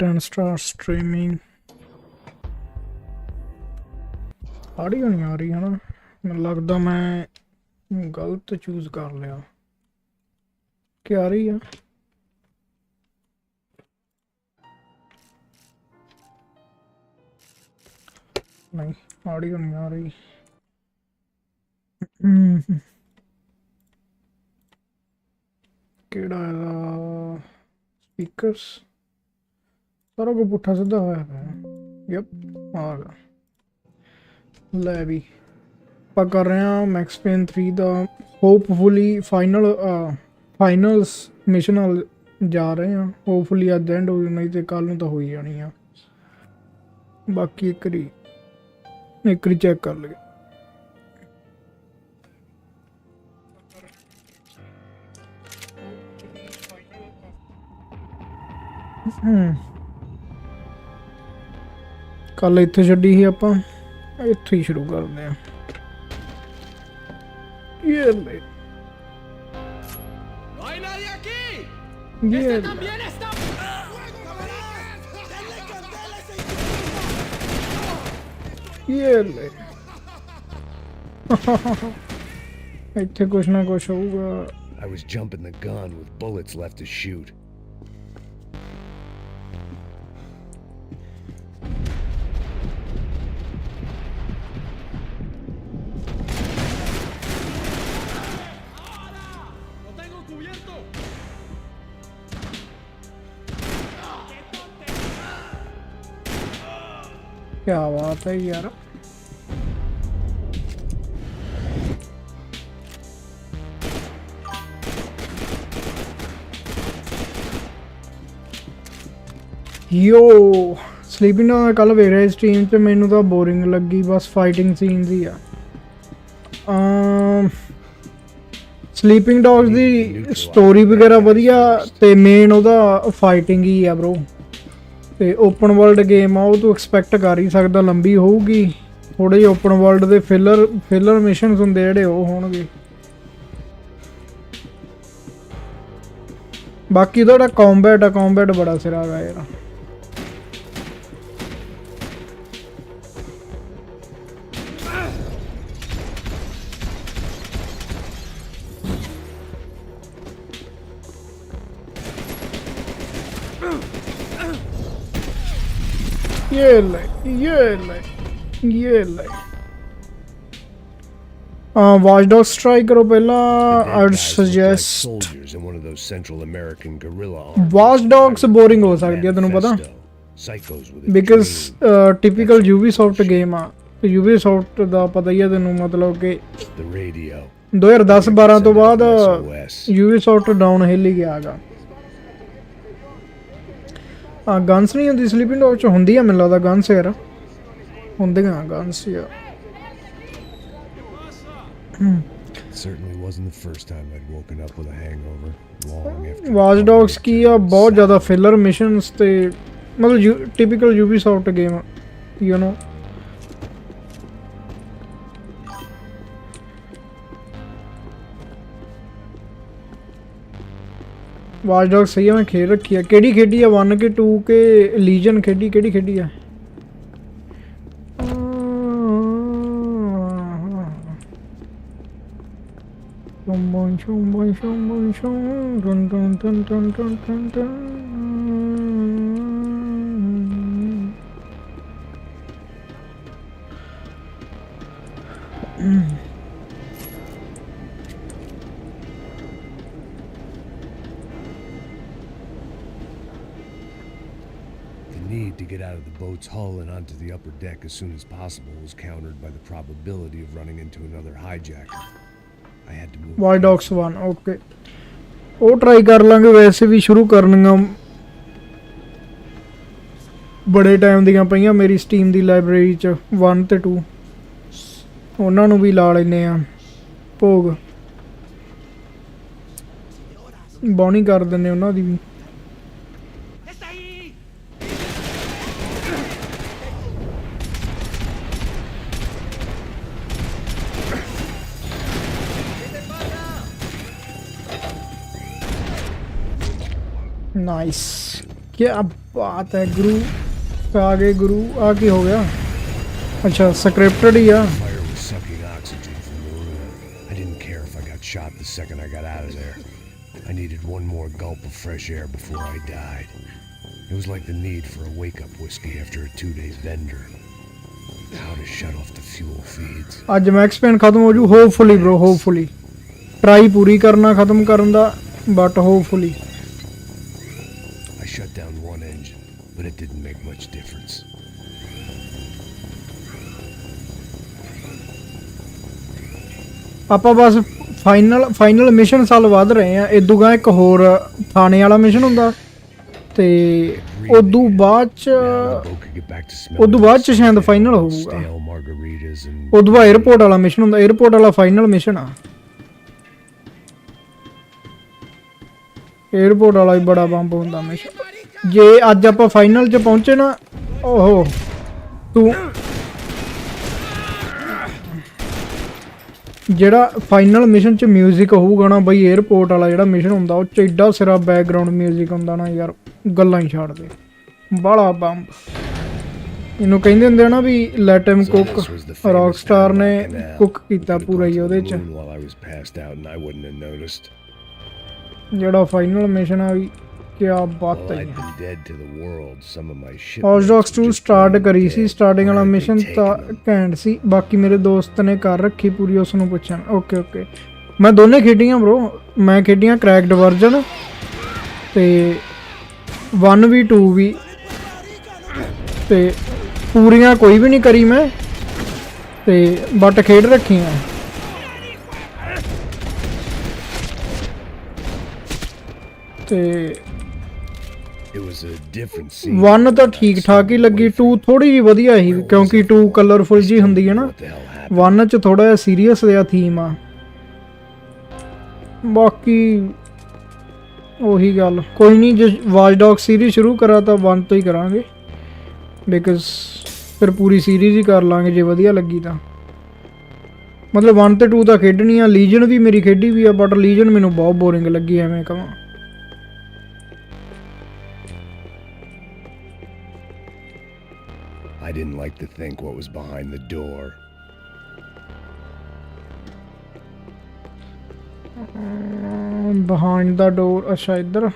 quit and start streaming. ਆੜੀ ਨਹੀਂ ਆ ਰਹੀ ਹੈ ਨਾ, ਮੈਨੂੰ ਲੱਗਦਾ ਮੈਂ ਗਲਤ ਚੂਜ਼ ਕਰ ਲਿਆ। ਕੀ ਆ ਰਹੀ ਆ? नहीं ऑडियो नहीं आ रही। केड़ा है स्पीकर्स सारा को पुट्ठा सीधा होया है। यप आ गया। ले भी ਆਪਾਂ ਕਰ ਰਹੇ ਹਾਂ मैक्स पेन 3 ਦਾ ਹੋਪਫੁਲੀ फाइनल्स मिशन ਨਾਲ ਜਾ ਰਹੇ ਹਾਂ। ਹੋਪਫੁਲੀ ਅੱਜ ਐਂਡ ਹੋ ਨਹੀਂ ਤੇ ਕੱਲ ਨੂੰ ਤਾਂ ਹੋ ਹੀ ਜਾਣੀ ਆ। ਬਾਕੀ ਇੱਕ ਵਾਰੀ ਚੈੱਕ ਕਰ ਲਈਏ। ਕੱਲ ਇੱਥੇ ਛੱਡੀ ਸੀ ਆਪਾਂ, ਇੱਥੇ ਹੀ ਸ਼ੁਰੂ ਕਰਦੇ ਹਾਂ। ਇਹ ਲੈ ये ले ਇੱਥੇ ਕੁਛ ਨਾ ਕੁਛ ਹੋਊਗਾ। I was jumping the gun with bullets left to shoot. क्या बात है यार। यो स्लीपिंग डॉग कल वेख रहा स्ट्रीम च, मैनू तो बोरिंग लगी बस फाइटिंग सीन ही आ। स्लीपिंग डॉग्स दी स्टोरी वगैरह वधिया ते मेन ओदा फाइटिंग ही आ ब्रो। ਤੇ ਓਪਨ ਵਰਲਡ ਗੇਮ ਆ, ਉਹ ਤੂੰ ਐਕਸਪੈਕਟ ਕਰ ਹੀ ਸਕਦਾ ਲੰਬੀ ਹੋਊਗੀ। ਥੋੜੇ ਜਿਹੇ ਓਪਨ ਵਰਲਡ ਦੇ ਫਿਲਰ ਮਿਸ਼ਨਸ ਹੁੰਦੇ ਜਿਹੜੇ ਉਹ ਹੋਣਗੇ। ਬਾਕੀ ਉਹਦਾ ਜਿਹੜਾ ਕੰਬੈਟ ਬੜਾ ਸਿਰਾ ਹੈਗਾ ਯਾਰ। ये ले Watch Dogs try करो पहला। I'd suggest Watch Dogs boring हो सकती है तेनू पता, because typical Ubisoft game uh. Ubisoft दा पता ही है तेनू, मतलब कि 2010-12 तो बाद Ubisoft डाउन हिल ही गया गा। गन्स नहीं होंगी स्लीपिंग डॉग च, होंगी है मैनूं लगदा गन्स यार, होंदियां गन्स यार। वॉच डॉग्स की आ बहुत ज़्यादा फिलर मिशनस ते मतलब typical Ubisoft game you know. Watch dogs सही है, मैं खेल रखी है। केड़ी खेडी है 1 के 2 के लीजन खेडी, केड़ी खेडी है? Need to get out of the boat's hull and onto the upper deck as soon as possible was countered by the probability of running into another hijacker. I had to move. Watch Dogs 1 okay, वो try कर लांगे। वैसे भी शुरू करनियां बड़े time दियां पईयां मेरी steam दी library च 1 ते 2, ਉਹਨਾਂ ਨੂੰ ਵੀ ਲਾ ਲੈਨੇ ਆ ਭੋਗ, ਬੌਣੀ ਕਰ ਦਿੰਨੇ ਉਹਨਾਂ ਦੀ ਵੀ। नाइस क्या बात है गुरु आ गए गुरु आ की हो गया अच्छा स्क्रिप्टेड ही आ Fire was sucking oxygen from the room. I didn't care if I got shot the second I got out of there. I needed one more gulp of fresh air before I died. It was like the need for a wake-up whiskey after a 2-day bender. How to shut off the fuel feeds. ਅੱਜ Max Payne ਖਤਮ ਹੋ ਜੂ hopefully bro hopefully try ਪੂਰੀ ਕਰਨਾ ਖਤਮ ਕਰਨ ਦਾ but hopefully I shut down one engine, but it didn't make much difference. ਆਪਾਂ ਬਸ ਫਾਈਨਲ ਮਿਸ਼ਨ ਸਾਲ ਵੱਧ ਰਹੇ ਆ ਇਦੋਂ ਗਾ ਇੱਕ ਹੋਰ ਥਾਣੇ ਵਾਲਾ ਮਿਸ਼ਨ ਹੁੰਦਾ ਤੇ ਉਦੋਂ ਬਾਅਦ ਚ ਸ਼ਾਇਦ ਫਾਈਨਲ ਹੋਊਗਾ ਉਦੋਂ ਬਾਅਦ 에어ਪੋਰਟ ਵਾਲਾ ਮਿਸ਼ਨ ਹੁੰਦਾ 에어ਪੋਰਟ ਵਾਲਾ ਫਾਈਨਲ ਮਿਸ਼ਨ ਆ 에어ਪੋਰਟ ਵਾਲਾ ਹੀ ਬੜਾ ਬੰਬ ਹੁੰਦਾ ਮਿਸ਼ਨ ਜੇ ਅੱਜ ਆਪਾਂ ਫਾਈਨਲ 'ਚ ਪਹੁੰਚੇ ਨਾ ਓਹੋ ਤੂੰ ਜਿਹੜਾ ਫਾਈਨਲ ਮਿਸ਼ਨ 'ਚ ਮਿਊਜ਼ਿਕ ਹੋਊਗਾ ਨਾ ਬਈ 에어ਪੋਰਟ ਵਾਲਾ ਜਿਹੜਾ ਮਿਸ਼ਨ ਹੁੰਦਾ ਉਹ 'ਚ ਏਡਾ ਸਿਰਾ ਬੈਕਗਰਾਊਂਡ ਮਿਊਜ਼ਿਕ ਹੁੰਦਾ ਨਾ ਯਾਰ ਗੱਲਾਂ ਹੀ ਛੱਡ ਦੇ ਬਾਲਾ ਬੰਬ ਇਹਨੂੰ ਕਹਿੰਦੇ ਹੁੰਦੇ ਆ ਨਾ we let him cook rock star ਨੇ ਕੁੱਕ ਕੀਤਾ ਪੂਰਾ ਹੀ ਉਹਦੇ 'ਚ ਜਿਹੜਾ ਫਾਈਨਲ ਮਿਸ਼ਨ ਆ ਵੀ ਕਿਆ ਬਾਤ ਹੈ ਵਾਚ ਡੌਗਸ 2 ਸਟਾਰਟ ਕਰੀ ਸੀ ਸਟਾਰਟਿੰਗ ਵਾਲਾ ਮਿਸ਼ਨ ਤਾਂ ਘੈਂਟ ਸੀ ਬਾਕੀ ਮੇਰੇ ਦੋਸਤ ਨੇ ਕਰ ਰੱਖੀ ਪੂਰੀ ਉਸ ਨੂੰ ਪੁੱਛਣ ਓਕੇ ਮੈਂ ਦੋਨੇ ਖੇਡੀਆਂ ਬ్రో ਮੈਂ ਖੇਡੀਆਂ ਕ੍ਰੈਕਡ ਵਰਜ਼ਨ ਤੇ 1v2 ਵੀ ਤੇ ਪੂਰੀਆਂ ਕੋਈ ਵੀ ਨਹੀਂ ਕਰੀ ਮੈਂ ਤੇ ਬਟ ਖੇਡ ਰੱਖੀਆਂ ਤੇ 1 ਤਾਂ ਠੀਕ ਠਾਕ ਹੀ ਲੱਗੀ 2 ਥੋੜੀ ਜਿਹੀ ਵਧੀਆ ਸੀ ਕਿਉਂਕਿ 2 ਕਲਰਫੁਲ ਜੀ ਹੁੰਦੀ ਹੈ ਨਾ 1 ਚ ਥੋੜਾ ਜਿਹਾ ਸੀਰੀਅਸ ਜਿਹਾ ਥੀਮ ਆ ਬਾਕੀ ਉਹੀ ਗੱਲ ਕੋਈ ਨਹੀਂ ਜੇ ਵਾਚ ਡੌਗ ਸੀਰੀਜ਼ ਸ਼ੁਰੂ ਕਰਾ ਤਾਂ 1 ਤੋਂ ਹੀ ਕਰਾਂਗੇ ਬਿਕਾਜ਼ ਫਿਰ ਪੂਰੀ ਸੀਰੀਜ਼ ਹੀ ਕਰ ਲਾਂਗੇ ਜੇ ਵਧੀਆ ਲੱਗੀ ਤਾਂ ਮਤਲਬ 1 ਤੇ 2 ਤਾਂ ਖੇਡਣੀ ਆ ਲੀਜਨ ਵੀ ਮੇਰੀ ਖੇਡੀ ਵੀ ਆ ਬਟ ਲੀਜਨ ਮੈਨੂੰ ਬਹੁਤ ਬੋਰਿੰਗ ਲੱਗੀ ਐਵੇਂ ਕਹਾਂ I didn't like to think what was behind the door. Behind the door ਅੱਛਾ ਇੱਧਰ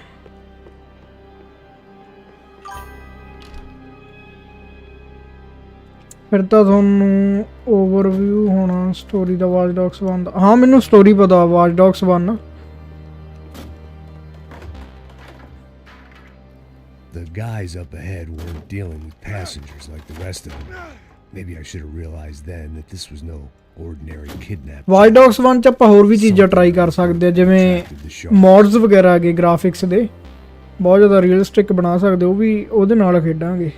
ਫਿਰ ਤਾਂ ਤੁਹਾਨੂੰ ਓਵਰਵਿਊ ਹੋਣਾ ਸਟੋਰੀ ਦਾ ਵਾਚ ਡੌਗਸ 1 ਦਾ ਹਾਂ ਮੈਨੂੰ ਸਟੋਰੀ ਪਤਾ watch dogs 1 The guys up ahead weren't dealing with passengers like the rest of them. Maybe I should have realized then that this was no ordinary kidnapping. Watch dogs 1 ਚ ਆਪਾਂ ਹੋਰ ਵੀ ਚੀਜ਼ਾਂ try ਕਰ ਸਕਦੇ ਆ ਜਿਵੇਂ modes ਵਗੈਰਾ ਆ ਗਏ ਗ੍ਰਾਫਿਕਸ ਦੇ ਬਹੁਤ ਜ਼ਿਆਦਾ ਰੀਅਲਿਸਟਿਕ ਬਣਾ ਸਕਦੇ ਉਹ ਵੀ ਉਹਦੇ ਨਾਲ ਖੇਡਾਂਗੇ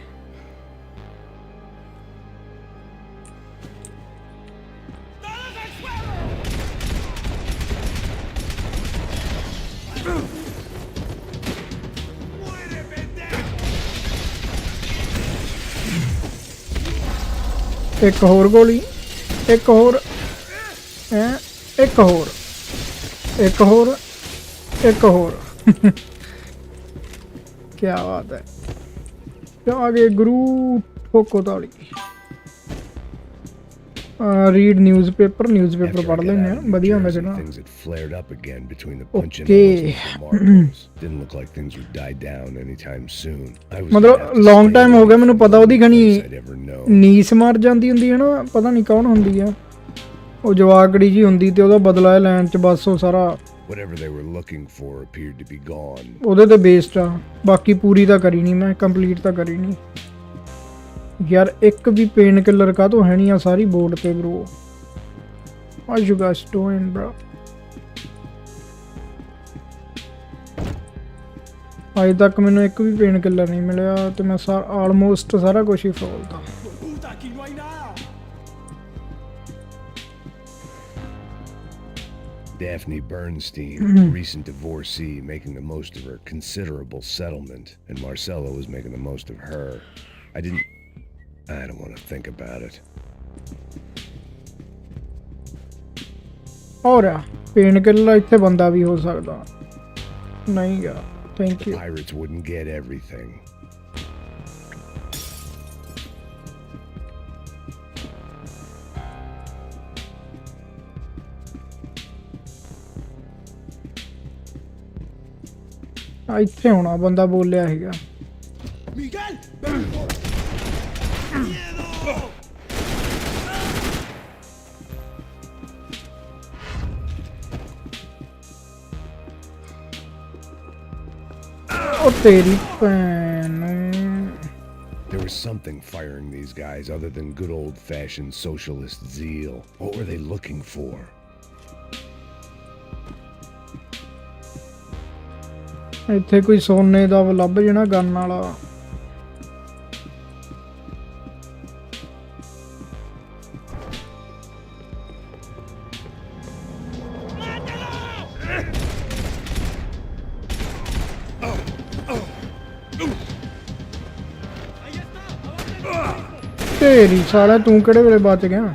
ਇੱਕ ਹੋਰ ਗੋਲੀ ਇੱਕ ਹੋਰ ਇੱਕ ਹੋਰ ਇੱਕ ਹੋਰ ਇੱਕ ਹੋਰ ਕੀ ਬਾਤ ਹੈ ਆਗੇ ਗੁਰੂ ਠੋਕੋ ਤਾਲੀ ਰੀਡ ਨਿਊਜ਼ਪੇਪਰ ਪੜ੍ਹ ਲੈਂਦੇ ਆ ਵਧੀਆ ਹੁੰਦਾ ਜਿਹੜਾ ਮਤਲਬ ਲੌਂਗ ਟਾਈਮ ਹੋ ਗਿਆ ਮੈਨੂੰ ਪਤਾ ਉਹਦੀ ਖਣੀ ਨੀਸ ਮਾਰ ਜਾਂਦੀ ਹੁੰਦੀ ਹੈ ਨਾ ਪਤਾ ਨਹੀਂ ਕੌਣ ਹੁੰਦੀ ਆ ਉਹ ਜਵਾਕੜੀ ਜੀ ਹੁੰਦੀ ਤੇ ਉਹਦਾ ਬਦਲਾ ਲੈਣ ਚ ਬਸ ਉਹ ਸਾਰਾ ਉਹਦੇ ਤੇ ਬੇਸਡ ਆ ਬਾਕੀ ਪੂਰੀ ਤਾਂ ਕਰੀ ਨਹੀਂ ਮੈਂ ਕੰਪਲੀਟ ਤਾਂ ਕਰੀ ਨਹੀਂ ਯਾਰ ਇੱਕ ਵੀ ਪੇਨ ਕਿਲਰ ਕਾਹਤੋਂ ਹੈ ਨਹੀਂ ਆ ਸਾਰੀ ਬੋਰਡ ਤੇ bro what you guys doing bro ਅਜੇ ਤੱਕ ਮੈਨੂੰ ਇੱਕ ਵੀ ਪੇਨ ਕਿਲਰ ਨਹੀਂ ਮਿਲਿਆ ਤੇ ਮੈਂ ਆਲਮੋਸਟ ਸਾਰਾ ਕੁਝ ਹੀ ਫੋਲਦਾ Daphne Bernstein, recent divorcee, making the most of her considerable settlement, and Marcella was making the most of her. I don't want to think about it. ਹੋਰ ਪੇਨ ਕਿਲਰ ਇੱਥੇ ਬੰਦਾ ਵੀ ਹੋ ਸਕਦਾ ਨਹੀਂ ਗਾ Thank The you. pirates wouldn't get everything. ਇੱਥੇ ਹੋਣਾ ਬੰਦਾ ਬੋਲਿਆ ਹੈਗਾ। Miguel! ਉਹ ਤੇਰੀ ਭੈਣ ਨੂੰ। There was something firing these guys other than good old-fashioned socialist zeal. What were they looking for? ਇੱਥੇ ਕੋਈ ਸੋਨੇ ਦਾ ਲੱਭ ਜਣਾ ਗਨ ਵਾਲਾ। ਤੇਰੀ ਸਾਲਾ ਤੂੰ ਕਿਹੜੇ ਵੇਲੇ ਬਚ ਗਿਆ?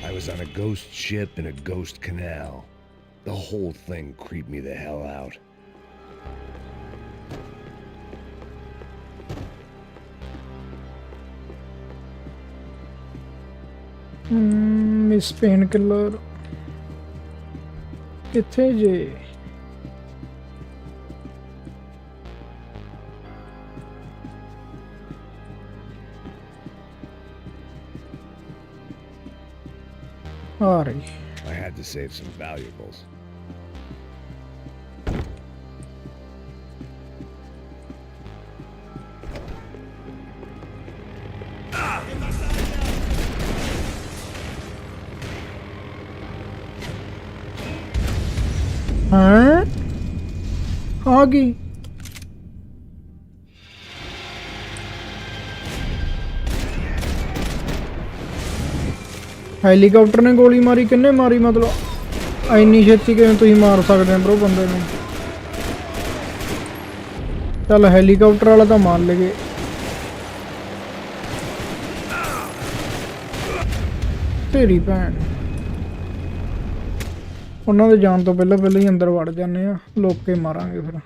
I was on a ghost ship in a ghost canal. The whole thing creeped me the hell out. Miss painkiller ਕਿੱਥੇ ਜੇ? ਆ ਰਹੀ। I had to save some valuables. ਹਾਂ ਆ ਗਈ। ਹੈਲੀਕਾਪਟਰ ਨੇ ਗੋਲੀ ਮਾਰੀ? ਕਿੰਨੇ ਮਾਰੀ? ਮਤਲਬ ਇੰਨੀ ਛੇਤੀ ਕਿਵੇਂ ਤੁਸੀਂ ਮਾਰ ਸਕਦੇ ਹੋ ਬ్రో ਬੰਦੇ ਨੂੰ? ਚੱਲ ਹੈਲੀਕਾਪਟਰ ਵਾਲਾ ਤਾਂ ਮਾਰ ਲਗੇ। ਤੇਰੀ ਭੈਣ। ਉਹਨਾਂ ਦੇ ਜਾਣ ਤੋਂ ਪਹਿਲਾਂ ਹੀ ਅੰਦਰ ਵੜ ਜਾਂਦੇ ਆ, ਲੋਕ ਕੇ ਮਾਰਾਂਗੇ ਫਿਰ।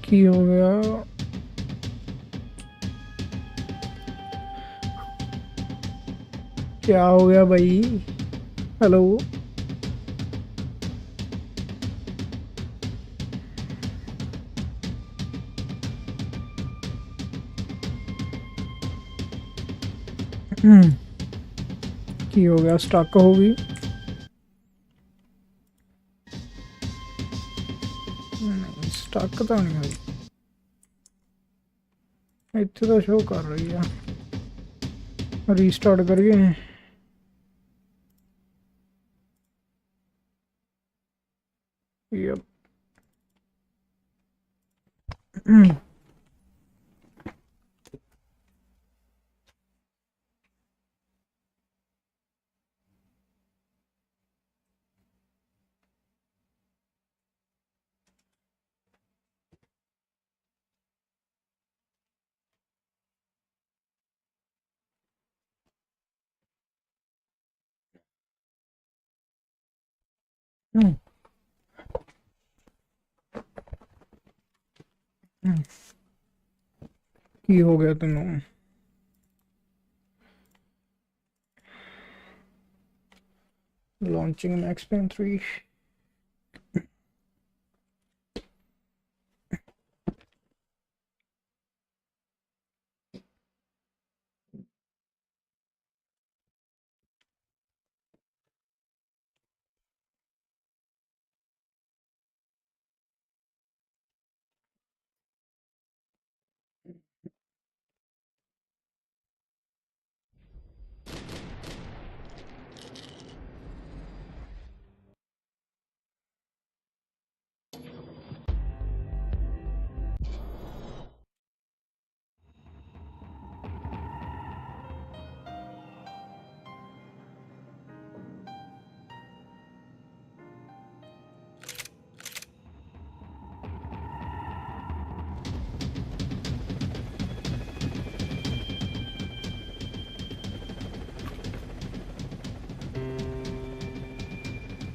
ਕੀ ਹੋ ਗਿਆ? क्या हो गया भाई? हेलो की हो गया? स्टक हो गई? नहीं स्टक तो नहीं हुई। इतने तो शो कर रही है। रीस्टार्ट करिए। Yep. ਕੀ ਹੋ ਗਿਆ ਤੈਨੂੰ? launching Max Payne 3.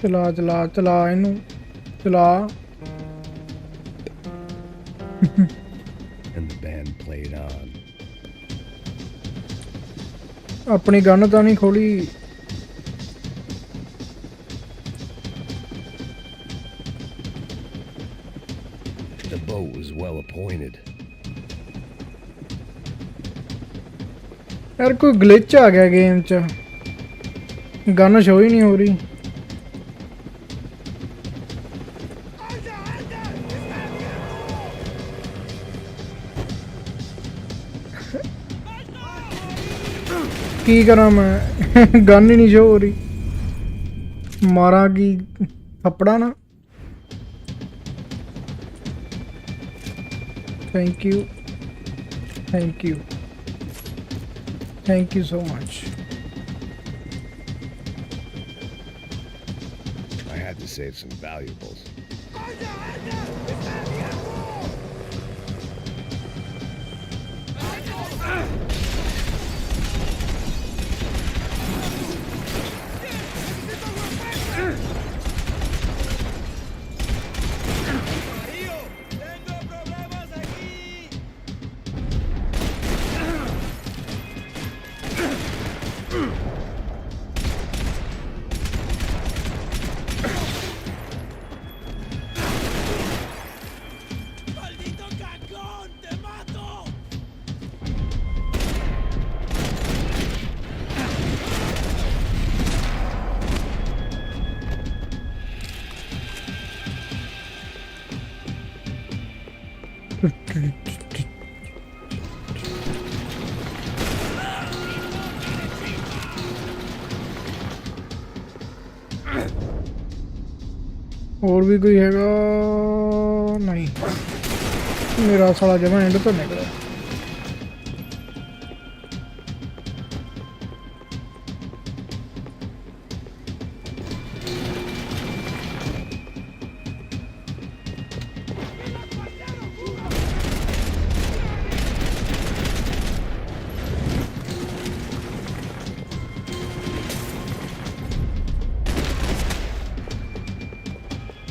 चला चला चला इनू चला And the band played on. अपनी गन तो नहीं खोली The boat was well appointed. यार कोई ग्लिच आ गया गेम च गन शो ही नहीं हो रही की करा मैं गन ही नहीं शो हो रही मारा की थप्पड़ा ना thank you thank you thank you so much I had to save some valuables. और भी कोई हैगा नहीं मेरा साला जमा एंड तो निकला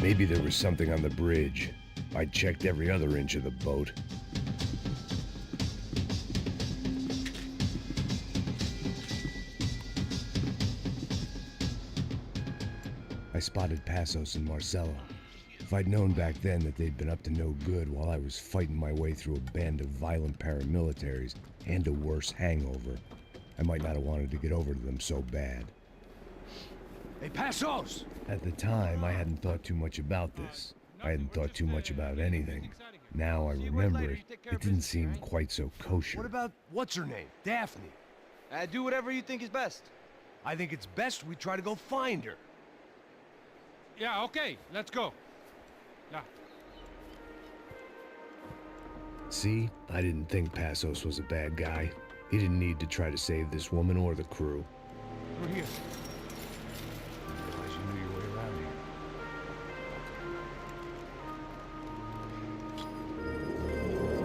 Maybe there was something on the bridge. I checked every other inch of the boat. I spotted Passos and Marcella. If I'd known back then that they'd been up to no good while I was fighting my way through a band of violent paramilitaries and a worse hangover, I might not have wanted to get over to them so bad. Hey, Passos! At the time, I hadn't thought too much about this. I hadn't thought too much about anything. Now I remember it, it didn't seem quite so kosher. What about what's her name? Daphne. Do whatever you think is best. I think it's best we try to go find her. Yeah, okay, let's go. Yeah. See, I didn't think Passos was a bad guy. He didn't need to try to save this woman or the crew. We're here. You knew your way around here.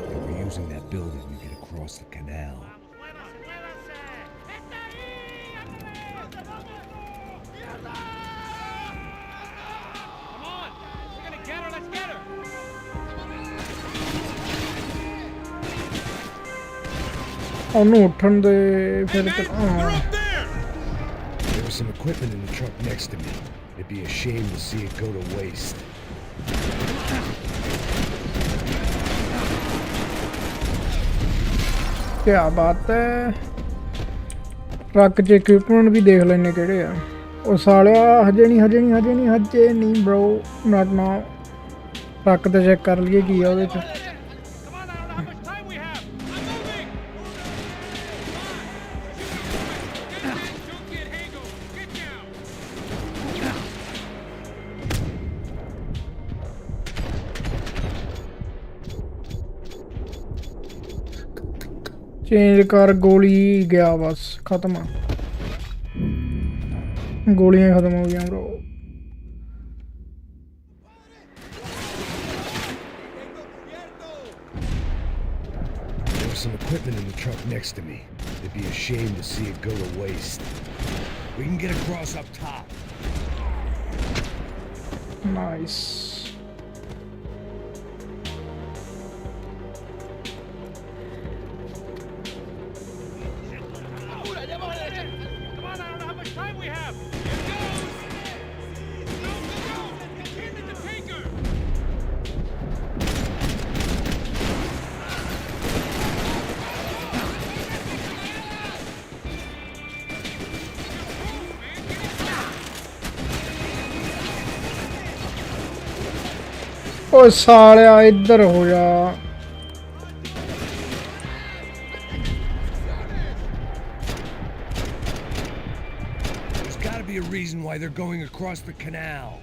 They were using that building to get across the canal. Come on, we're gonna get her, let's get her. ਉਹਨੂੰ ਉੱਠਣ ਦੇ ਫਿਰ There was some equipment in the truck next to me. It'd be a shame to see it go to waste. क्या बात है truck च equipment भी देख लेने ਕਿਹੜੇ ਆ ਉਹ ਸਾਲਿਆ ਹਜੇ ਨਹੀਂ bro not now ਟਰੱਕ ਤੇ ਚੈੱਕ ਕਰ ਲਈਏ ਕੀ ਆ ਉਹਦੇ ਚ Come on, Anaar, how much time we have? I'm moving! Shoot, kid, Hago, get down! Change ਕਰ ਗੋਲੀ ਗਿਆ ਬਸ ਖਤਮ ਆ ਗੋਲੀਆਂ ਖਤਮ ਹੋ ਗਈਆਂ bro There was some equipment in the truck next to me. It'd be a shame to see it go to waste. We can get across up top. Nice. Come on, I don't know how much time we have. Here goes. Go, Hand it to Taker. ਓ ਸਾਲਿਆ ਇੱਧਰ ਹੋ ਜਾ। There's gotta be a reason why they're going across the canal.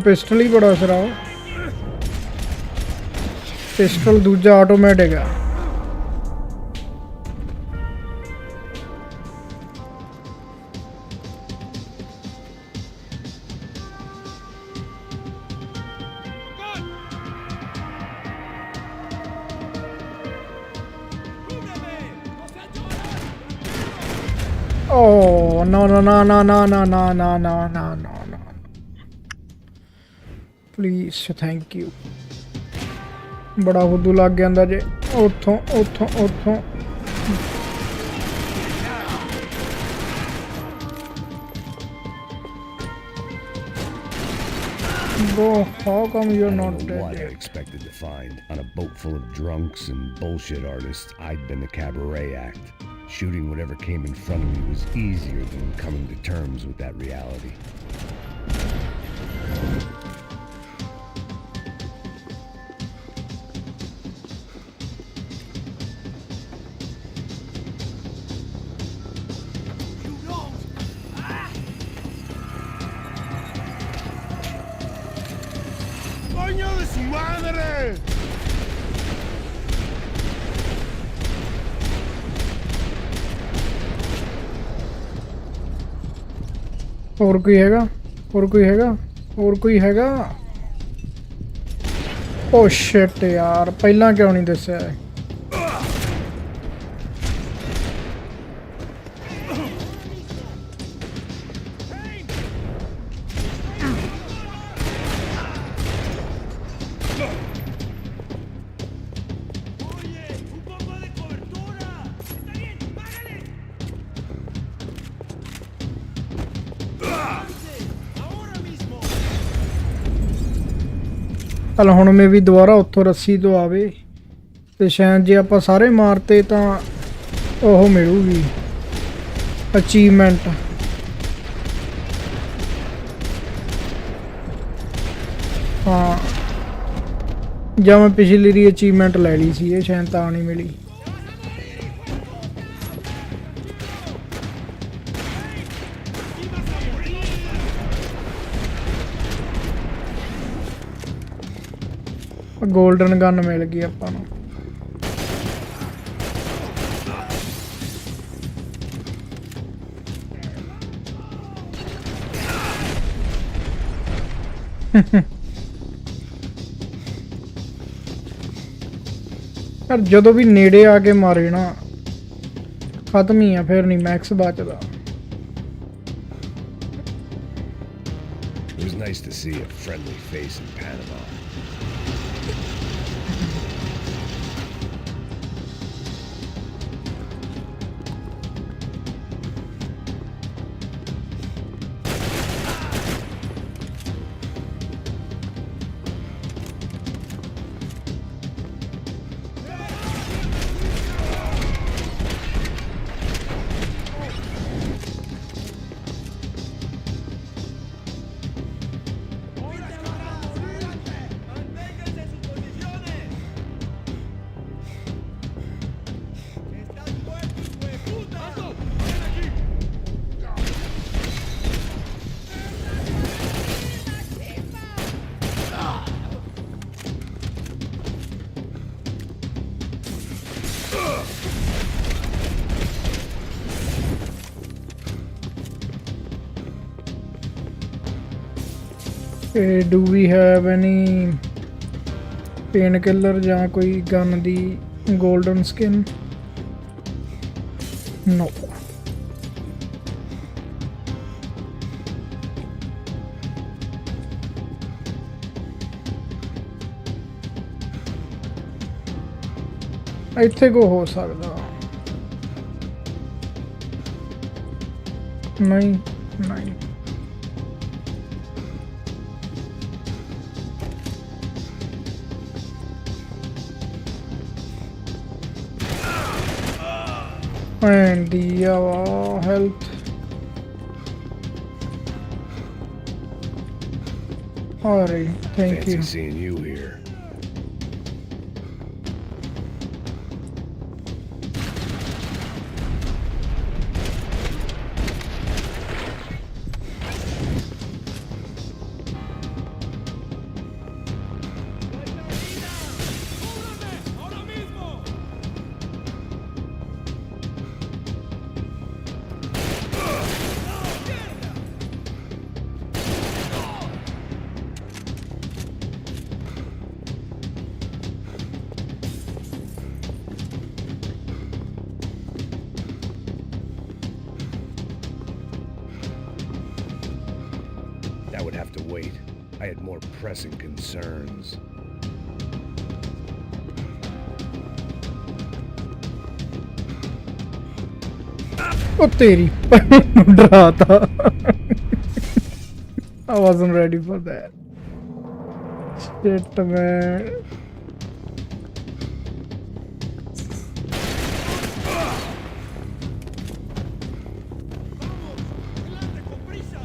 Pistol ही बड़ा सरा pistol दूजा automatic है Oh no no no no no no no no no no no no please thank you बड़ा हुद्दू लग गया जे उथों उथों उथों Bro, how come you're not dead What I yet? expected to find on a boat full of drunks and bullshit artists, I'd been the cabaret act. Shooting whatever came in front of me was easier than coming to terms with that reality. ¡Coño de su madre! और कोई हैगा और कोई हैगा और कोई हैगा oh shit यार पहला क्यों नहीं दस्या है चल हुण में भी दोबारा उत्थों रस्सी तो आवे ते शायद जे आपां सारे मारते तां ओह मिलूगी अचीवमेंट हाँ ਜਾਂ मैं पिछली री अचीवमेंट ले ली सी ये शायद तां नहीं मिली गोल्डन गन मिल गई आपां नूं यार जदों भी नेड़े आके मारे ना खत्म ही है फिर नहीं मैक्स बचदा It was nice to see a friendly face in Panama. Do we have any pain killer ਜਾਂ ਕੋਈ ਗਨ ਦੀ 골ਡਨ ਸਕਿਨ नो ਇੱਥੇ ਕੋ ਹੋ ਸਕਦਾ ਨਹੀਂ ਨਹੀਂ and the health alright thank Fancy you seeing you here. Ahora mismo. That would have to wait. I had more pressing concerns. ओ तेरी डराता I wasn't ready for that shit man Adelante, con prisa.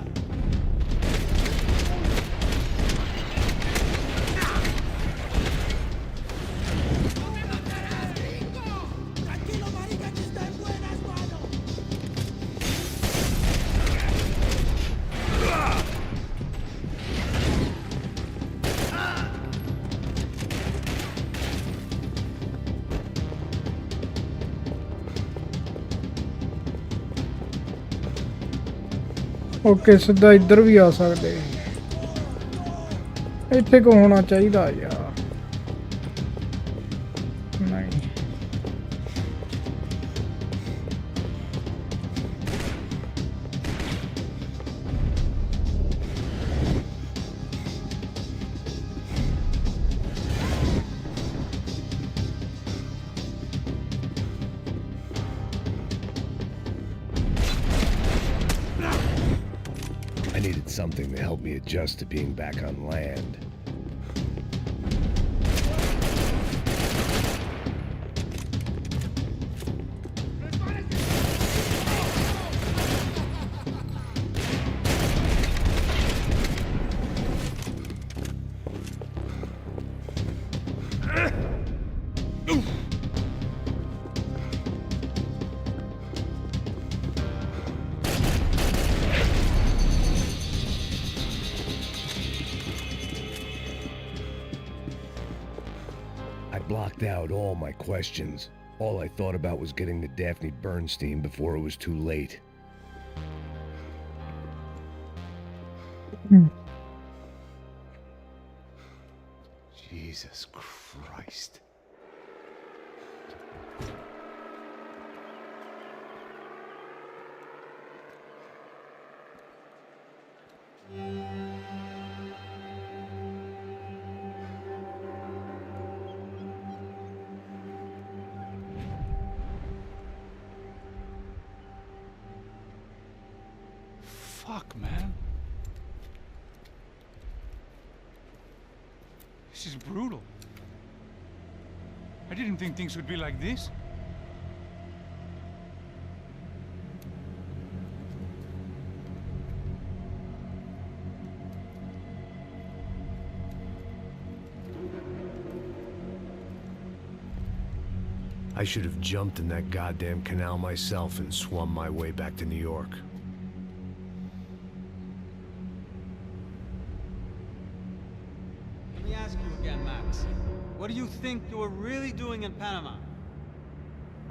Tranquilo, marica, que está en buenas manos. Okay ਸਿੱਧਾ ਇੱਧਰ ਵੀ ਆ ਸਕਦੇ ਇੱਥੇ ਕੋ ਹੋਣਾ ਚਾਹੀਦਾ ਯਾਰ ਨਹੀਂ I needed something to help me adjust to being back on land. I blocked out all my questions. All I thought about was getting to Daphne Bernstein before it was too late. Jesus Christ. Fuck, man. This is brutal. I didn't think things would be like this. I should have jumped in that goddamn canal myself and swum my way back to New York. Let me ask you again, Max. What do you think you were really doing in Panama?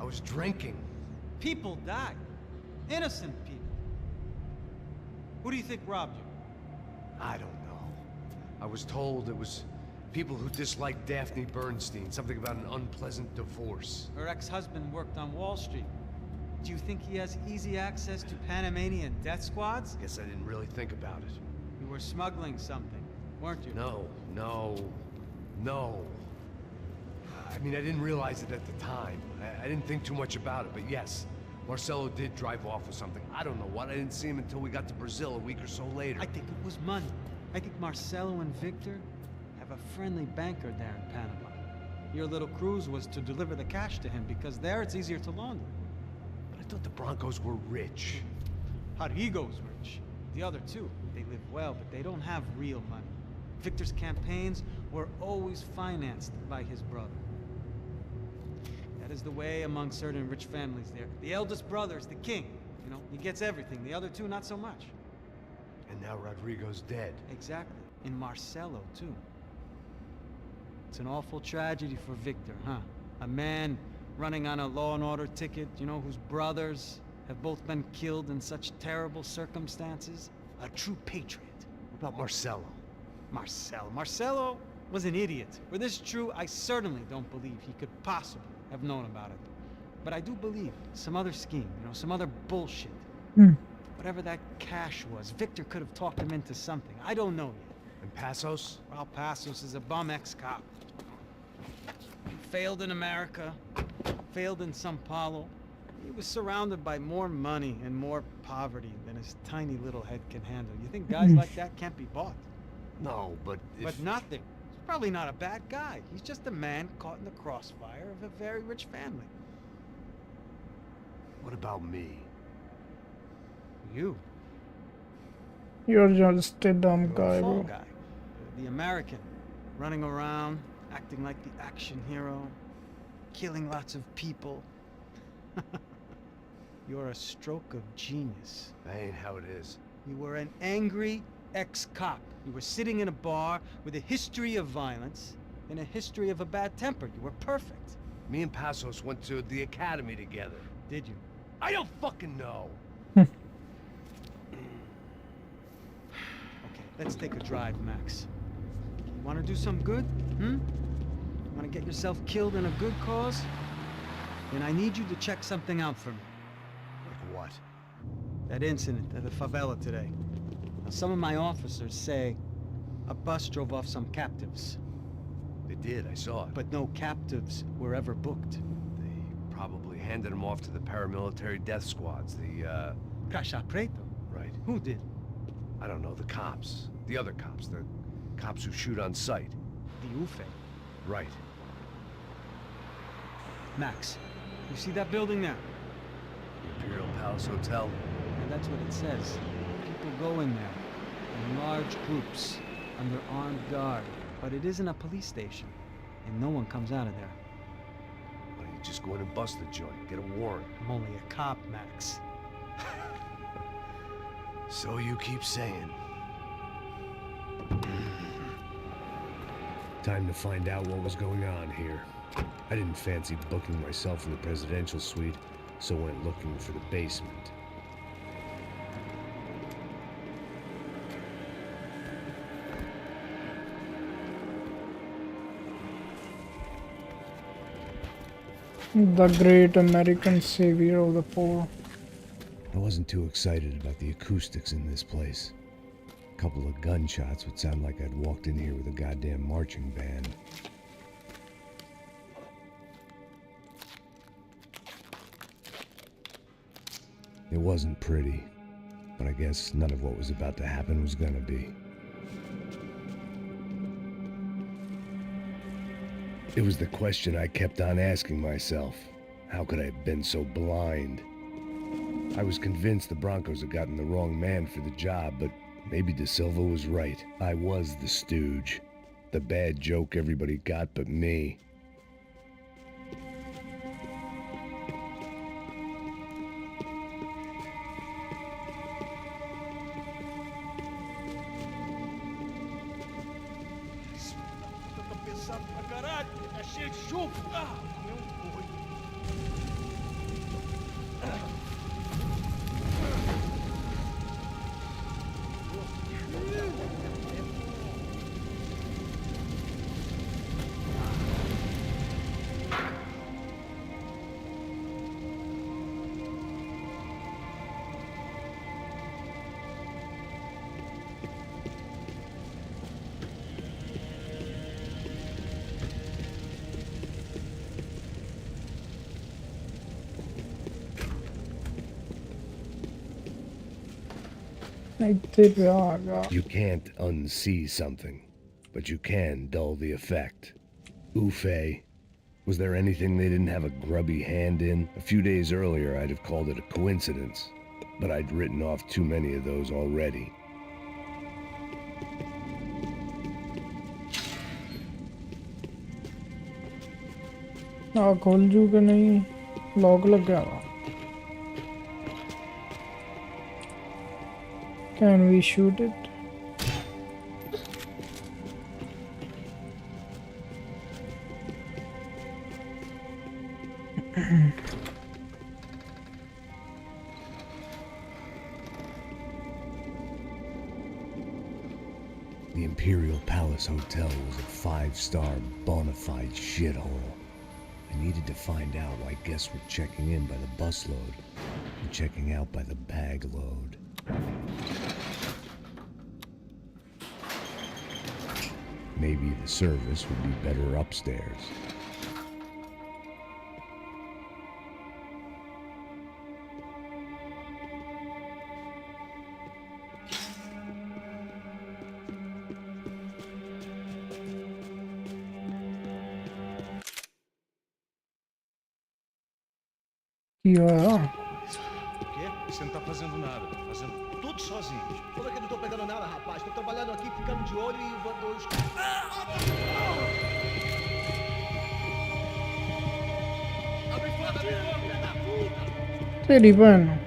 I was drinking. People died. Innocent people. Who do you think robbed you? I don't know. I was told it was people who disliked Daphne Bernstein, something about an unpleasant divorce. Her ex-husband worked on Wall Street. Do you think he has easy access to Panamanian death squads? Guess I didn't really think about it. You were smuggling something, weren't you? No. I mean, I didn't realize it at the time. I didn't think too much about it, but yes, Marcelo did drive off with something. I don't know what. I didn't see him until we got to Brazil a week or so later. I think it was money. I think Marcelo and Victor have a friendly banker there in Panama. Your little cruise was to deliver the cash to him because there it's easier to launder. But I thought the Broncos were rich. Rodrigo's rich. The other two, they live well, but they don't have real money. Victor's campaigns were always financed by his brother. That is the way among certain rich families there. The eldest brother is the king. You know, he gets everything. The other two, not so much. And now Rodrigo's dead. Exactly. And Marcelo, too. It's an awful tragedy for Victor, huh? A man running on a law and order ticket, you know, whose brothers have both been killed in such terrible circumstances. A true patriot. What about Marcelo? Marcelo was an idiot. Were this true, I certainly don't believe he could possibly have known about it. But I do believe some other scheme, you know, some other bullshit. Whatever that cash was, Victor could have talked him into something. I don't know yet. And Passos? Well, Passos is a bum ex-cop. He failed in America, failed in Sao Paulo. He was surrounded by more money and more poverty than his tiny little head can handle. You think guys like that can't be bought? No, but if... But nothing. He's probably not a bad guy. He's just a man caught in the crossfire of a very rich family. What about me? You. You're just a dumb You're guy, a fall bro. guy. The American. Running around, acting like the action hero. Killing lots of people. You're a stroke of genius. That ain't how it is. You were an angry ex-cop. You were sitting in a bar with a history of violence and a history of a bad temper. You were perfect. Me and Passos went to the academy together. Did you? I don't fucking know. Okay, let's take a drive, Max. You want to do some good? Want to get yourself killed in a good cause? Then I need you to check something out for me. Like what? That incident at the favela today. Now, some of my officers say a bus drove off some captives. They did, I saw it. But no captives were ever booked. They probably handed them off to the paramilitary death squads, the, Caixa Preto? Right. Who did? I don't know, the cops. The other cops, the cops who shoot on sight. The UFE. Right. Max, you see that building there? The Imperial Palace Hotel. And that's what it says. People go in there in large groups under armed guard. But it isn't a police station, and no one comes out of there. Why don't you just go in and bust the joint, get a warrant? I'm only a cop, Max. So you keep saying. Time to find out what was going on here. I didn't fancy booking myself in the presidential suite, so went looking for the basement. The great American savior of the poor. I wasn't too excited about the acoustics in this place. A couple of gunshots would sound like I'd walked in here with a goddamn marching band. It wasn't pretty, but I guess none of what was about to happen was gonna be. It was the question I kept on asking myself. How could I have been so blind? I was convinced the Broncos had gotten the wrong man for the job, but maybe De Silva was right. I was the stooge. The bad joke everybody got but me. ਇੱਥੇ ਪਿਆ ਹੈਗਾ। You can't unsee something, but you can dull the effect. Oofe. Was there anything they didn't have a grubby hand in? A few days earlier, I'd have called it a coincidence, but I'd written off too many of those already. ਆ ਖੁੱਲ ਜੂ ਕਿ ਨਹੀਂ? Lock ਲੱਗਿਆ ਵਾ। Can we shoot it? The Imperial Palace Hotel was a 5-star bona fide shithole. I needed to find out why guests were checking in by the busload and checking out by the bag load. Maybe the service would be better upstairs. ਕੀ ਹੋਇਆ? O quê? Você não tá fazendo nada. Tá fazendo tudo sozinho. Como é que eu não tô pegando nada, rapaz? Tô trabalhando aqui, ficando de olho e voando os... ਤੇਰੀ ਭੈਣ ਨੂੰ।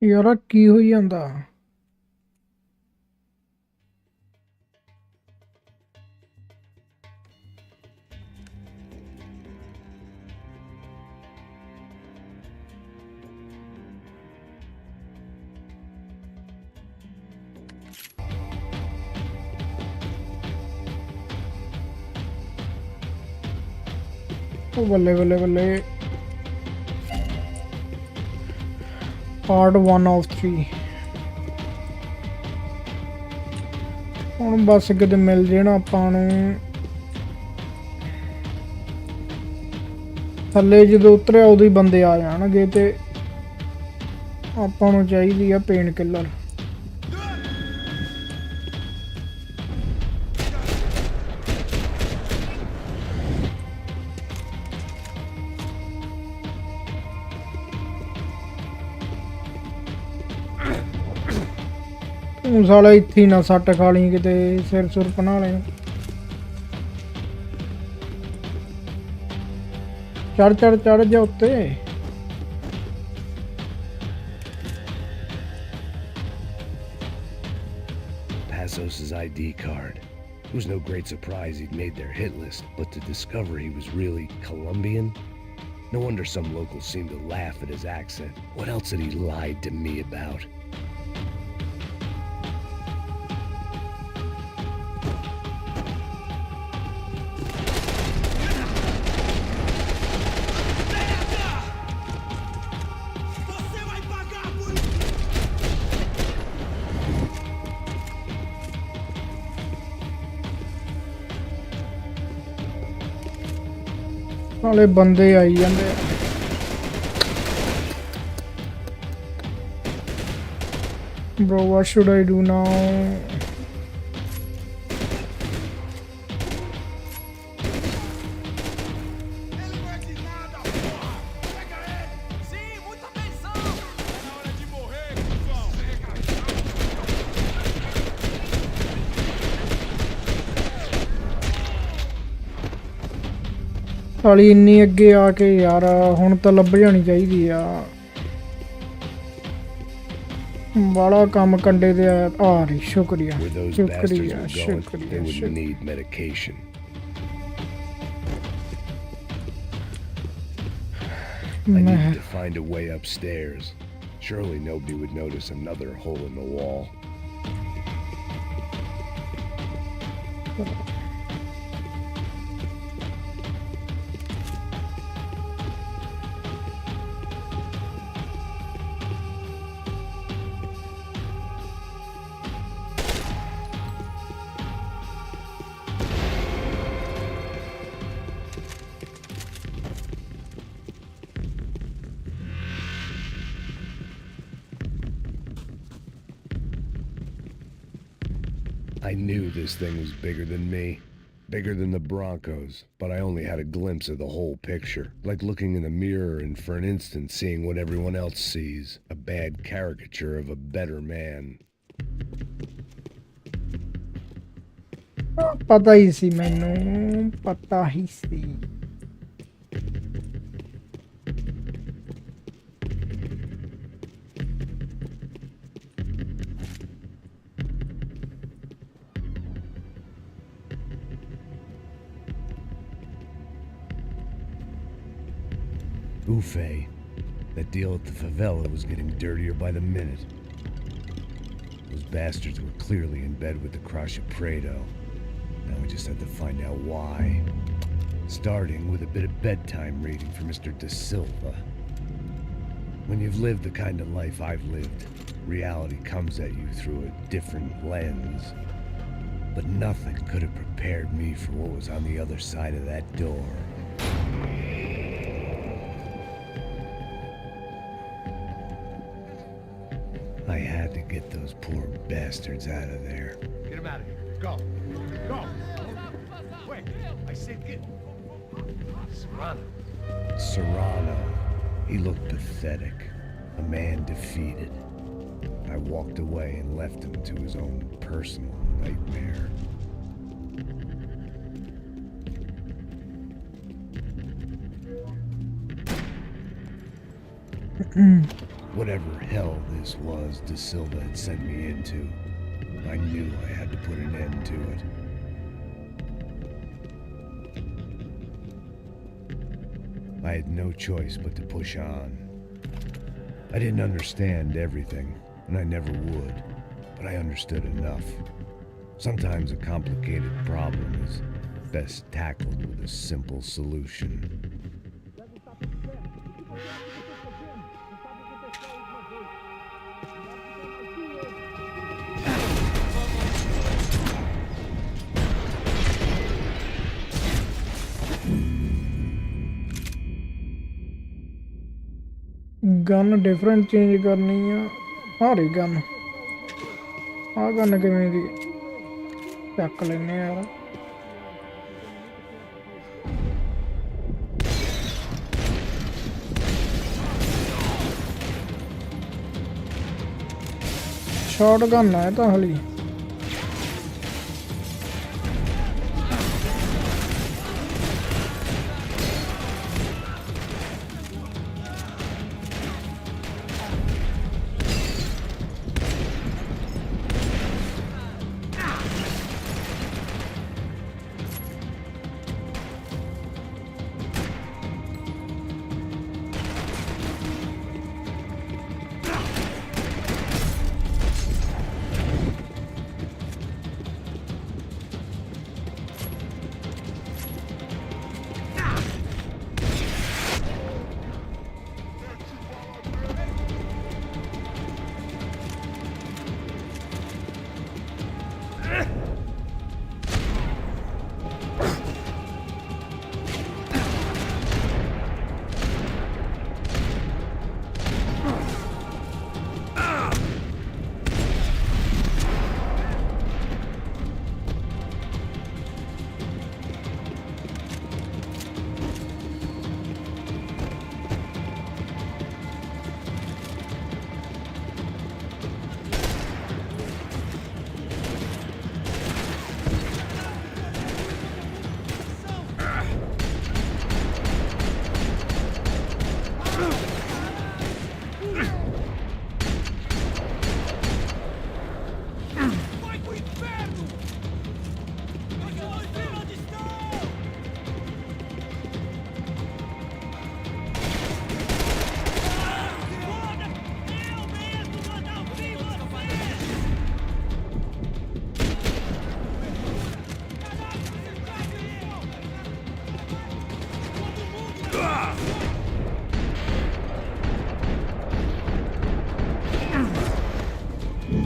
ਯਾਰ ਆਹ ਕੀ ਹੋਈ ਜਾਂਦਾ? ਉਹ ਬੱਲੇ ਬੱਲੇ ਬੱਲੇ। ਪਾਰਟ 1 ਆਫ 3 ਹੁਣ ਬਸ ਕਿਤੇ ਮਿਲ ਜਾਣਾ ਆਪਾਂ ਨੂੰ। ਥੱਲੇ ਜਦੋਂ ਉਤਰਿਆ ਉਦੋਂ ਹੀ ਬੰਦੇ ਆ ਜਾਣਗੇ ਤੇ ਆਪਾਂ ਨੂੰ ਚਾਹੀਦੀ ਆ ਪੇਨ ਕਿਲਰ। ਤੂੰ ਸਾਲਾ ਇੱਥੇ ਨਾ ਸੱਟ ਖਾ ਲਈ ਕਿਤੇ ਸਿਰ ਸੁਰ ਬਣਾ ਲੈ। ਚੜ ਚੜ ਚੜ ਜਾ ਉੱਤੇ। Passos' ID card. It was no great surprise he'd made their hit list, but to discover he was really Colombian? No wonder some locals seemed to laugh at his accent. What else had he lied to me about? ਨਾਲੇ ਬੰਦੇ ਆਈ ਜਾਂਦੇ ਆ। Bro, what should I do now? ਸਾਲੀ ਇੰਨੀ ਅੱਗੇ ਆ ਕੇ ਯਾਰ ਹੁਣ ਤਾਂ ਲੱਭ ਜਾਣੀ ਚਾਹੀਦੀ ਆ। ਬਾਲਾ ਕੰਮ ਕੰਡੇ ਦੇ ਆ ਰਹੀ। ਸ਼ੁਕਰੀਆ ਸ਼ੁਕਰੀਆ ਸ਼ੁਕਰੀਆ। Need medication. I needed to find a way upstairs. Surely nobody would notice another hole in the wall. I knew this thing was bigger than me, bigger than the Broncos, but I only had a glimpse of the whole picture, like looking in a mirror and for an instant seeing what everyone else sees, a bad caricature of a better man. ਪਤਾ ਹੀ ਸੀ ਮੈਨੂੰ, ਪਤਾ ਹੀ ਸੀ। Buffet. That deal at the favela was getting dirtier by the minute. Those bastards were clearly in bed with the Crusher Prado. Now we just had to find out why. Starting with a bit of bedtime reading for Mr. De Silva. When you've lived the kind of life I've lived, reality comes at you through a different lens. But nothing could have prepared me for what was on the other side of that door. I had to get those poor bastards out of there. Get him out of here. Go. Go. Wait. I said get. Serrano. Serrano. He looked pathetic. A man defeated. I walked away and left him to his own personal nightmare. Whatever hell this was De Silva had sent me into, I knew I had to put an end to it. I had no choice but to push on. I didn't understand everything, and I never would, but I understood enough. Sometimes a complicated problem is best tackled with a simple solution. Gun different change करनी है सारी gun आ gun किवें दी चक लेने यार short gun है तो हली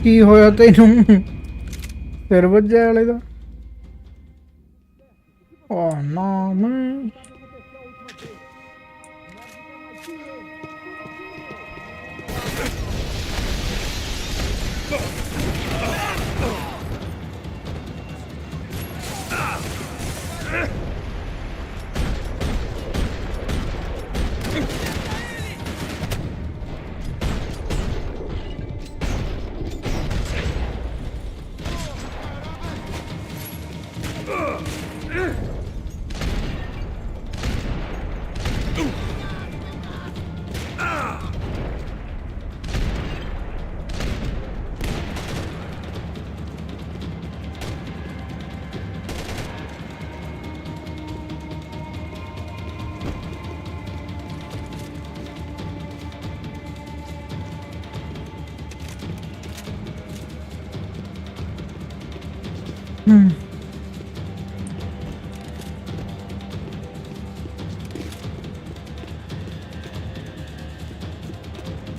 ਕੀ ਹੋਇਆ ਤੈਨੂੰ ਸਿਰ ਵੱਜਿਆ ਵਾਲੇ ਦਾ ਓ ਨਾ ਮੈਂ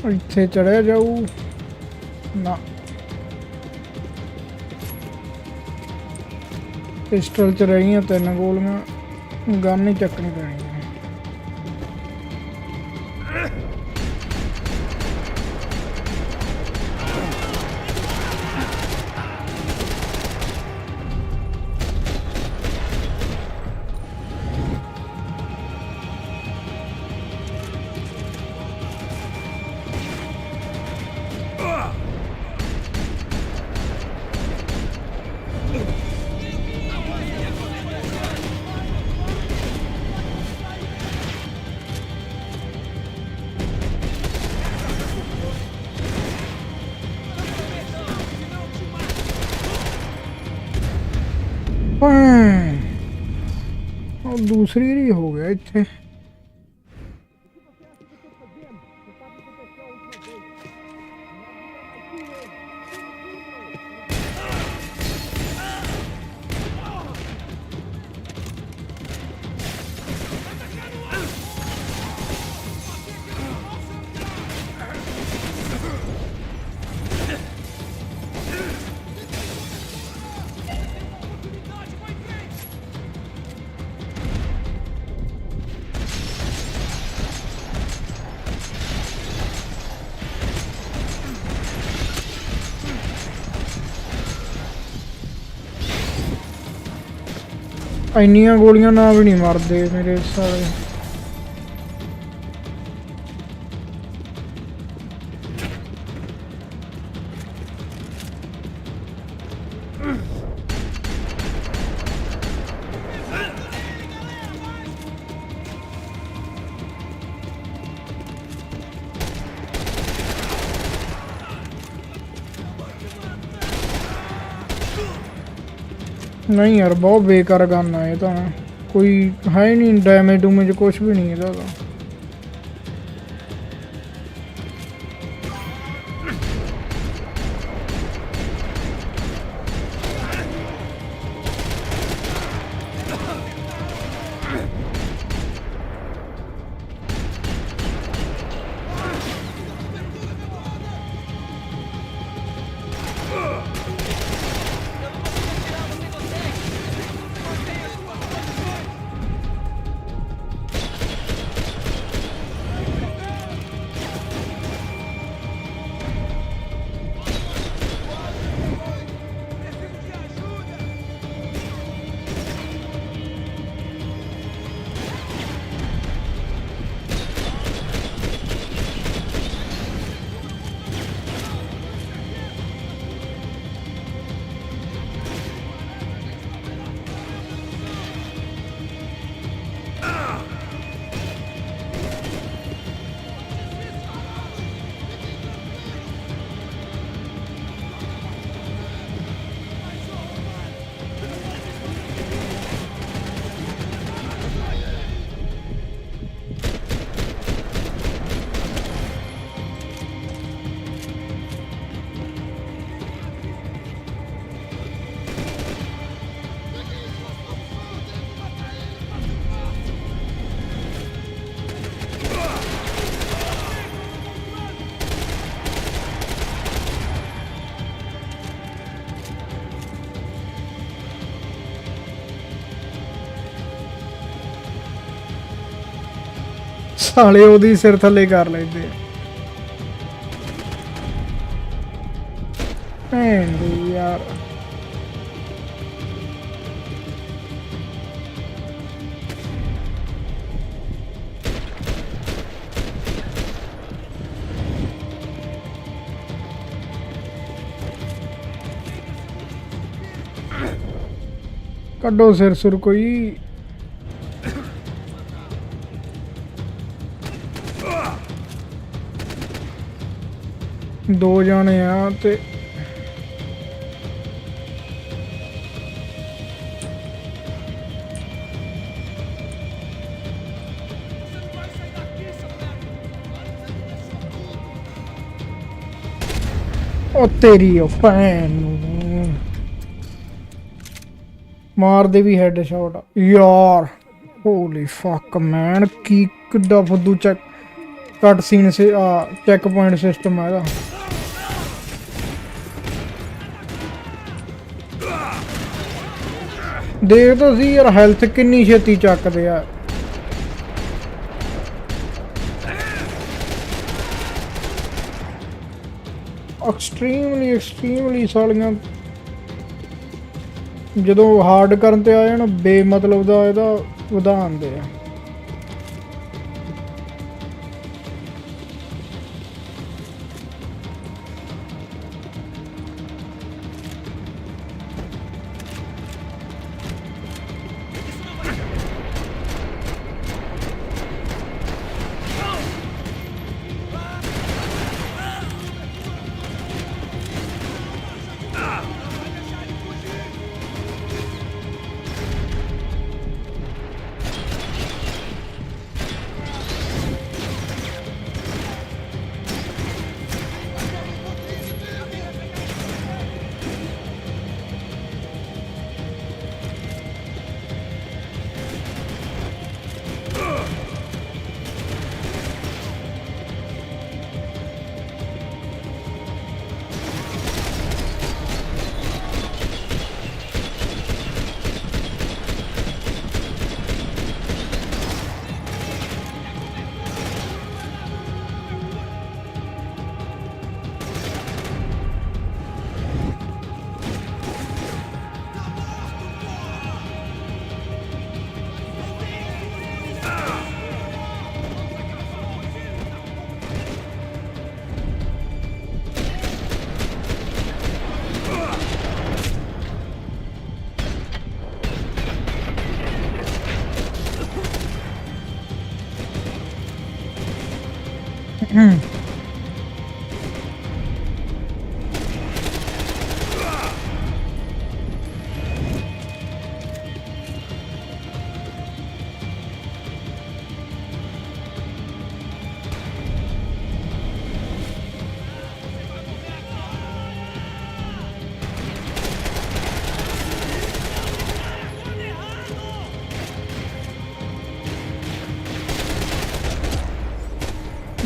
ਇੱਥੇ ਚੜਿਆ ਜਾਊ ਨਾ ਪਿਸਟਲ ਚ ਰਹੀਆਂ 3 ਗੋਲੀਆਂ ਗਨ ਹੀ ਚੱਕਣੀ ਪੈਣੀ ਹੈ ਉਹ ਦੂਸਰੀ ਰੀ ਹੋ ਗਿਆ ਇੱਥੇ। ਇੰਨੀਆਂ ਗੋਲੀਆਂ ਨਾਲ ਵੀ ਨਹੀਂ ਮਰਦੇ ਮੇਰੇ ਸਾਲੇ। नहीं यार बहुत बेकार गन है ये तो, कोई है ही नहीं डैमेज डूमेज कुछ भी नहीं है। साले ओदी सिर थले कर लेते यार। कड्डो सिर सुर कोई। दो जाने आ ते ओ तेरी ओ भैन मार दे भी हेड शॉट यार। होली फक मैन की किड्डा फुद्दू चेक कट सीन से चेक पॉइंट सिस्टम है। देख तो सी यार हेल्थ किन्नी छेती चकदे आ। एक्सट्रीमली सालियां ਜਦੋਂ ਹਾਰਡ ਕਰਨ ਤੇ ਆ ਜਾਣ ਬੇਮਤਲਬ ਦਾ ਇਹਦਾ ਵਧਾਣ ਦੇ ਆ।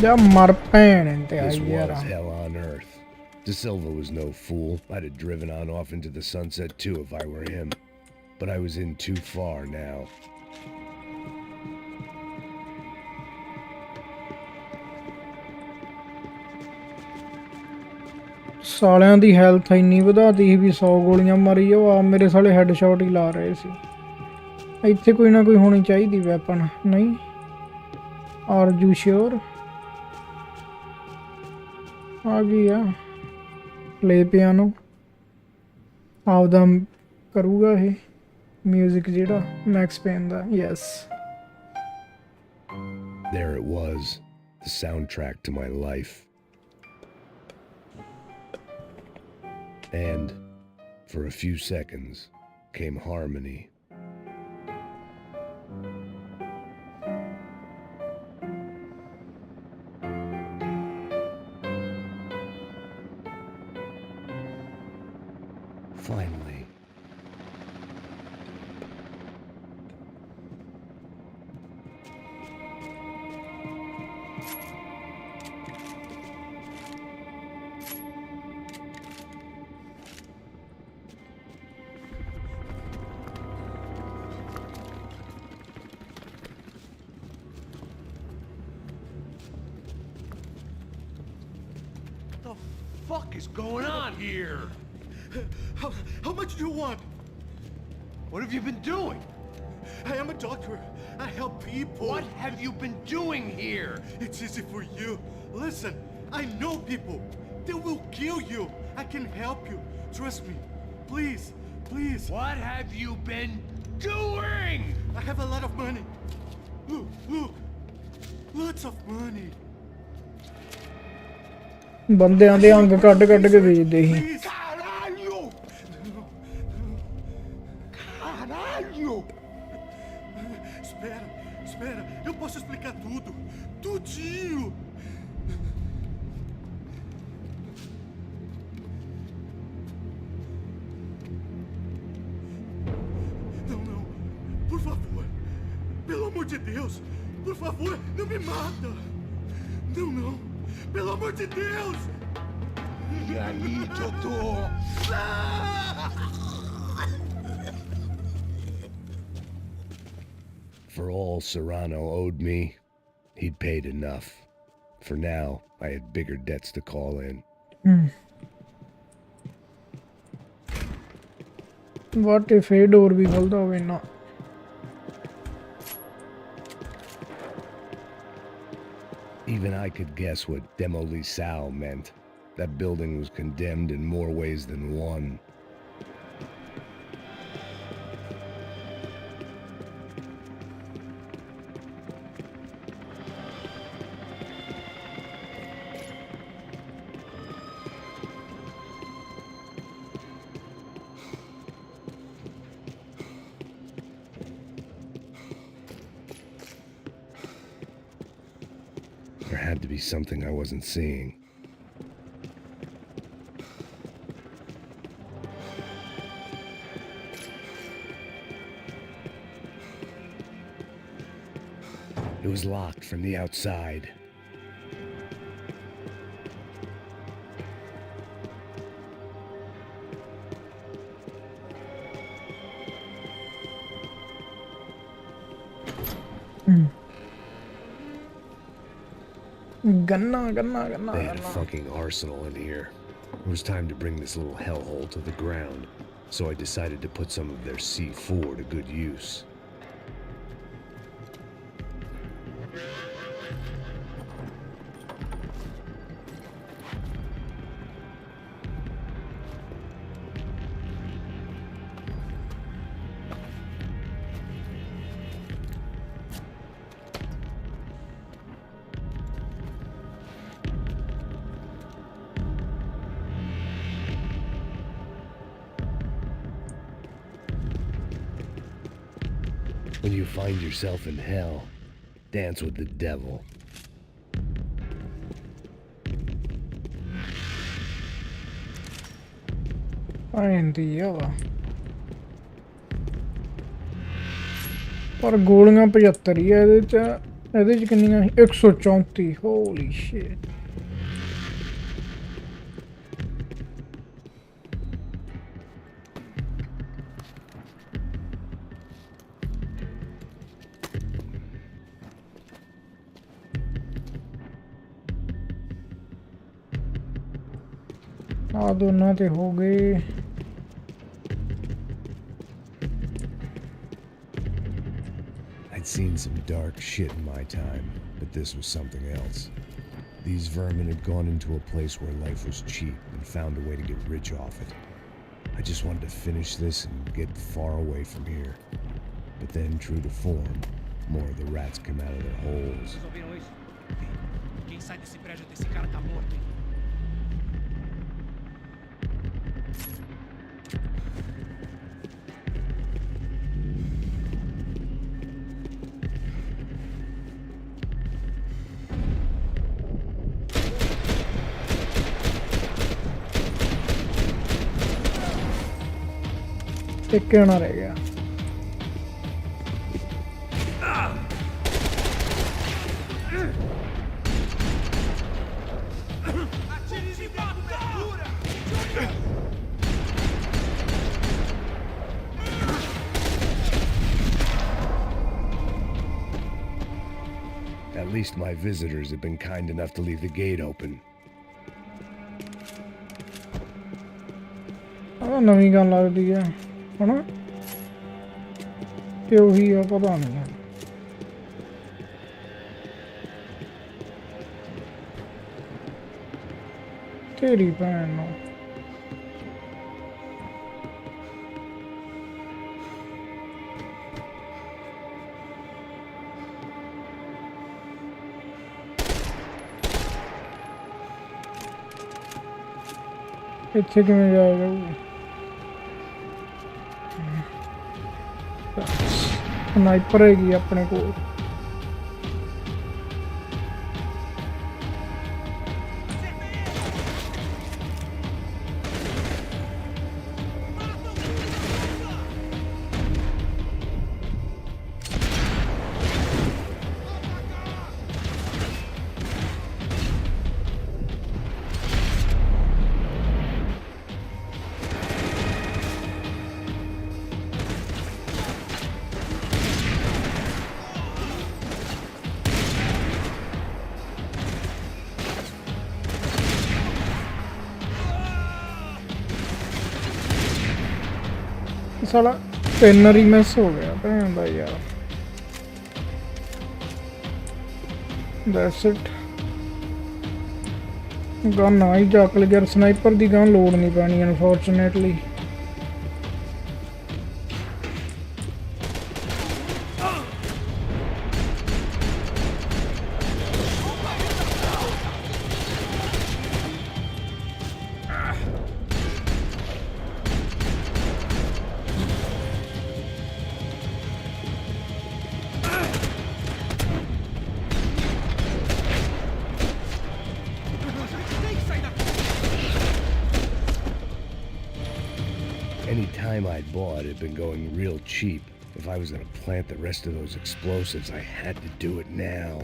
ਜਾ ਮਰ ਭੈਣ ਤੇ This ਆਈ ਯਾਰ was hell on earth. De Silva was no fool. I'd have driven on off into the sunset too if I were him. But I was in too far now. ਸਾਲਿਆਂ the health ਇੰਨੀ ਵਧਾਤੀ ਸੀ ਵੀ 100 ਗੋਲੀਆਂ ਮਾਰੀ ਜਾਓ ਆ ਮੇਰੇ ਸਾਲੇ ਹੈਡਸ਼ਾਟ ਹੀ ਲਾ ਰਹੇ ਸੀ ਇੱਥੇ ਕੋਈ ਨਾ ਕੋਈ ਹੋਣੀ ਚਾਹੀਦੀ ਵੈਪਨ ਨਹੀਂ ਆਰ ਯੂ ਸ਼ੋਰ ਆ ਗਈ ਆ ਪਲੇ ਪਿਆਨੋ ਆਪਦਾ ਕਰੂਗਾ ਇਹ ਮਿਊਜ਼ਿਕ ਜਿਹੜਾ Max pain the yes There it was, the soundtrack to my life. And for a few seconds came harmony. Finally. What the fuck is going on here? How much do you want? What have you been doing? I am a doctor. I help people. What have you been doing here? It's easy for you. Listen, I know people. They will kill you. I can help you. Trust me. Please, please. What have you been doing? I have a lot of money. Look, look. Lots of money. ਬੰਦਿਆਂ ਦੇ ਅੰਗ ਕੱਢ ਕੱਢ ਕੇ ਵੇਚਦੇ ਸੀ Please. Caralho! Caralho! Espera, espera. Eu posso explicar tudo. Tudinho. Não, não. Por favor. Pelo amor de Deus. Por favor, não me mata. Não, não. Pelo amor de Deus. E aí, doutor? For all Serrano owed me, he'd paid enough. For now, I had bigger debts to call in. What if ਇਹ ਡੋਰ ਵੀ ਖੁੱਲਦਾ ਹੋਵੇ ਨਾ Even I could guess what demolisal meant. That building was condemned in more ways than one. There had to be something I wasn't seeing. It was locked from the outside. ਗੰਨਾ They had a fucking arsenal in here. It was time to bring this little hellhole to the ground, so I decided to put some of their C4 to good use. When you find yourself in hell, dance with the devil. ਆਂਦੀ ਆ ਵਾ ਪਰ ਗੋਲੀਆਂ 75 ਹੀ ਆ ਇਹਦੇ ਚ ਇਹਦੇ ਚ ਕਿੰਨੀਆਂ 134 ਹੋਲੀ ਸ਼ਿਟ ਆ ਦੋਨਾਂ ਤੇ ਹੋ ਗਏ I'd seen some dark shit in my time, but this was something else. These vermin had gone into a place where life was cheap and found a way to get rich off it. I just wanted to finish this and get far away from here. But then, true to form, more of the rats come out of their holes. Vocês ouviram isso? Quem sai desse prédio desse cara tá morto, hein? ਇੱਕ ਜਣਾ ਰਹਿ ਗਿਆ At least my visitors have been kind enough to leave the gate open. ਆ ਨਵੀਂ ਗੱਲ ਲੱਗਦੀ ਆ ਹਨਾ ਤੇ ਉਹੀ ਆ ਪਤਾ ਨਹੀਂ ਤੇਰੀ ਭੈਣ ਨੂੰ ਇੱਥੇ ਕਿਵੇਂ ਜਾਏਗਾ ਸਨਾਈਪਰ ਹੈਗੀ ਆਪਣੇ ਕੋਲ ਸਾਲਾ ਪੈਨਰ ਹੀ ਮਿਸ ਹੋ ਗਿਆ ਭੈਣ ਦਾ ਯਾਰ ਦੈਟਸ ਇਟ ਗਨ ਆ ਹੀ ਚੱਕ ਲਿਆ ਸਨਾਈਪਰ ਦੀ ਗਨ ਲੋਡ ਨਹੀਂ ਪੈਣੀ unfortunately Any time I'd bought had been going real cheap. If I was going to plant the rest of those explosives, I had to do it now.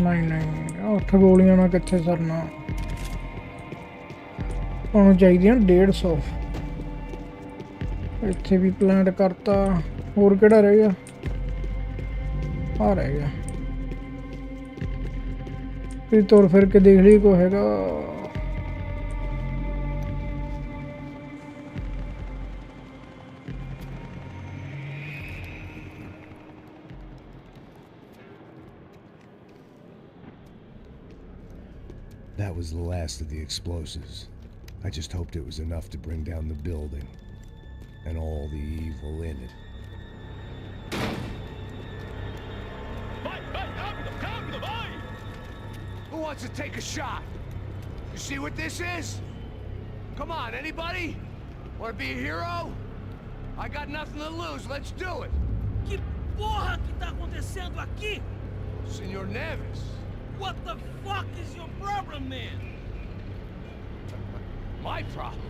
ਨਹੀਂ 8 ਗੋਲੀਆਂ ਨਾਲ ਕਿੱਥੇ ਸਰਨਾ ਉਹਨੂੰ ਚਾਹੀਦੀਆਂ 150 ਇੱਥੇ ਵੀ ਪਲਾਂਟ ਕਰਤਾ ਹੋਰ ਕਿਹੜਾ ਰਹਿ ਗਿਆ ਆ ਰਹਿ ਗਿਆ ਫਿਰ ਤੁਰ ਫਿਰ ਕੇ ਦੇਖ ਲਈ ਕੋ ਹੈਗਾ That was the last of the explosives. I just hoped it was enough to bring down the building and all the evil in it. Who wants to take a shot? You see what this is? Come on, anybody? Want to be a hero? I got nothing to lose. Let's do it. Que porra que tá acontecendo aqui? Senor Neves. What the fuck is your problem, man? My problem?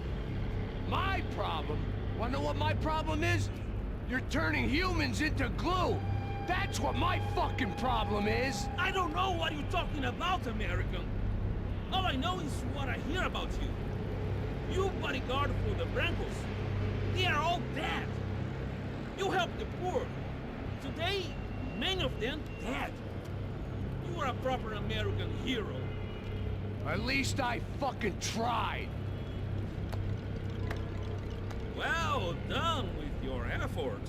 My problem? Wanna know what my problem is? You're turning humans into glue. That's what my fucking problem is. I don't know what you're talking about, American. All I know is what I hear about you. You bodyguard for the Brancos. They are all dead. You help the poor. Today, many of them dead. You are a proper American hero. At least I fucking tried. Well done with your effort.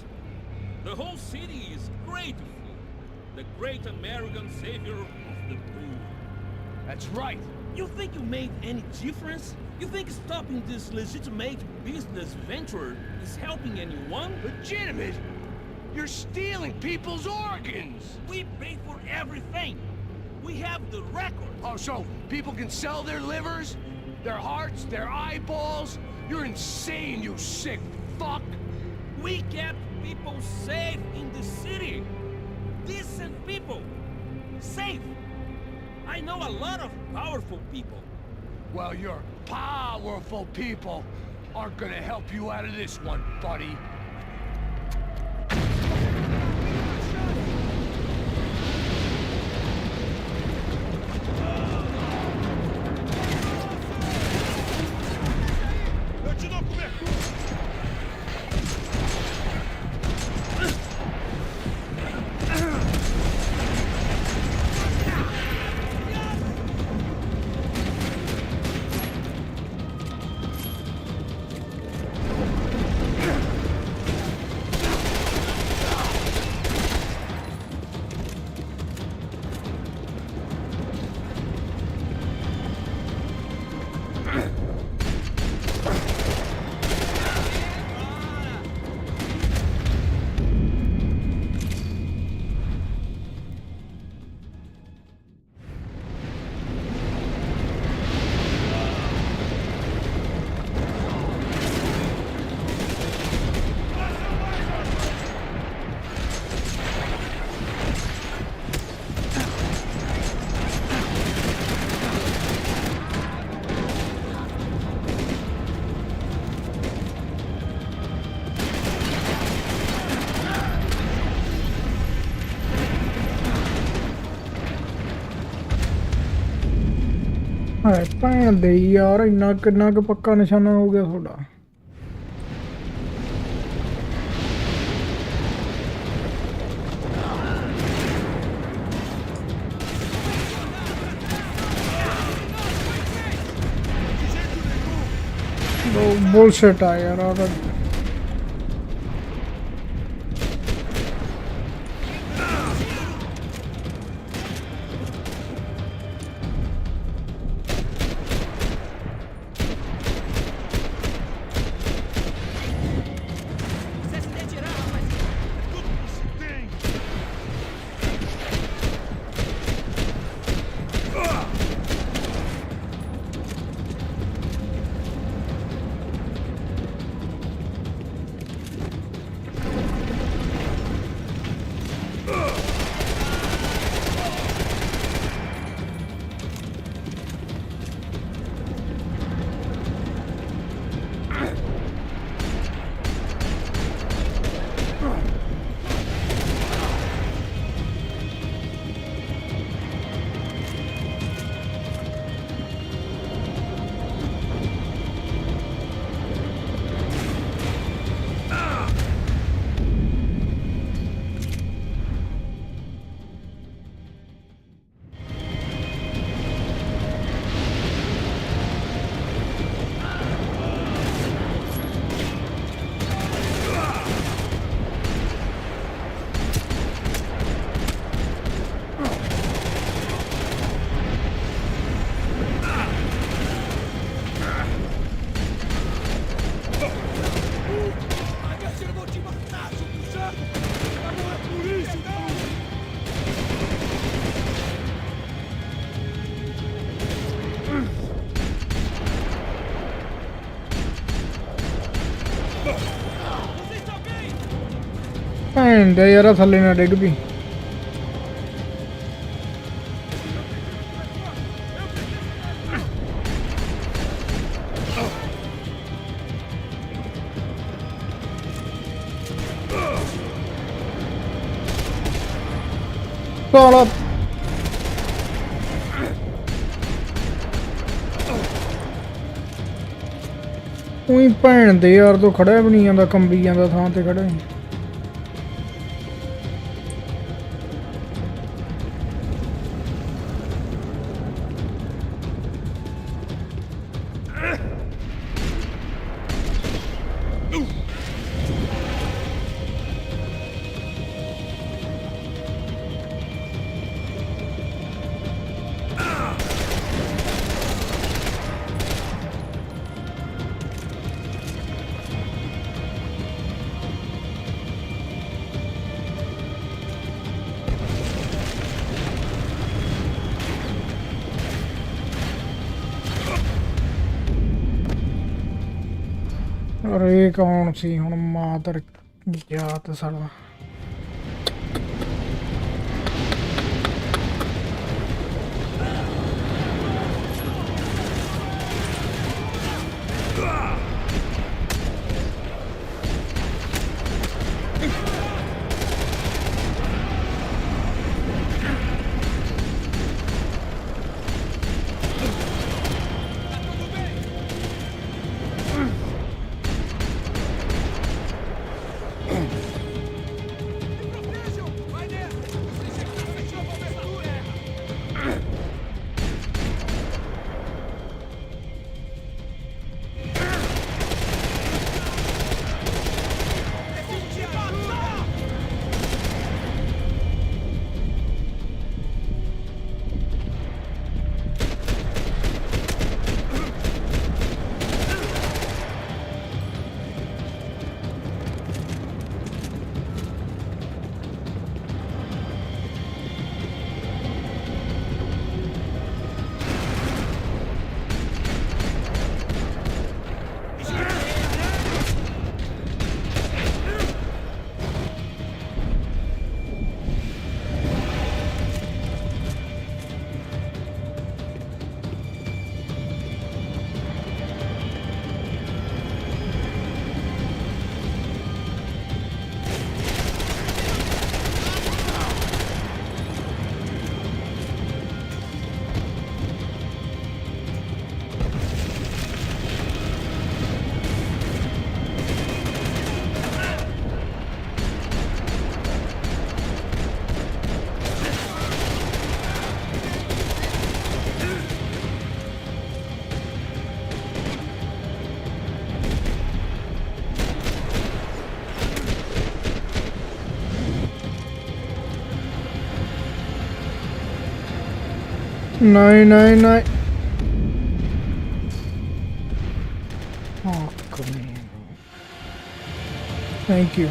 The whole city is grateful. The great American savior of the poor. That's right. You think you made any difference? You think stopping this legitimate business venture is helping anyone? Legitimate? You're stealing people's organs! We pay for everything. We have the record. Oh, so people can sell their livers? Their hearts? Their eyeballs? You're insane, you sick fuck! We kept people safe in the city. Decent people. Safe. I know a lot of powerful people. Well, your powerful people aren't gonna help you out of this one, buddy. ਹਾਏ ਭੈਣ ਦੇ ਯਾਰ ਇੰਨਾ ਕਿੰਨਾ ਕੁ ਪੱਕਾ ਨਿਸ਼ਾਨਾ ਹੋ ਗਿਆ ਤੁਹਾਡਾ bullshit ਆ ਯਾਰ ਆ ਤਾਂ ਭੈਣ ਦੇ ਯਾਰ ਥੱਲੇ ਨਾ ਡਿੱਗ ਪਈ। ਸਾਲਾ ਉਹੀ ਭੈਣ ਦੇ ਯਾਰ ਤੋਂ ਖੜਿਆ ਵੀ ਨਹੀਂ ਜਾਂਦਾ, ਕੰਬੀ ਜਾਂਦਾ ਥਾਂ ਤੇ ਖੜਾ। ਅਰੇ ਕੌਣ ਸੀ ਹੁਣ? ਮਾਦਰ ਜਾਤ ਸਾਲਾ। नहीं। Oh, come here. Thank you.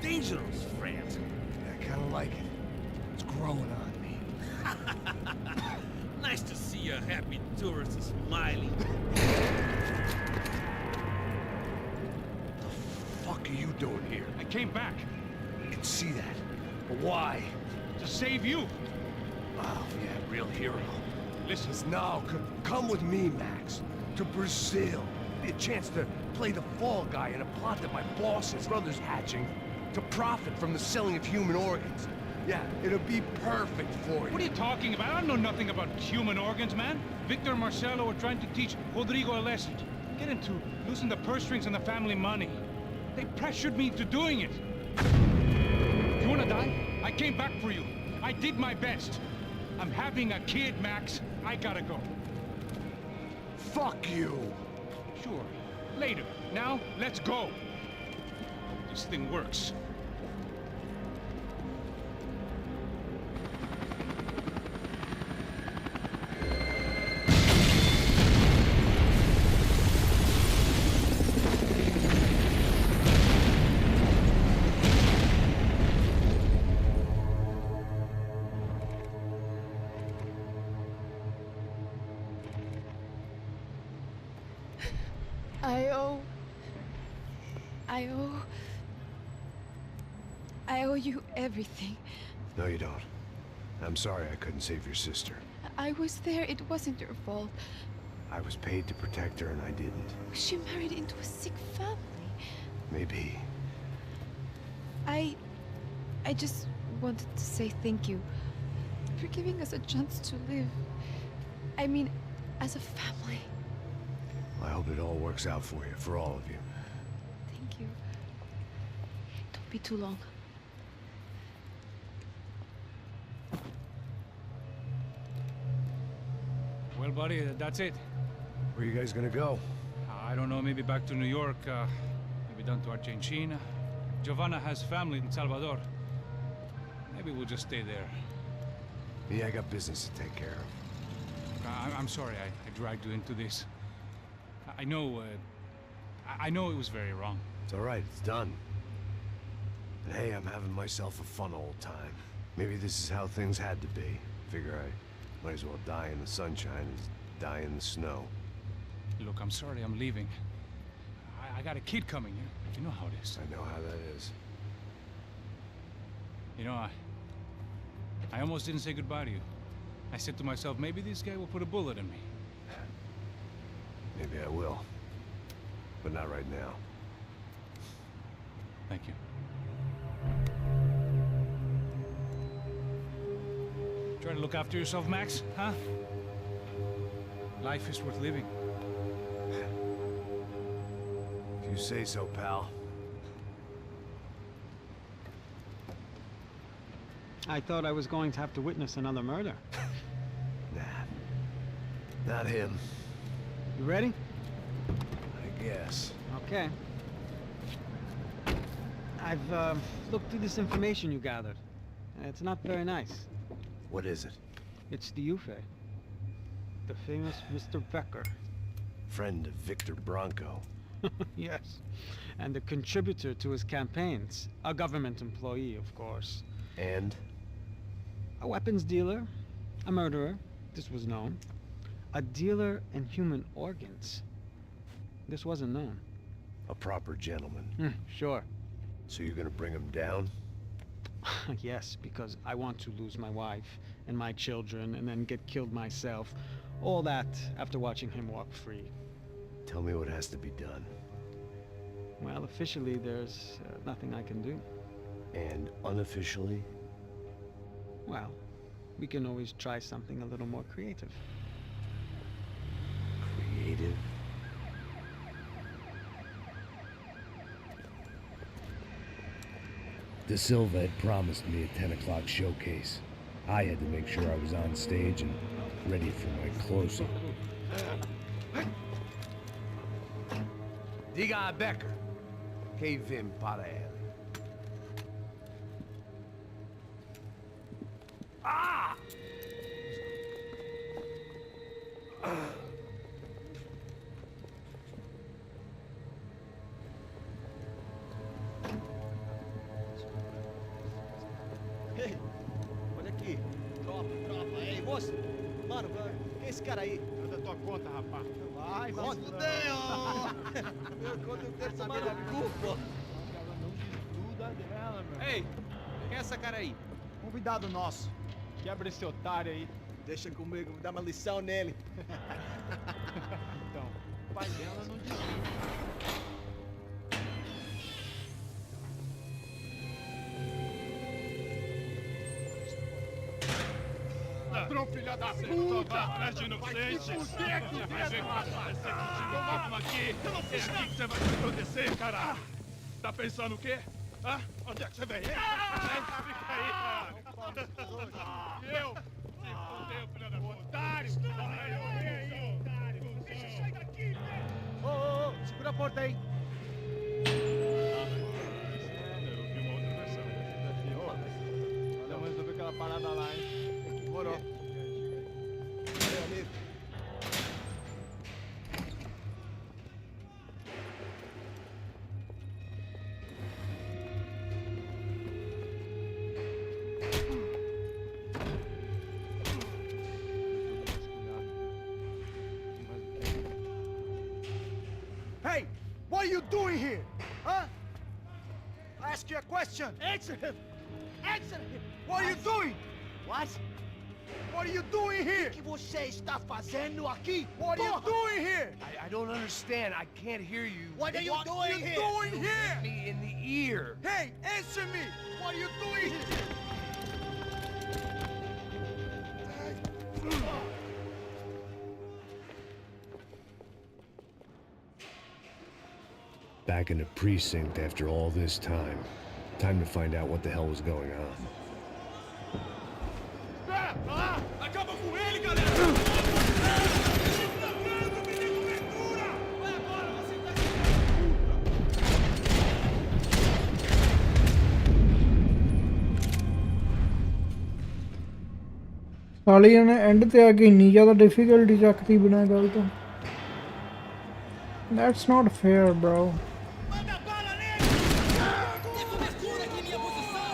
Dangerous, friend. I kind of like it. It's growing on me. Nice to see a happy tourist smiling. The fuck are you doing here? I came back I can see that. But why? to save you. Oh, yeah, real hero. Listen, Now, come with me, Max. To Brazil. Be a chance to play the fall guy in a plot that my boss's brother's hatching to profit from the selling of human organs. Yeah, it'll be perfect for you. what are you talking about? I know nothing about human organs, man. Victor and Marcelo are trying to teach Rodrigo a lesson. Get him to loosen the purse strings and the family money. They pressured me into doing it. If you wanna die, I came back for you. I did my best. I'm having a kid, Max. I gotta go. Fuck you! Sure. Later. Now, let's go. Hope this thing works. I owe you everything. No, you don't. I'm sorry I couldn't save your sister. I was there. It wasn't your fault. I was paid to protect her and I didn't. She married into a sick family. Maybe. I just wanted to say thank you for giving us a chance to live. I mean, as a family. I hope it all works out for you, for all of you. Thank you. Don't be too long. Well, buddy, that's it. Where are you guys gonna go? I don't know, maybe back to New York, maybe down to Argentina. Giovanna has family in Salvador. Maybe we'll just stay there. Yeah, I got business to take care of. I'm sorry I dragged you into this. I know it was very wrong. It's all right, it's done. And hey, I'm having myself a fun old time. Maybe this is how things had to be. Figure I might as well die in the sunshine as die in the snow. Look, I'm sorry I'm leaving. I got a kid coming. You know how it is. I know how that is. You know, I almost didn't say goodbye to you. I said to myself, maybe this guy will put a bullet in me. Maybe I will. But not right now. Thank you. Try to look after yourself, Max, huh? Life is worth living. If you say so, pal. I thought I was going to have to witness another murder. Nah. Not him. You ready? I guess. Okay. I've looked through this information you gathered. It's not very nice. What is it? It's the Ufe. The famous Mr. Becker. Friend of Victor Bronco. Yes. And a contributor to his campaigns. A government employee, of course. And? A weapons dealer. A murderer. This was known. A dealer in human organs. This wasn't known. A proper gentleman. Sure. So you're gonna bring him down? Yes, because I want to lose my wife and my children and then get killed myself. All that after watching him walk free. Tell me what has to be done. Well, officially there's nothing I can do. And unofficially? Well, we can always try something a little more creative. Creative? De Silva had promised me a 10 o'clock showcase. I had to make sure I was on stage and ready for my close-up. Diga a Becker. Que vim para ele. Ah! Ei, olha aqui. Tropa. Ei, moço. Mano, quem é esse cara aí? Eu da tua conta, rapaz. Vai, vai fuder, ó. Meu, quando eu quero essa maluco, pô. Ela não desgruda dela, meu. Ei, quem é essa cara aí? Convidado nosso. Quebra esse otário aí. Deixa comigo, vou dar uma lição nele. Então, o pai dela não desgruda. Ladrão, filha da puta! Atrás de inocentes! Vai ver quando aparecer contigo mesmo aqui! É aqui que você vai se acontecer, cara! Tá pensando o quê? Hã? Onde é que você vem? Fica aí, cara! aí. Vamos resolver aquela parada lá, hein? Demorou. Valeu, amigo. Hey, what are you doing here? Huh? I ask you a question. Answer him! Answer him! What are you doing? What? What are you doing here? O que você está fazendo aqui? What are you doing here? I don't understand. I can't hear you. What are you What doing are you here? doing Hit here? me in the ear. Hey, answer me. What are you doing here? Back in the precinct after all this time. Time to find out what the hell was going on. Acaba com ele, galera! ਸਾਲੀਆਂ ਨੇ and ਤੇ ਆ ਕੇ ਇੰਨੀ ਜ਼ਿਆਦਾ difficulty ਚੱਕਤੀ ਬਿਨਾਂ ਗੱਲ ਤੋਂ That's not fair, bro. Manda bala nele! Tem cobertura aqui em minha posição!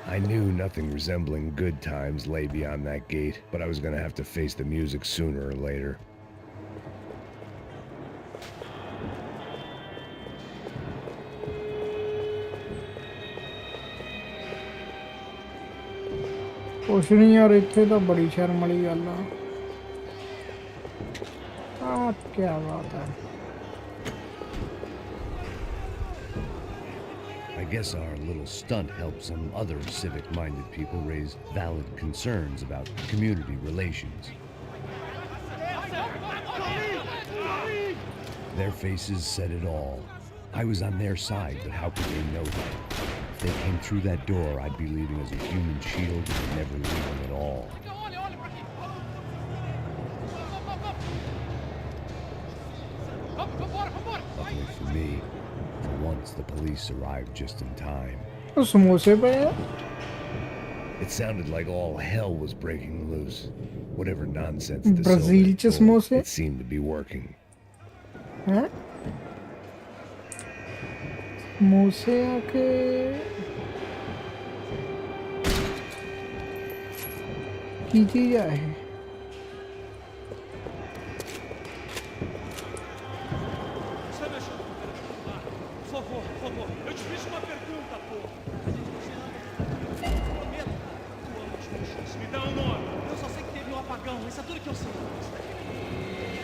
I knew nothing resembling good times lay beyond that gate, but I was gonna have to face the music sooner or later. ਕੁਛ ਨਹੀਂ ਯਾਰ ਇੱਥੇ ਤਾਂ ਬੜੀ ਸ਼ਰਮ ਵਾਲੀ ਗੱਲ ਆ ਆ ਕੀ ਬਾਤ ਹੈ I guess our little stunt helped some other civic-minded people raise valid concerns about community relations. Their faces said it all. I was on their side, but how could they know that? If they came through that door, I'd be leaving as a human shield and never leaving at all. Luckily for me, for once the police arrived just in time. ਉਹ ਸਮੋਸੇ ਪਏ ਆ It sounded like all hell was breaking loose. Whatever nonsense the Brazil Soviets ਚ pulled, ਸਮੋਸੇ it seemed to be working. ਹੈ ਸਮੋਸੇ ਆ ਕੇ ਕੀ ਚੀਜ਼ ਆ ਇਹ Por favor, eu te fiz uma pergunta, pô. Prometo. Tu ama os bichos, me dá um nome. Eu só sei que teve um apagão, isso é tudo que eu sei.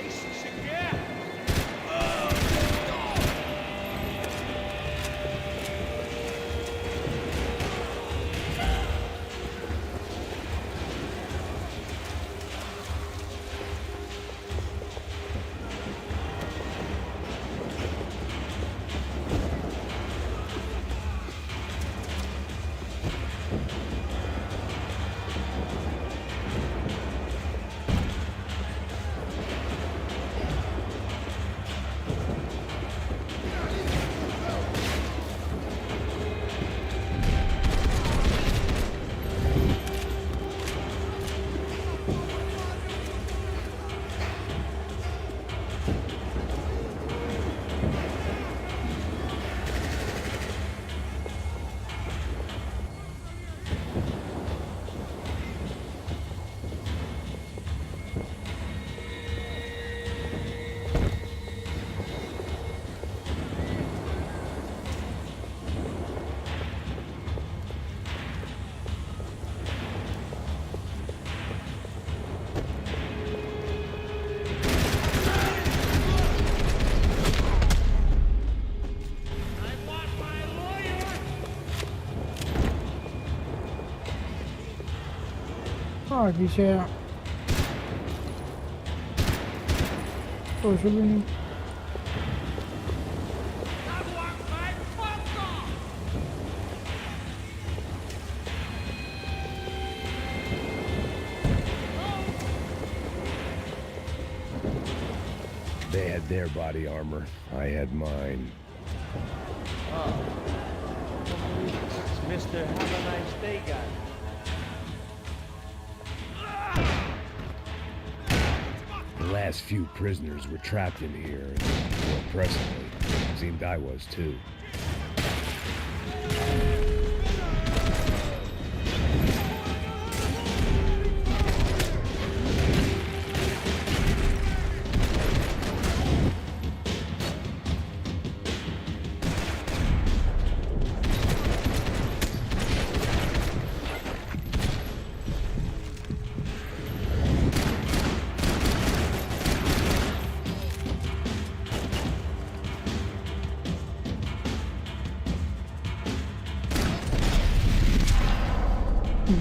É isso que você quer? ਆ ਕੀ ਸ਼ੇ ਆ ਕੁਛ ਵੀ ਨਹੀਂ had their body armor. I had mine. Oh. It's Mr. Have a Nice Day guy. The last few prisoners were trapped in here, and more presently, it seemed I was too.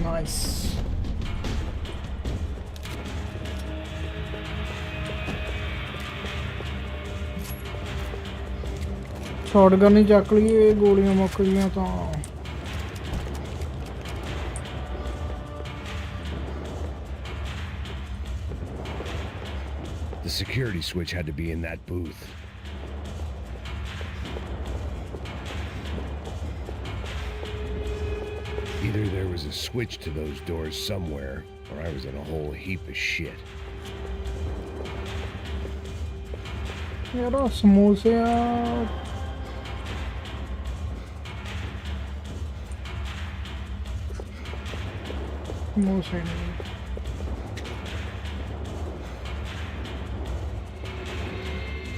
Nice. Shotgun ही चक लिए गोलियां मुक गईयां तो The security switch had to be in that booth. Either there was a switch to those doors somewhere, or I was in a whole heap of shit. यार समोसे समोसे नहीं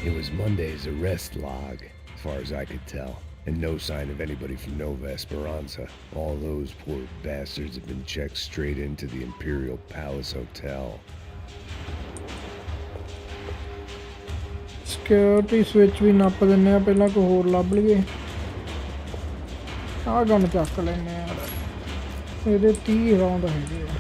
It was Monday's arrest log, as far as I could tell. And no sign of anybody from Nova Esperanza. All those poor bastards have been checked straight into the Imperial Palace Hotel. Security switch भी नप दिन्ने आ पहला कोई होर लभ लईए आ gun चक लैने यार ਇਹਦੇ 30 round ਹੈਗੇ ਆ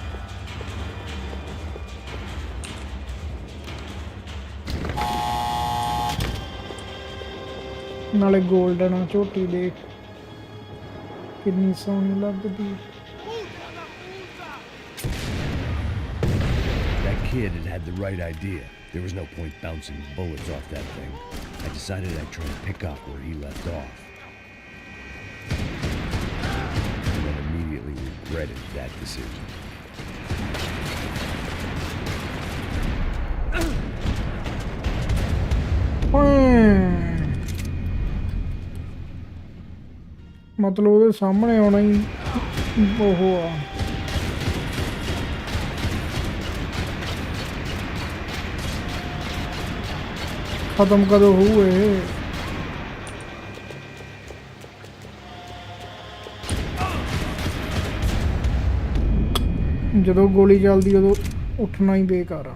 ਨਾਲੇ 골ਡਨ ਝੋਟੀ ਦੇਖ ਕਿੰਨੀ ਸੋਹਣੀ ਲੱਗਦੀ That kid had the right idea. There was no point bouncing bullets off that thing. I decided I'd try to pick up where he left off. And then immediately regretted that decision. मतलब ਉਹਦੇ ਸਾਹਮਣੇ ਆਉਣਾ ਹੀ ਉਹ ਆ ਖਤਮ ਕਦੋਂ ਹੋਊ ਇਹ ਜਦੋਂ ਗੋਲੀ ਚੱਲਦੀ ਉਦੋਂ ਉੱਠਣਾ ਹੀ ਬੇਕਾਰ ਆ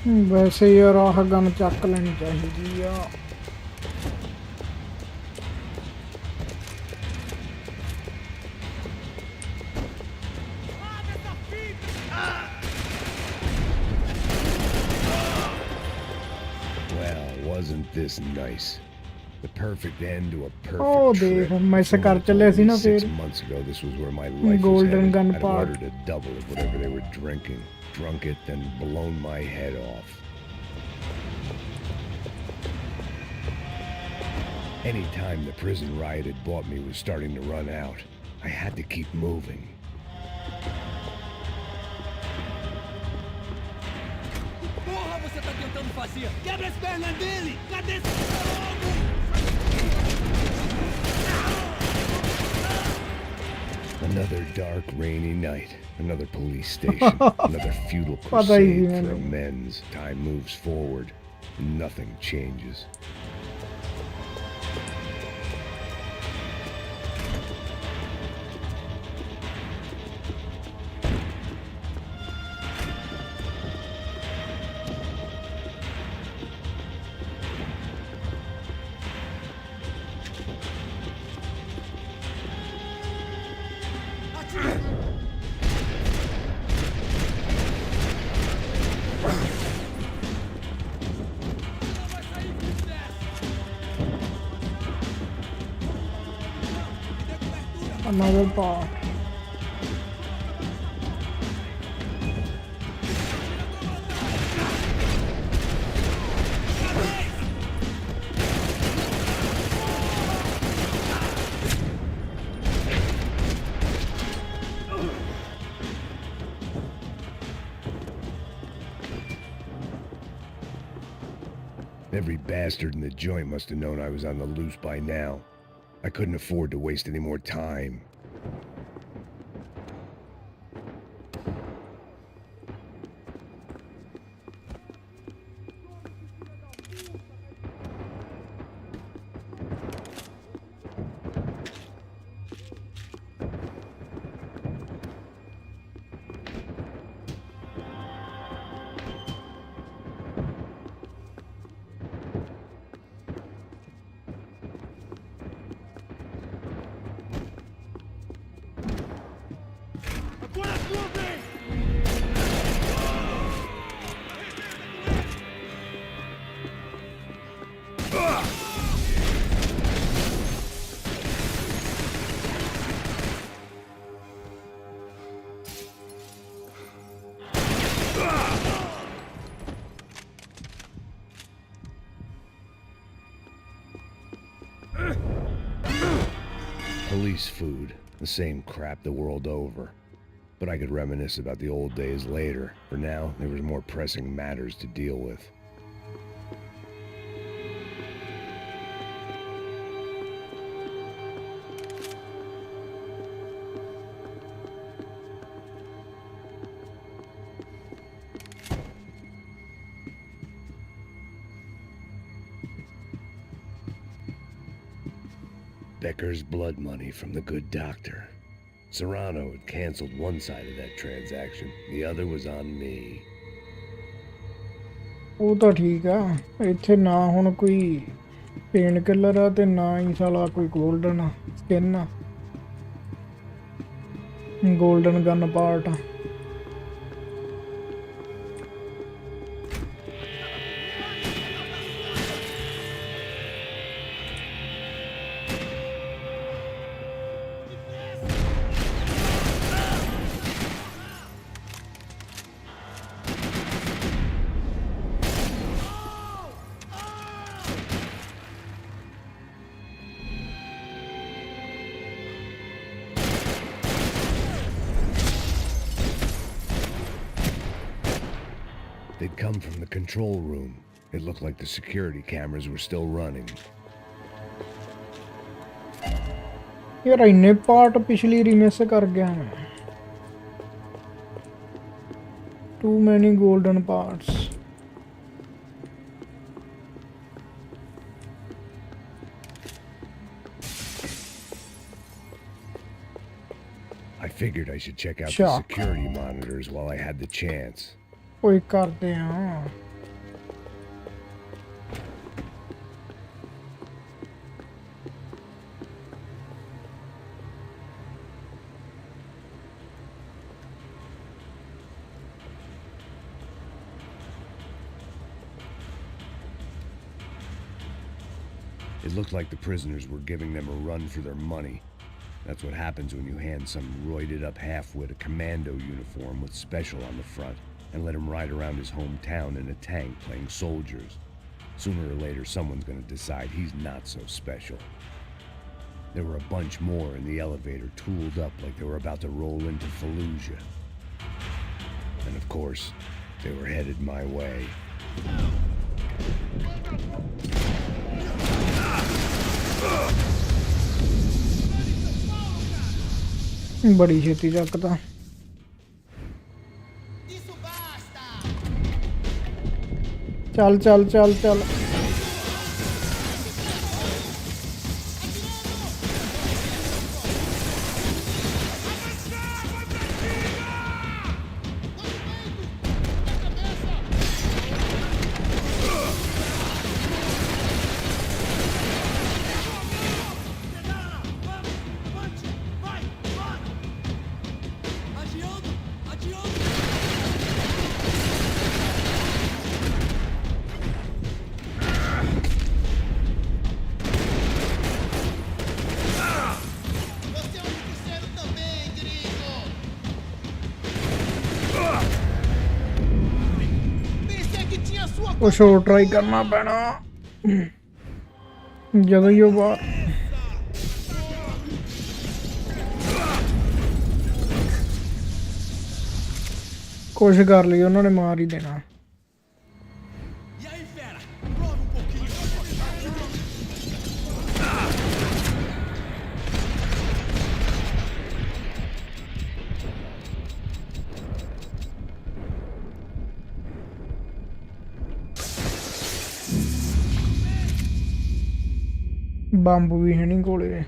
वैसे यार आह गन चक लेनी चाहिए wasn't this nice? The perfect end to a Oh, perfect trip. देख मैं से कर Someone चले told सी me ना 6 फिर months ago this was where my life was Golden headed. gun I'd have part. ordered a double of whatever they were drinking, drunk it, then blown my head off. Any time the prison riot had bought me was starting to run out. I had to keep moving. Porra, você tá tentando fazer? Quebra as pernas dele! Cadê esse logo? Another dark, rainy night. Another police station. Another futile Pata hi crusade nahi for maine. amends. Time moves forward. Nothing changes. Another part. Every bastard in the joint must have known I was on the loose by now. I couldn't afford to waste any more time. Police food, the same crap the world over. But I could reminisce about the old days later. For now, there was more pressing matters to deal with. Becker's blood money from the good doctor. Serrano had canceled one side of that transaction. The other was on me. ਉਹ ਤਾਂ ਠੀਕ ਆ ਇੱਥੇ ਨਾ ਹੁਣ ਕੋਈ pain killer ਆ ਤੇ ਨਾ ਹੀ ਸਾਲਾ ਕੋਈ 골ਡਨ ਸਕਿਨ ਆ 골ਡਨ ਗਨ ਪਾਰਟ ਆ They'd come from the control room. It looked like the security cameras were still running. ਯਾਰ ਇੰਨੇ ਪਾਰਟ ਪਿਛਲੀ ਰੀਮਿਸ ਕਰ ਗਿਆ ਮੈਂ ਟੂ ਮੈਨੀ golden parts I figured I should check out the Shock. security monitors while I had the chance. ਕੋਈ ਕਰਦੇ ਆ It looked like the prisoners were giving them a run for their money. That's what happens when you hand some roided-up halfwit a commando uniform with special on the front and let him ride around his hometown in a tank playing soldiers. Sooner or later, someone's gonna decide he's not so special. There were a bunch more in the elevator, tooled up like they were about to roll into Fallujah. And of course, they were headed my way. बड़ी छेती चकता चल चल चल चल कुछ और try करना पैना जगह ही बाहर कोशिश कर ली उन्होंने मार ही देना ਬੰਬ ਵੀ ਹੈ ਨਹੀਂ ਕੋਲੇ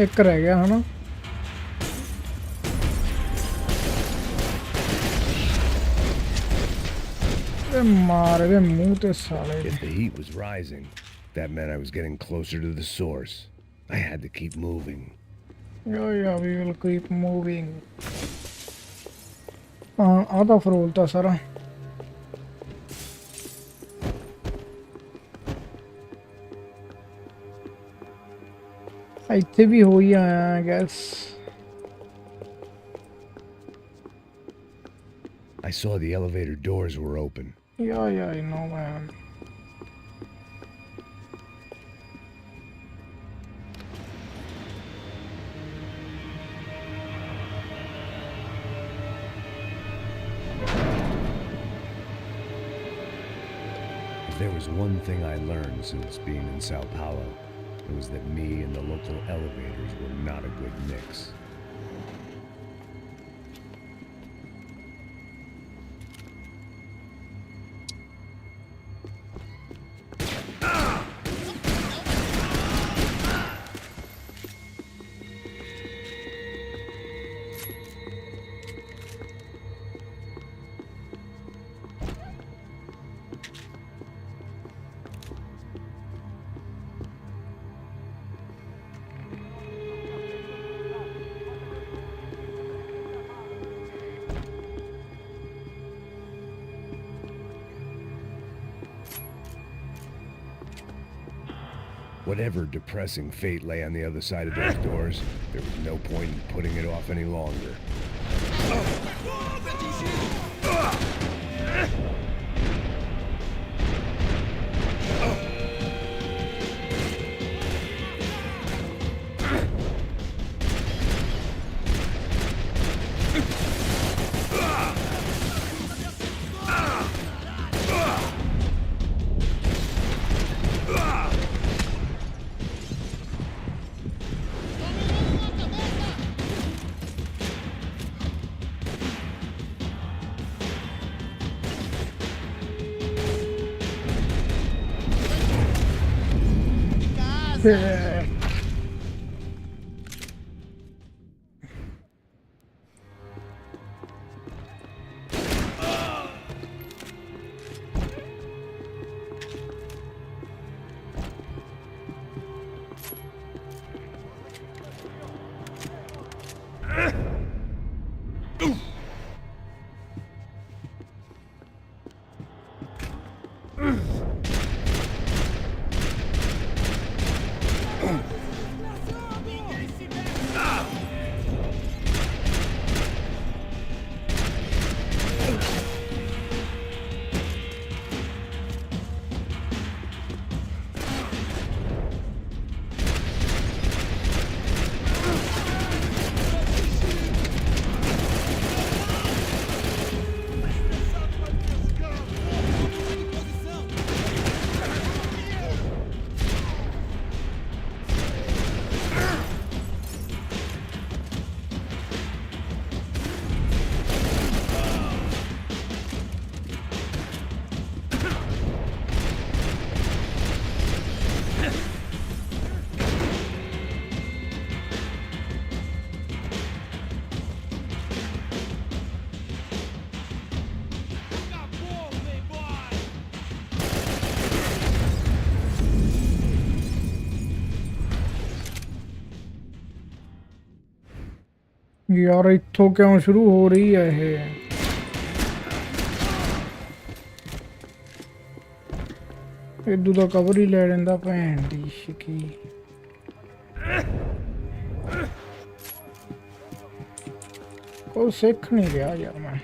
एक रह गया है ना मार गए मुंह ते साले If the heat was rising, that meant I was getting closer to the source. I had to keep moving. Yeah, we will keep moving. आधा फरोल था सारा ਇੱਥੇ ਵੀ ਹੋ ਹੀ ਆਇਆ I guess. I saw the elevator doors were open. Yeah, I know, man. If there was one thing I learned since being in Sao Paulo, it was that me and the local elevators were not a good mix. Whatever depressing fate lay on the other side of those doors, there was no point in putting it off any longer. Yeah. यार इत्थों क्यों शुरू हो रही है ये इदू दा cover ही ले लेंदा भैन दी शिकी कोई सीख नहीं रहा यार मैं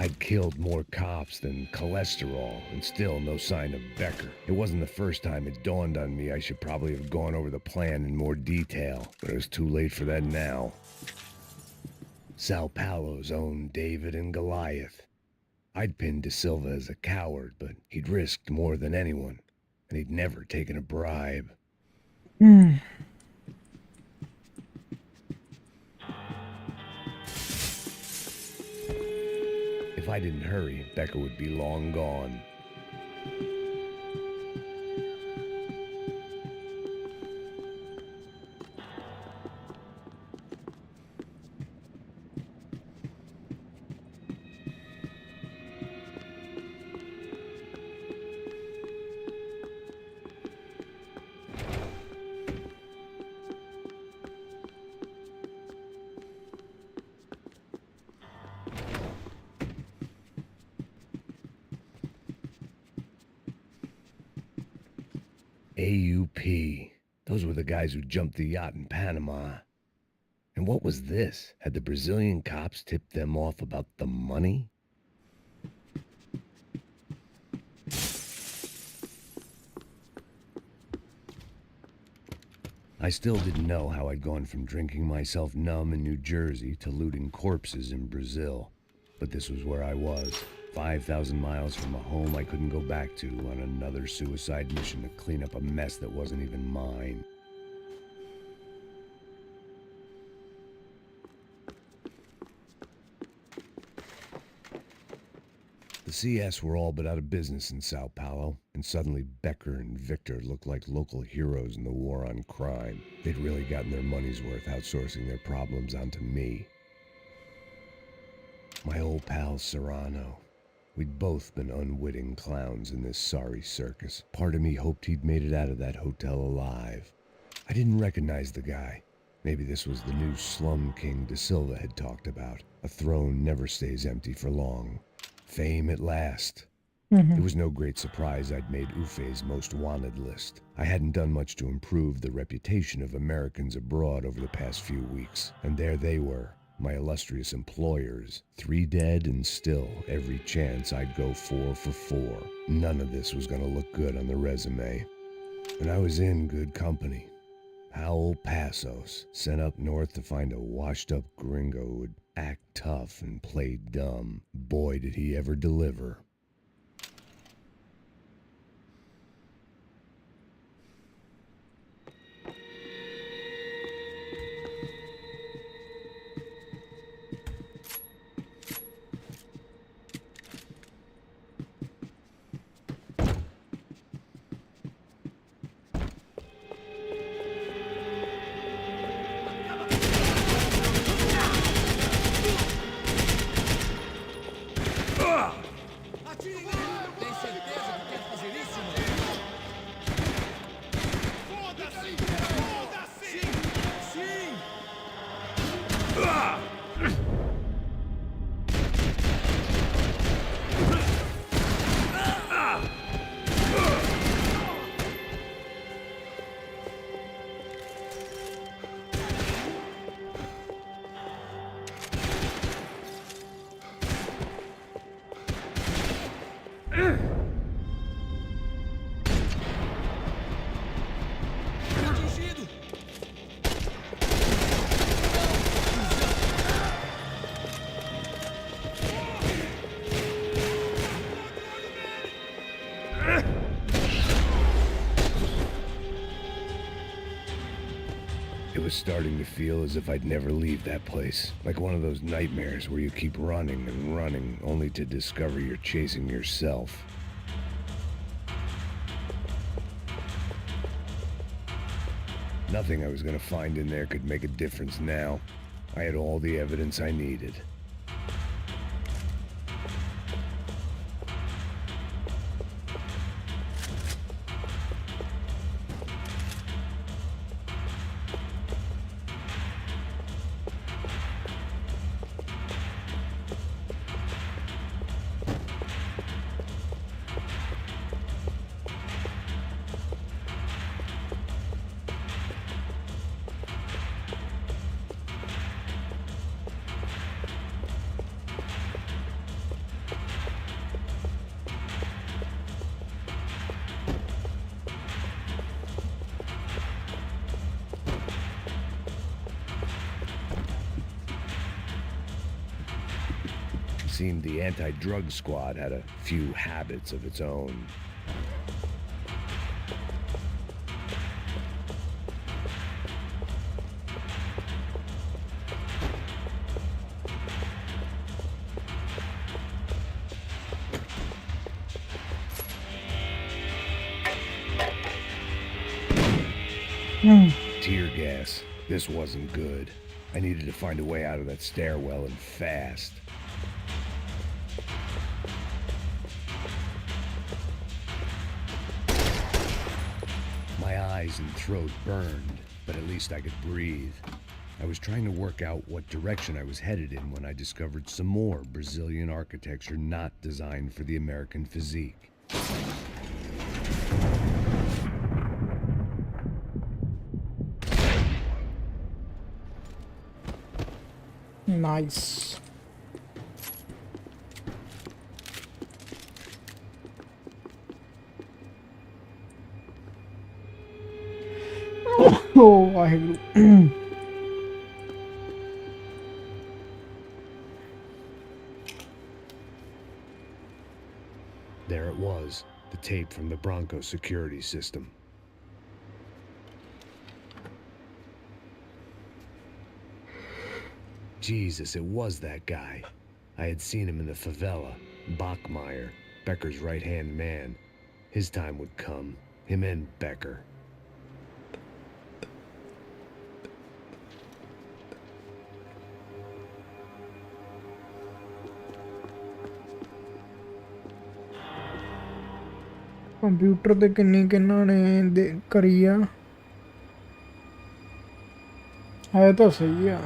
I'd killed more cops than cholesterol, and still no sign of Becker. It wasn't the first time it dawned on me I should probably have gone over the plan in more detail, but it was too late for that now. Sao Paulo's own David and Goliath. I'd pinned De Silva as a coward, but he'd risked more than anyone, and he'd never taken a bribe. If I didn't hurry, Becker would be long gone. AUP. Those were the guys who jumped the yacht in Panama. And what was this? Had the Brazilian cops tipped them off about the money? I still didn't know how I'd gone from drinking myself numb in New Jersey to looting corpses in Brazil. But this was where I was. 5,000 miles from a home I couldn't go back to on another suicide mission to clean up a mess that wasn't even mine. The CS were all but out of business in Sao Paulo, and suddenly Becker and Victor looked like local heroes in the war on crime. They'd really gotten their money's worth outsourcing their problems onto me. My old pal Serrano. We'd both been unwitting clowns in this sorry circus. Part of me hoped he'd made it out of that hotel alive. I didn't recognize the guy. Maybe this was the new slum king De Silva had talked about. A throne never stays empty for long. Fame at last. It was no great surprise I'd made Ufe's most wanted list. I hadn't done much to improve the reputation of Americans abroad over the past few weeks, and there they were, my illustrious employers, 3 dead and still every chance I'd go 4 for 4. None of this was gonna look good on the resume. And I was in good company. Howell Passos, sent up north to find a washed-up gringo who would act tough and play dumb. Boy, did he ever deliver. It was starting to feel as if I'd never leave that place. Like one of those nightmares where you keep running and running, only to discover you're chasing yourself. Nothing I was gonna find in there could make a difference now. I had all the evidence I needed. Seemed the anti-drug squad had a few habits of its own. Tear gas. This wasn't good. I needed to find a way out of that stairwell and fast. My eyes and throat burned, but at least I could breathe. I was trying to work out what direction I was headed in when I discovered some more Brazilian architecture not designed for the American physique. Nice. Oh, Waheguru. There it was, the tape from the Bronco security system. Jesus, it was that guy. I had seen him in the favela. Bachmeyer, Becker's right-hand man. His time would come. Him and Becker. Computer ਤੇ ਕਿੰਨਾ ਨੇ ਕਰੀ ਆ ਹੈ ਤਾਂ ਸਹੀ ਆ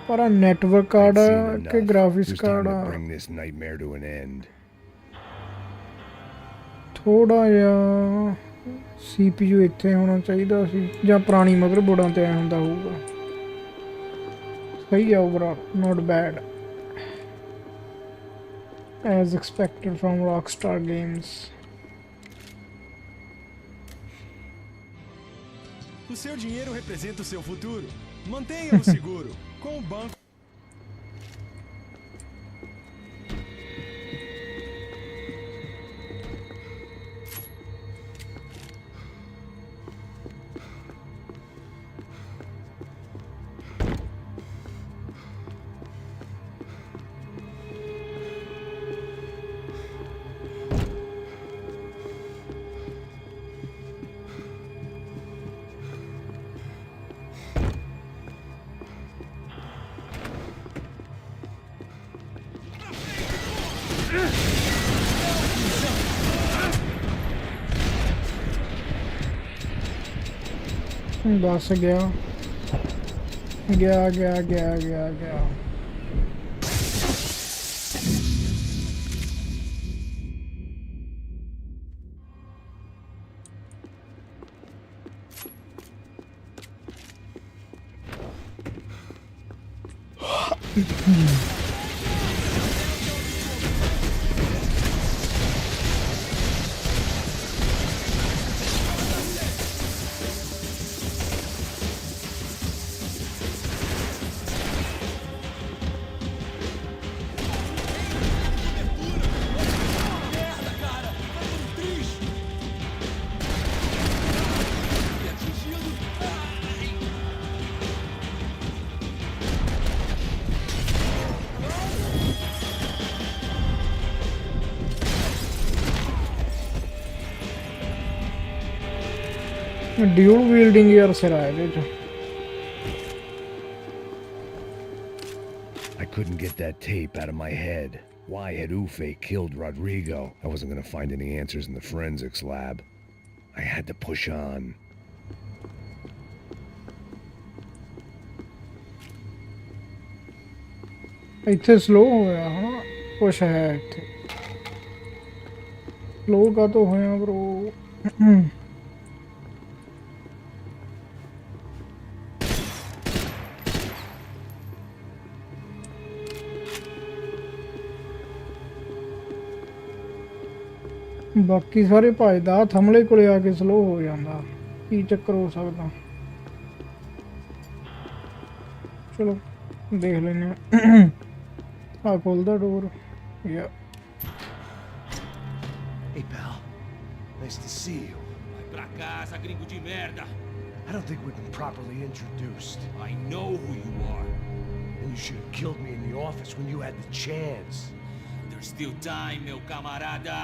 ਪਰ ਨੈਟਵਰਕ ਕਾਰਡ ਆ ਕਿ ਗ੍ਰਾਫਿਕਸ ਕਾਰਡ ਆ Bring this nightmare to an end. ਥੋੜਾ ਜਿਹਾ CPU ਇੱਥੇ ਹੋਣਾ ਚਾਹੀਦਾ ਸੀ ਜਾਂ ਪੁਰਾਣੀ ਮਦਰਬੋਰਡਾਂ ਤੇ ਆਇਆ ਹੁੰਦਾ ਹੋਊਗਾ ਸਹੀ ਆ overall not bad as expected from Rockstar Games. O seu dinheiro representa o seu futuro. Mantenha-o seguro. Com o banco. बस गया गया गया गया गया गया ड्यूल वील्डिंग यार सिरा है जो I couldn't get that tape out of my head. Why had Ufe killed Rodrigo? I wasn't gonna find any answers in the forensics lab. I had to push on. ਇੱਥੇ ਸਲੋ ਹੋਇਆ ਹਨਾ ਕੁਛ ਹੈ ਇੱਥੇ ਸਲੋ ਕਾ ਤੋਂ ਹੋਇਆ bro ਬਾਕੀ ਸਾਰੇ ਭਜਦਾ ਥਮਲੇ ਕੋਲੇ ਆ ਕੇ ਸਲੋ ਹੋ ਜਾਂਦਾ ਕੀ ਚੱਕਰ ਹੋ ਸਕਦਾ ਚਲੋ ਦੇਖ ਲੈਨੇ ਆ ਖੋਲਦਾ ਡੋਰ ਯਾ Hey, pal. Nice to see you. Vai pra casa, gringo de merda. I don't think we've been properly introduced. I know who you are. And you should have killed me in the office when you had the chance. There's still time, meu camarada.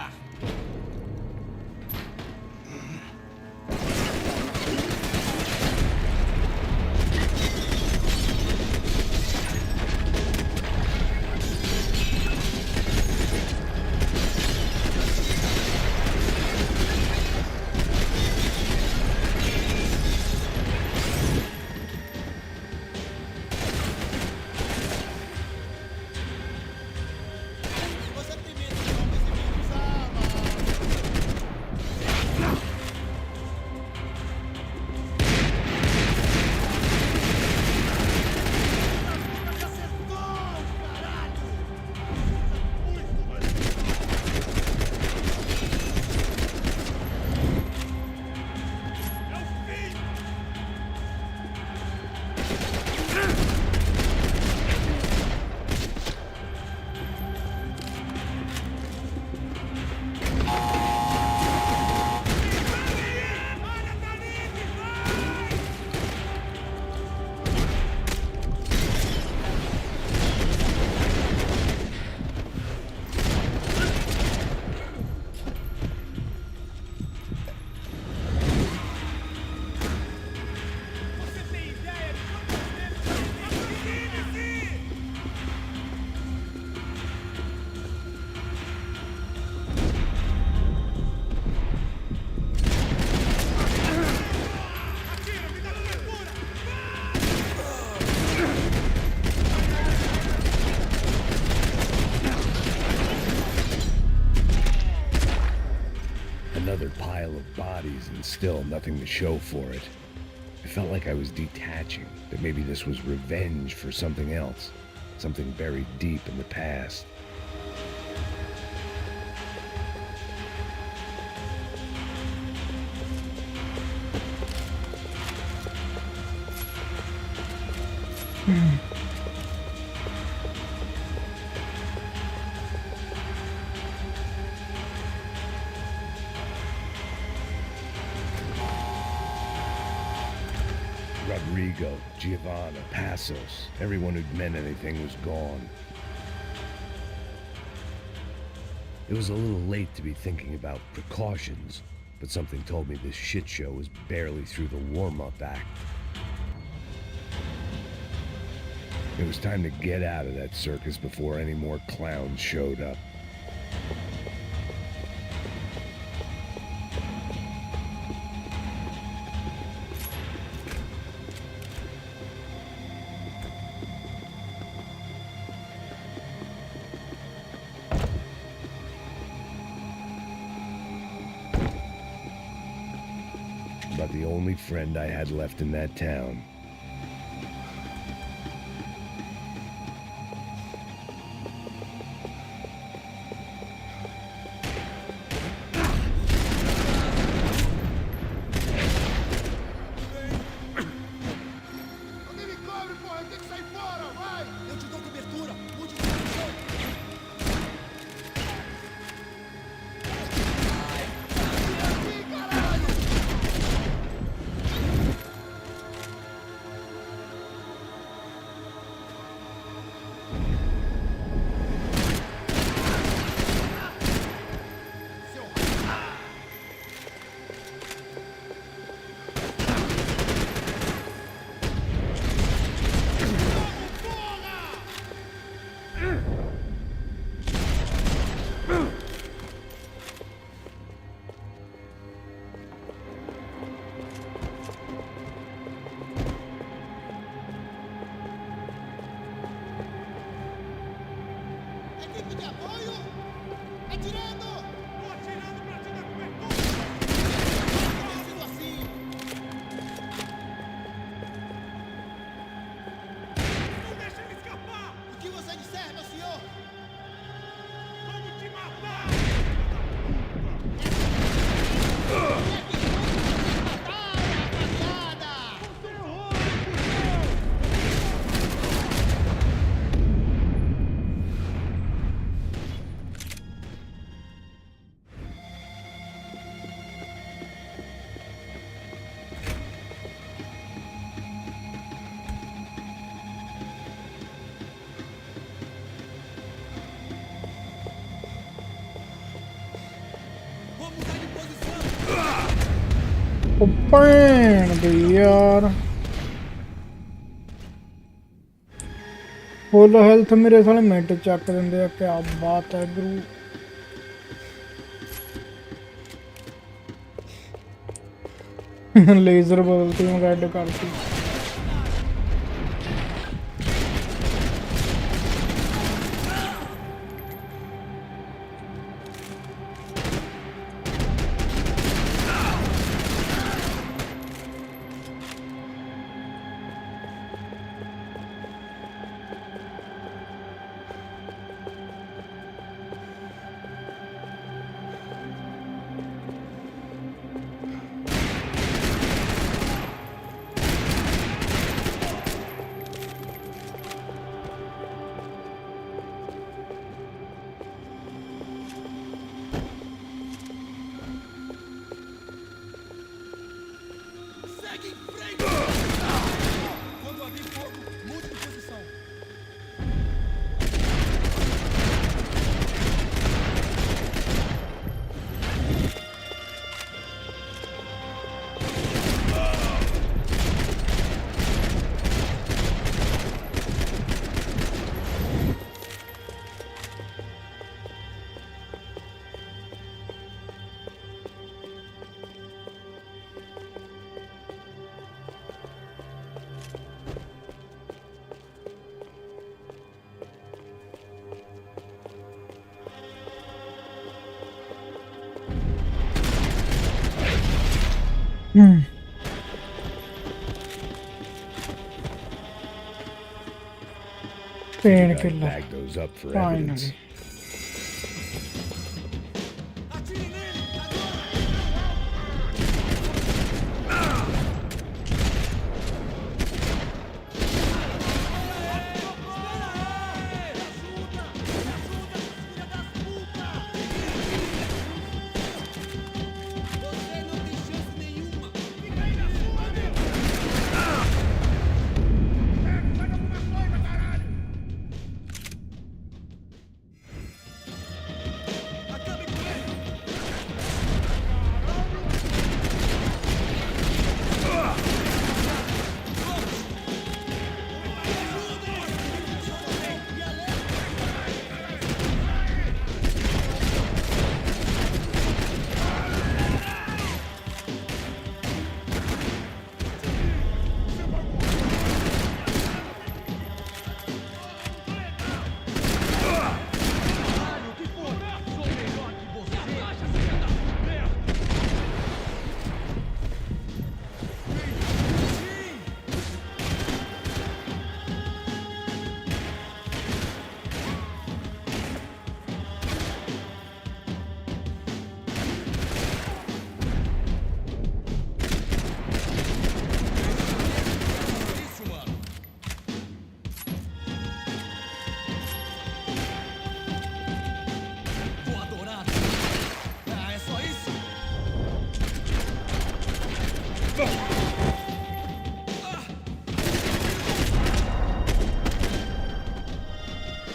another pile of bodies and still nothing to show for it. I felt like I was detaching, that maybe this was revenge for something else, something buried deep in the past. Rodrigo, Giovanna, Passos, everyone who'd meant anything was gone. It was a little late to be thinking about precautions, but something told me this shit show was barely through the warm-up act. It was time to get out of that circus before any more clowns showed up. About the only friend I had left in that town. ਉਹ ਭੈਣ ਦੀ ਯਾਰ ਫੁੱਲ health ਮੇਰੇ ਸਾਲੇ minute ਚੱਕ ਦਿੰਦੇ ਆ ਕਿਆ ਬਾਤ ਹੈ ਗੁਰੂ ਲੇਜ਼ਰ ਬਦਲਤੀ ਮੈਂ ਰੈਡ ਕਰਤੀ Figured I'd Painkiller. bag those up for Finally. evidence.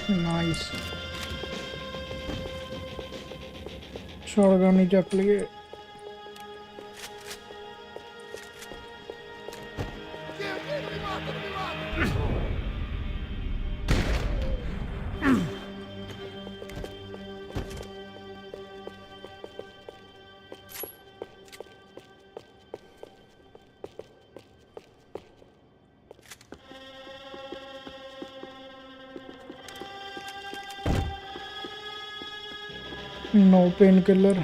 Nice. Shotgun ही चक लिए. No painkiller.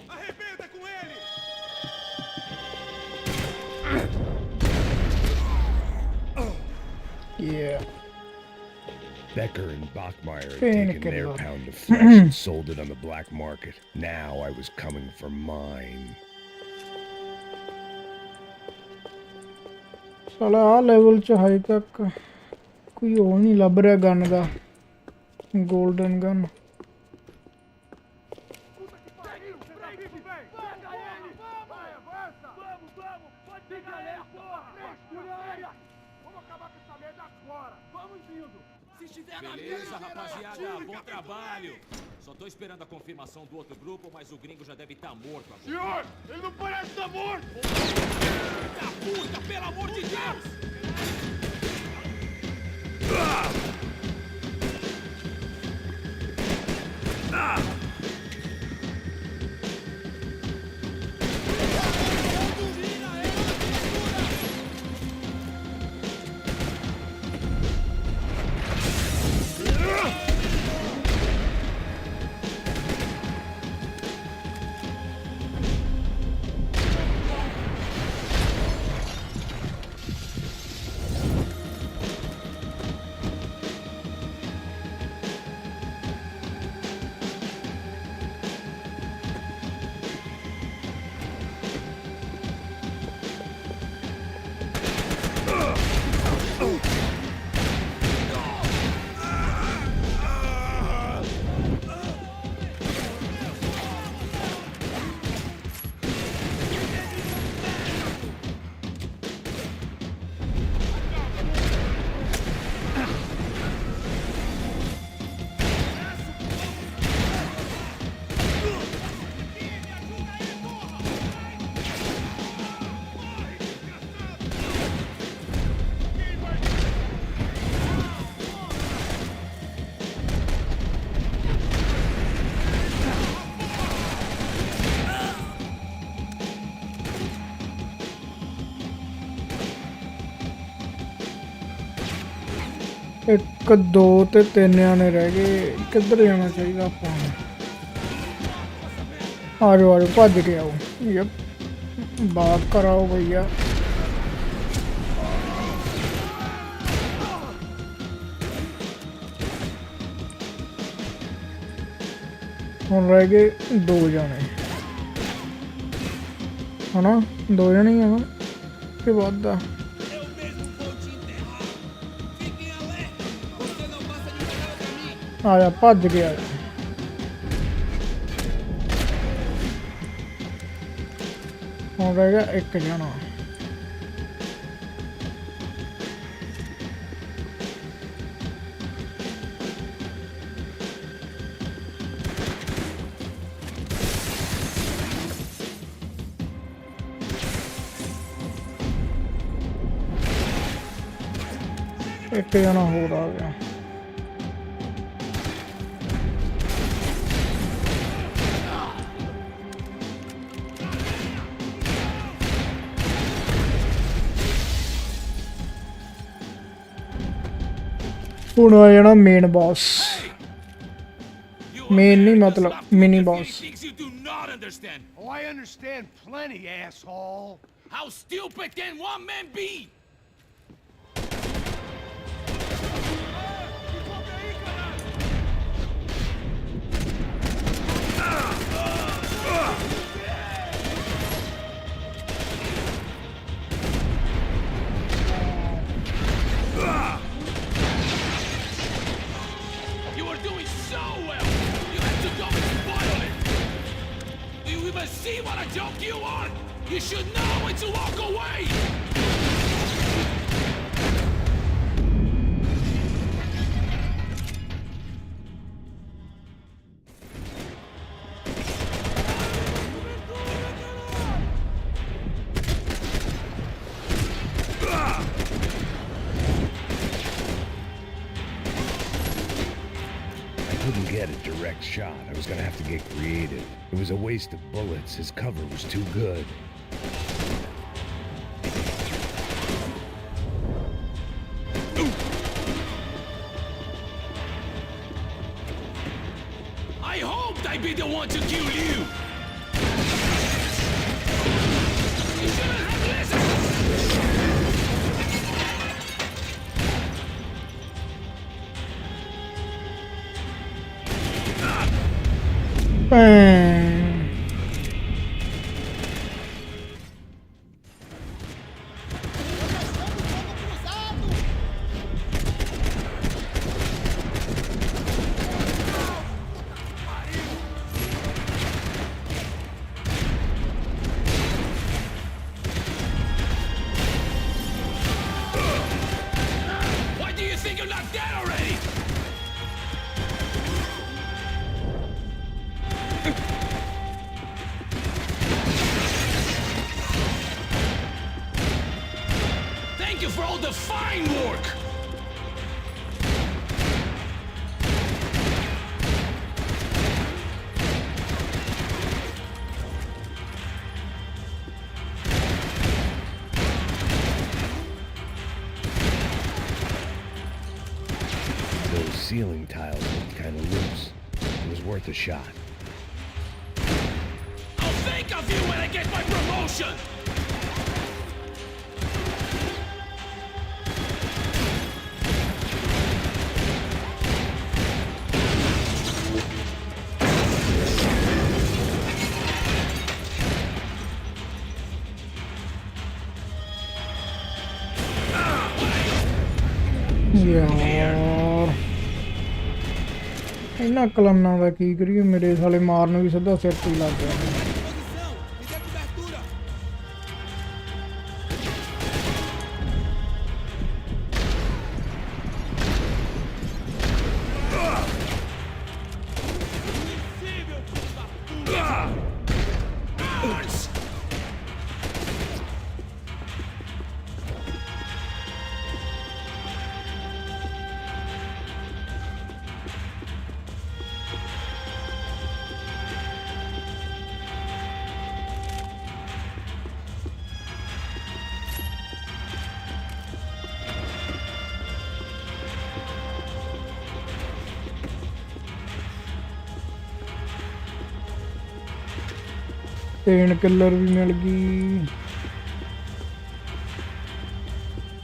Arrebenta com ele! Yeah. Becker and Bachmeyer had taken their Painkiller. pound of flesh and sold it on the black market. Now I was coming for mine. साला आ level च high तक कोई और नहीं लभ रहा gun का golden gun. Puta que pariu! Peraí, velho! Pega ele! Vai, avança! Vamos! Pode pegar ele, porra! Frescura! Vamos acabar com essa merda agora! Vamos indo! Se estiver na Beleza, mesa, rapaziada, bom trabalho. Só tô esperando a confirmação do outro grupo, mas o gringo já deve estar morto agora. Senhor! Ele não parece estar morto! Da puta, pelo amor de Deus! 1 2 ਤੇ 3 ਜਾਣੇ ਰਹਿ ਗਏ। ਕਿੱਧਰ ਜਾਣਾ ਚਾਹੀਦਾ ਆਪਾਂ ਨੂੰ? ਆ ਜਾਓ ਭੱਜ ਕੇ ਆਓ। ਯਪ ਬਾਤ ਕਰਾਓ ਭਈਆ। ਹੁਣ ਰਹਿ ਗਏ 2 ਜਾਣੇ ਹਨਾ। 2 ਜਾਣੇ ਹੀ ਆ ਕਿ ਵੱਧ ਆ? ਆ ਜਾ ਭੱਜ ਕੇ ਆ ਜਾ। ਹੁਣ ਰਹਿ ਗਿਆ 1 ਜਾਣਾ। ਇੱਕ ਜਣਾ ਹੋਰ ਆ ਗਿਆ। ਹੁਣ ਆ ਜਾਣਾ ਮੇਨ ਬੌਸ। ਮੇਨ ਨਹੀਂ ਮਤਲਬ mini boss. Oh, I understand plenty, asshole. How stupid can one man be? You are doing so well. You have to go and spoil it. Do you even see what a joke you are? You should know when to walk away. I couldn't get a direct shot. I was gonna have to get creative. It was a waste of bullets. His cover was too good. I hoped I'd be the one to kill you. You shouldn't have listened. Bang. Why do you think you're not dead already? Thank you for all the fine work. Those ceiling tiles looked kind of loose. It was worth a shot. I'll think of you when I get my promotion. ਯਾਰ ਇਹਨਾਂ ਕਲੰਨਾਂ ਦਾ ਕੀ ਕਰੀਏ? ਮੇਰੇ ਸਾਲੇ ਮਾਰਨ ਵੀ ਸਿੱਧਾ ਸਿਰ ਤੇ ਹੀ ਲੱਗ ਗਿਆ। पेन किलर भी मिल गई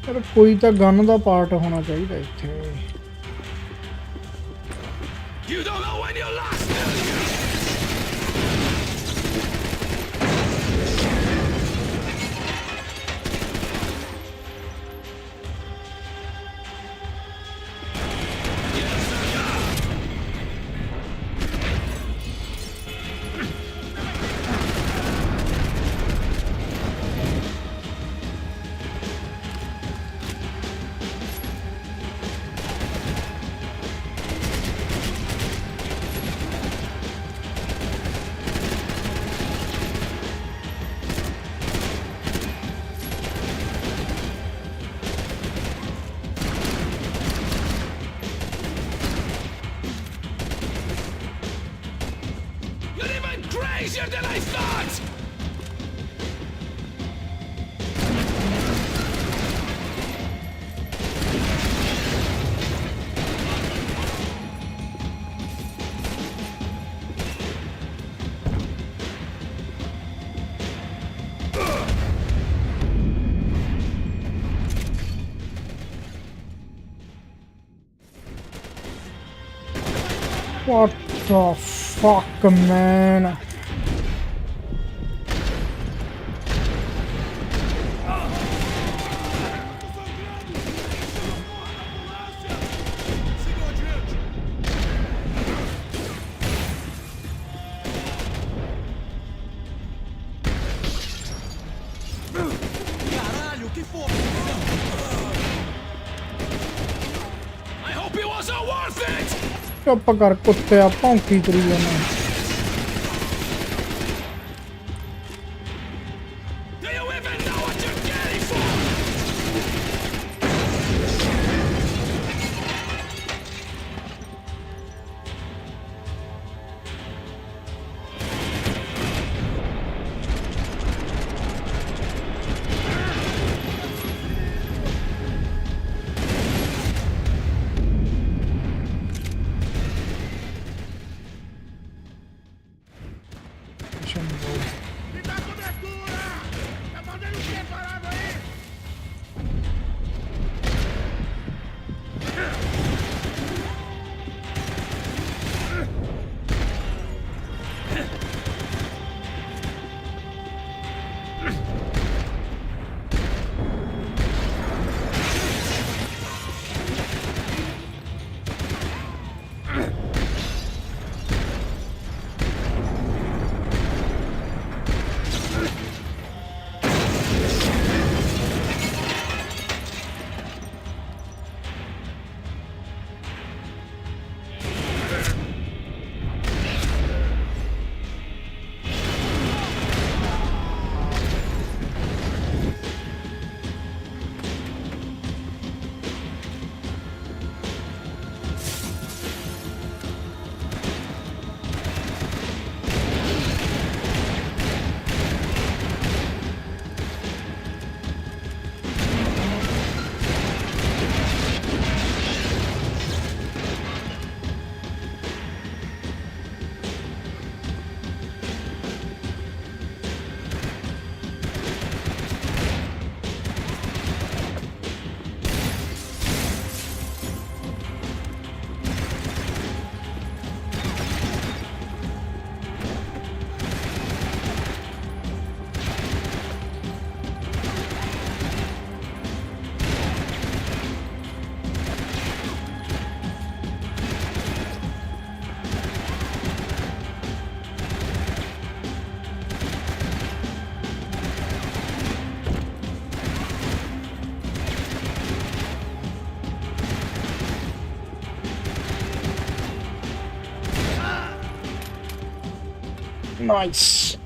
पर कोई तो गन का पार्ट होना चाहिए इत्थे You don't know when you last, do you? You're even crazier than I thought! What the fuck, man? Caralho, que foi? I hope it wasn't worth it! चुप कर कुत्ते भौंकी करी जाना Do you even know what you're getting for? Me dá cobertura! Tá fazendo o que parado aí? Nice.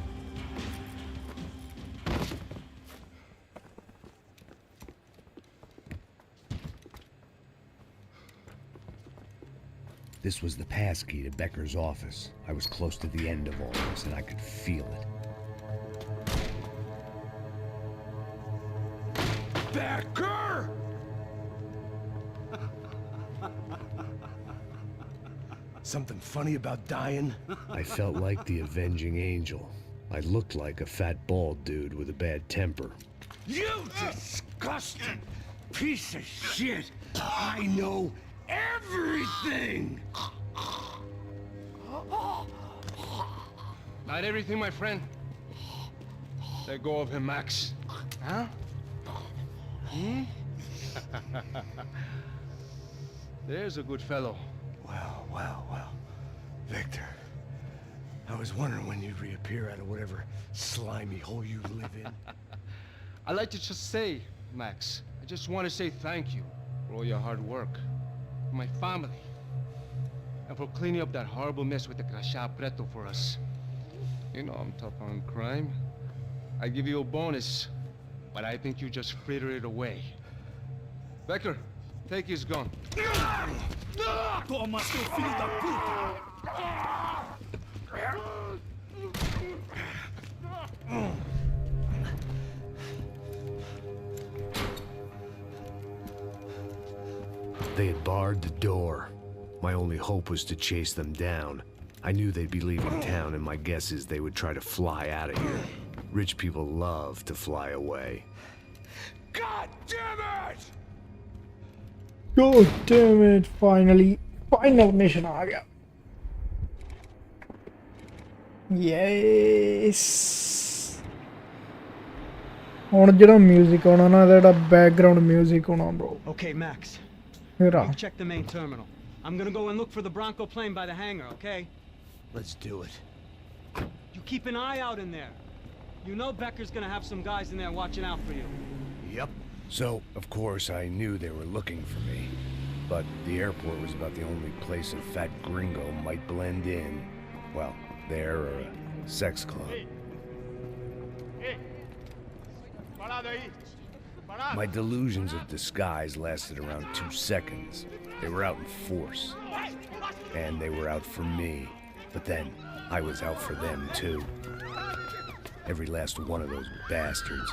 This was the passkey to Becker's office. I was close to the end of all this, and I could feel it. Becker! Something funny about dying? I felt like the avenging angel. I looked like a fat bald dude with a bad temper. You disgusting piece of shit! I know everything! Not everything, my friend. Let go of him, Max. Huh? Hmm? There's a good fellow. Well. Victor, I was wondering when you'd reappear out of whatever slimy hole you live in. I'd like to just say, Max, I just want to say thank you for all your hard work, for my family, and for cleaning up that horrible mess with the crachá preto for us. You know I'm tough on crime. I give you a bonus, but I think you just fritter it away. Becker, take his gun. Toma, seu filho da puta! They had barred the door. My only hope was to chase them down. I knew they'd be leaving town, and my guess is they would try to fly out of here. Rich people love to fly away. God damn it! God damn it, finally. Final mission आ गया. Yes. ਹੁਣ ਜਿਹੜਾ music ਆਉਣਾ ਨਾ ਜਿਹੜਾ background music ਆਉਣਾ bro. Okay, Max. Here. You've checked the main terminal. I'm gonna go and look for the Bronco plane by the hangar, okay? Let's do it. You keep an eye out in there. You know Becker's gonna have some guys in there watching out for you. Yep. So, of course, I knew they were looking for me. But the airport was about the only place a fat gringo might blend in. Well, there or a sex club. My delusions of disguise lasted around 2 seconds. They were out in force. And they were out for me. But then, I was out for them too. Every last one of those bastards.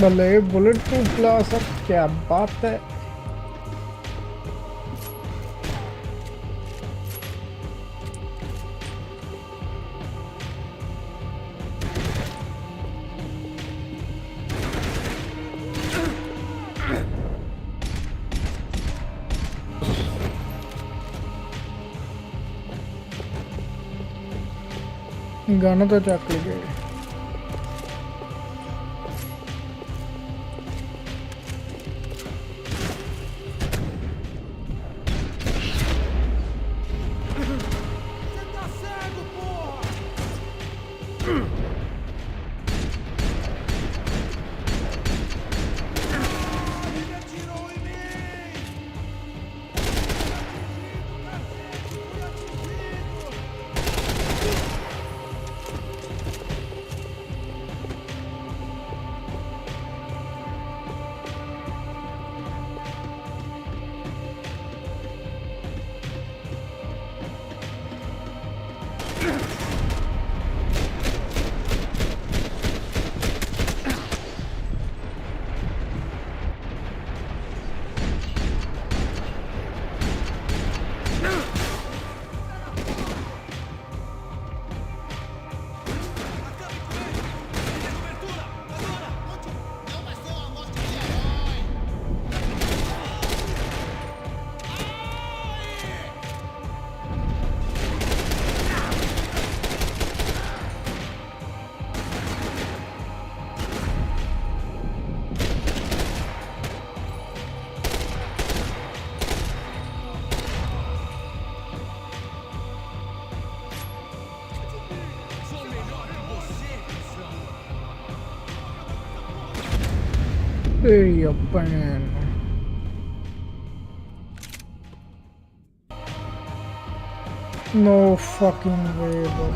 भले bullet proof glass, क्या बात है. गाना तो चक लिए. Hey, a pan. No fucking way, bro.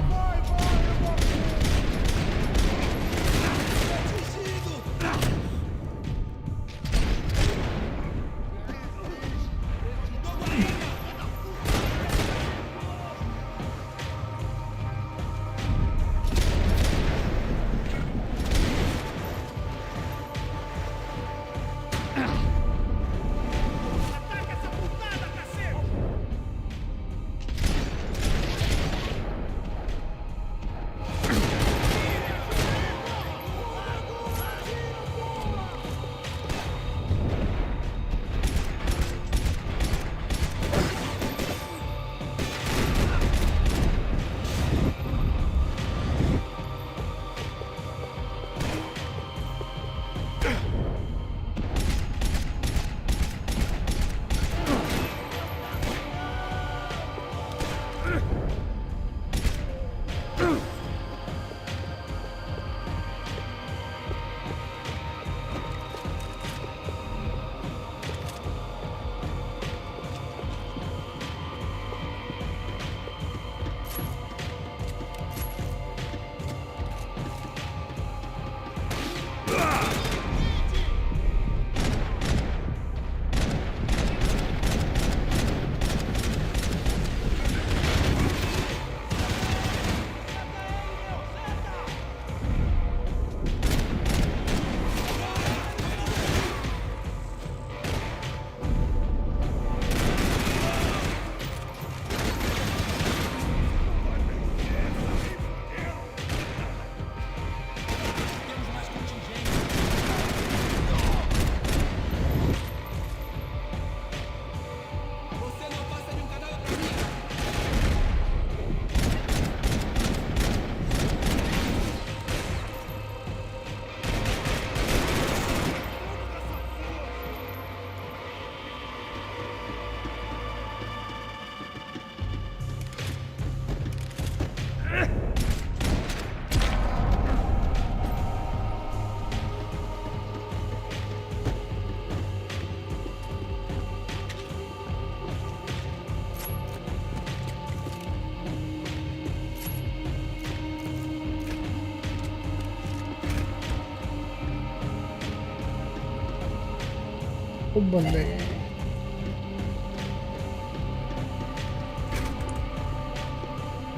Oh, bande.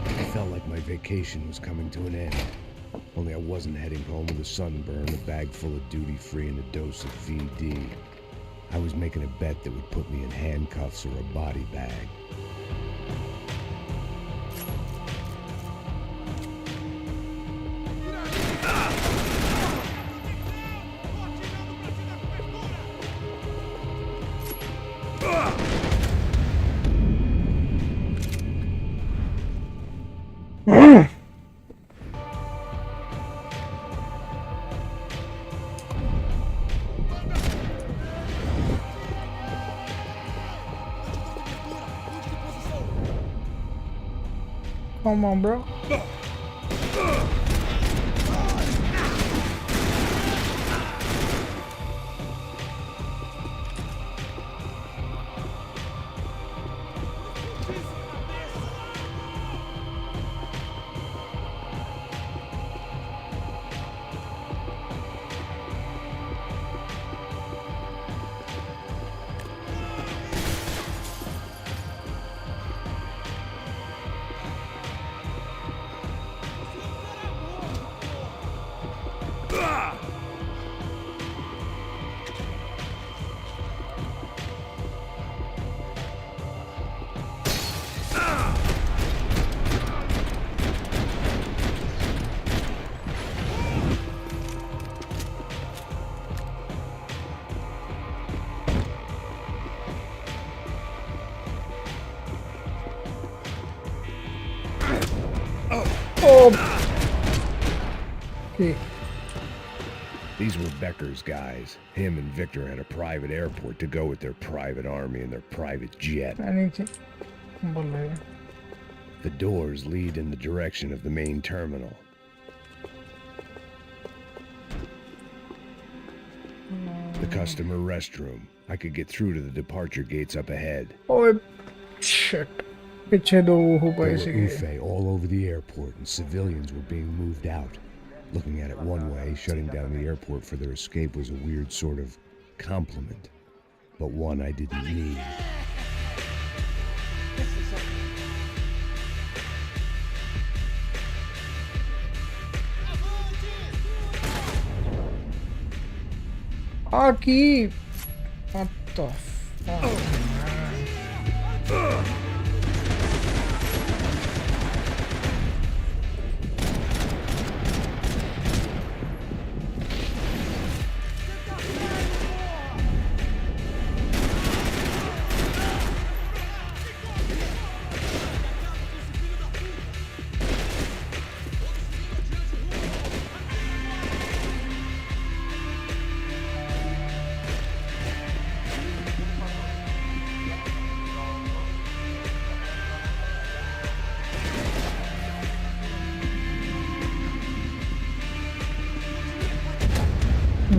I felt like my vacation was coming to an end. Only I wasn't heading home with a sunburn, a bag full of duty-free, and a dose of VD. I was making a bet that would put me in handcuffs or a body bag. Come on, bro. Okay. These were Becker's guys. Him and Victor had a private airport to go with their private army and their private jet. Anything. The doors lead in the direction of the main terminal. The customer restroom. I could get through to the departure gates up ahead. ਓਏ shit ਪਿੱਛੇ ਦੋ ਉਹ There ਪਏ were ਸੀਗੇ Ufe all over the airport, and civilians were being moved out. Looking at it one way, shutting down the airport for their escape was a weird sort of compliment, but one I didn't need. ਆ ਕੀ what the fuck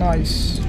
nice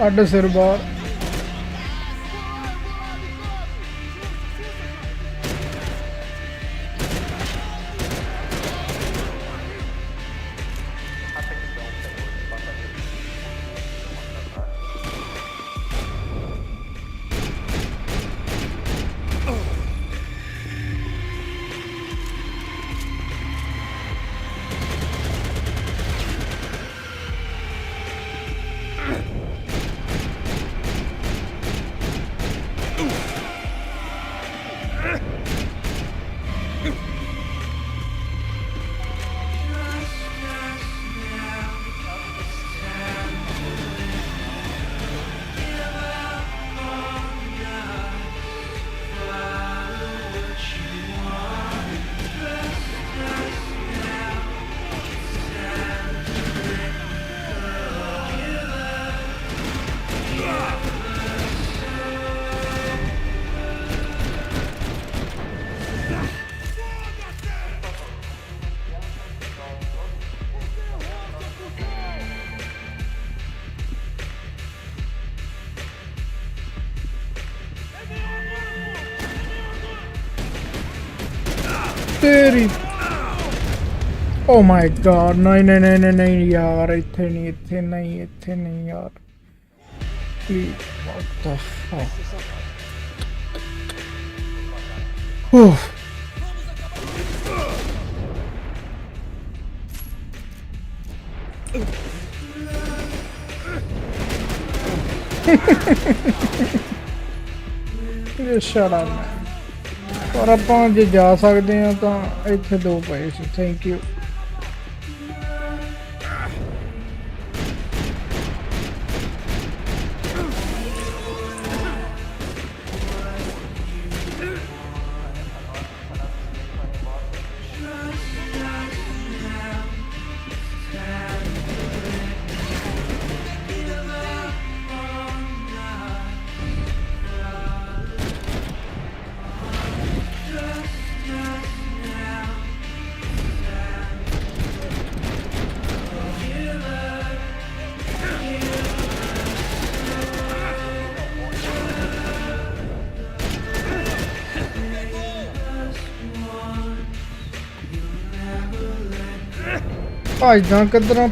ਅੱਡ ਸਿਰ ਬਾਹਰ तेरी oh my God नहीं नहीं नहीं नहीं नहीं यार इत्थे नहीं यार please what the fuck Just shut up, man. और ਆਪਾਂ ਜੇ ਜਾ ਸਕਦੇ ਹਾਂ ਤਾਂ ਇੱਥੇ ਦੋ ਪਏ ਸੀ ਥੈਂਕ ਯੂ ਭੱਜਦਾ ਕਿੱਧਰੋਂ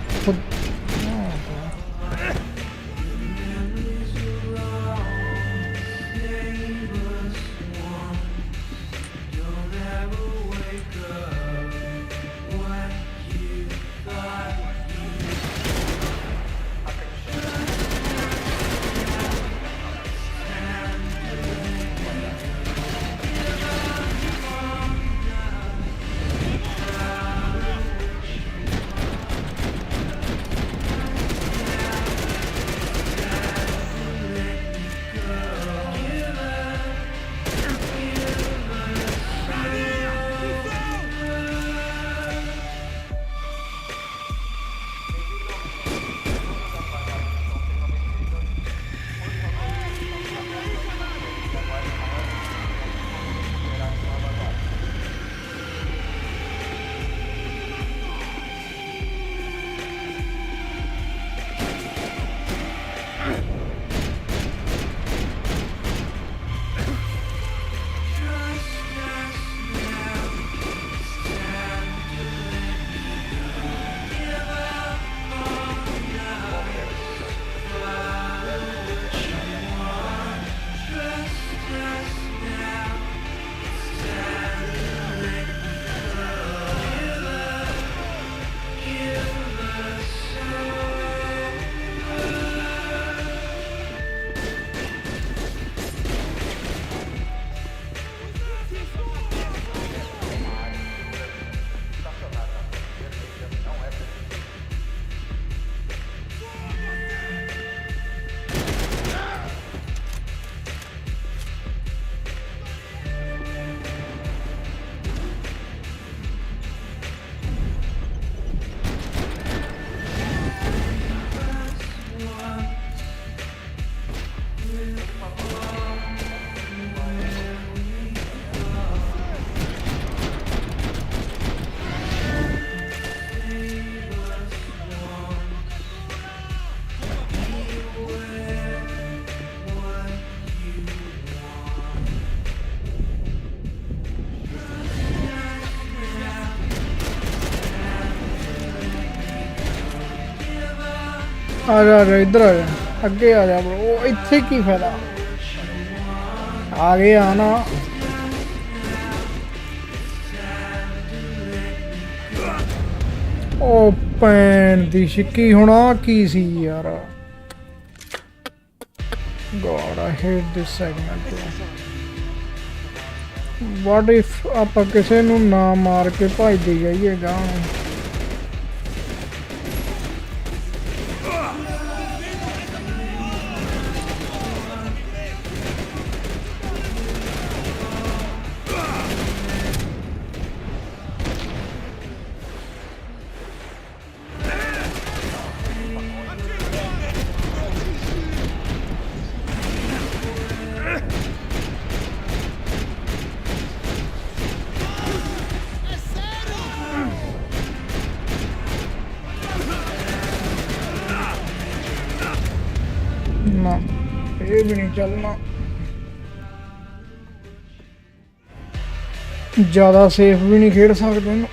ਆ ਜਾ ਇੱਧਰ ਆ ਜਾ ਅੱਗੇ ਆ ਜਾ ਬ్రో ਇੱਥੇ ਕੀ ਫਾਇਦਾ ਆ ਗਏ ਆ ਨਾ ਉਹ ਪੈਣ ਦੀ ਸ਼ਿੱਕੀ ਹੁਣ ਆ ਕੀ ਸੀ ਯਾਰ God I hate this segment what if ਆਪਾਂ ਕਿਸੇ ਨੂੰ ਨਾ ਮਾਰ ਕੇ ਭੱਜਦੇ ਜਾਈਏ ਗਾਂ ना ये भी नहीं चलना ज़्यादा सेफ भी नहीं खेल सकते ना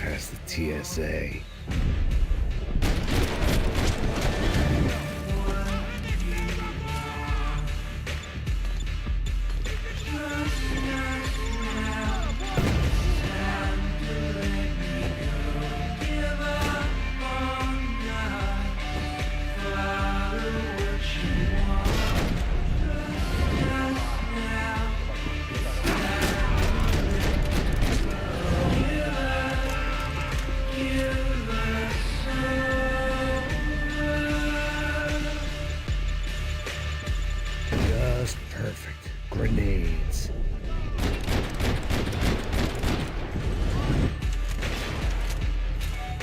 past the TSA. Just perfect. Grenades.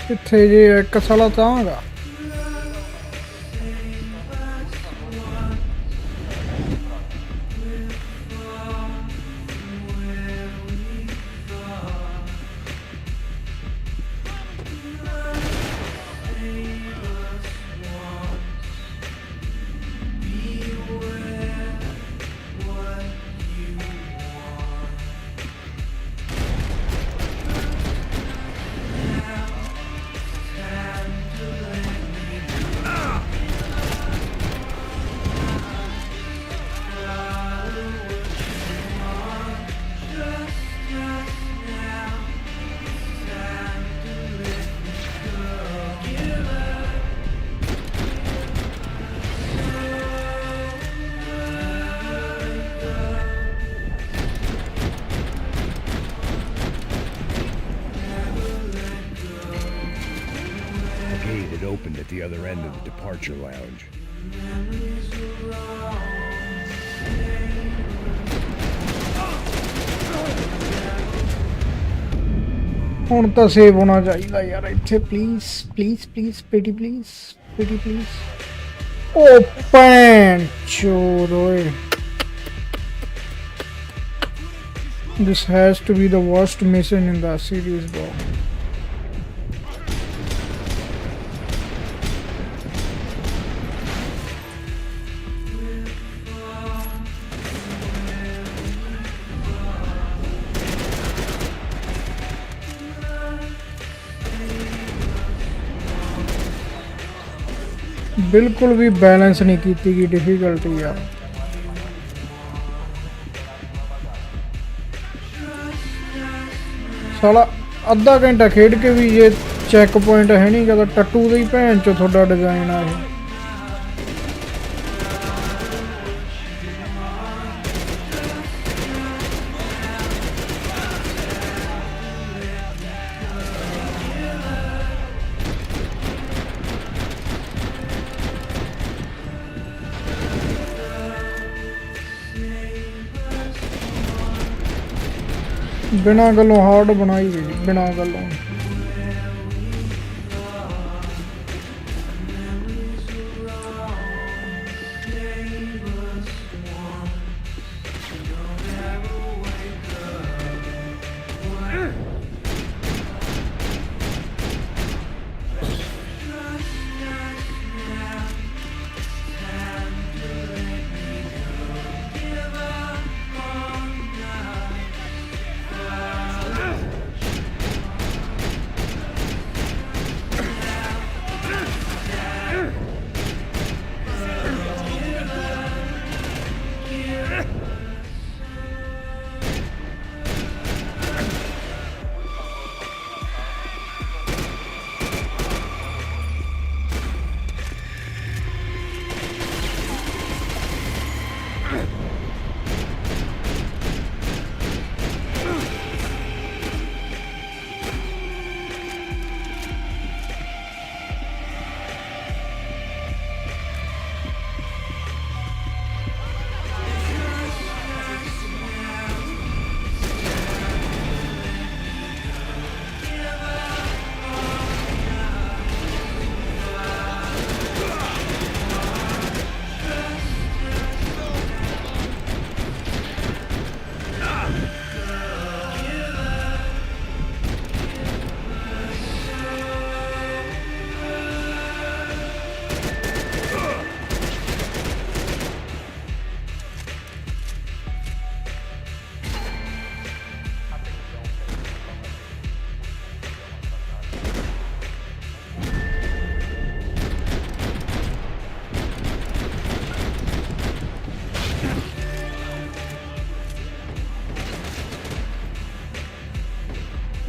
ਕਿੱਥੇ ਜੇ ਇੱਕ ਸਾਲਾ ਤਾਂਗਾ Opened at the other end of the departure lounge. ਹੁਣ ਤਾਂ ਸੇਵ ਹੋਣਾ ਚਾਹੀਦਾ ਯਾਰ ਇੱਥੇ ਪਲੀਜ਼ ਪਲੀਜ਼ ਪਲੀਜ਼ ਪੀਟੀ ਪਲੀਜ਼ ਪੀਟੀ ਪਲੀਜ਼ ਓ ਭੈਣ ਚੋਦ ਓਏ This has to be the worst mission in the series, bro. बिल्कुल भी बैलेंस नहीं की गई डिफिकल्टी यार साला अद्धा घंटा खेड के भी ये चेक पॉइंट है नहीं कहता टट्टू दी भैन चो थोड़ा डिजाइन आ ये बिना गलों हार्ड बनाई गई बिना गलों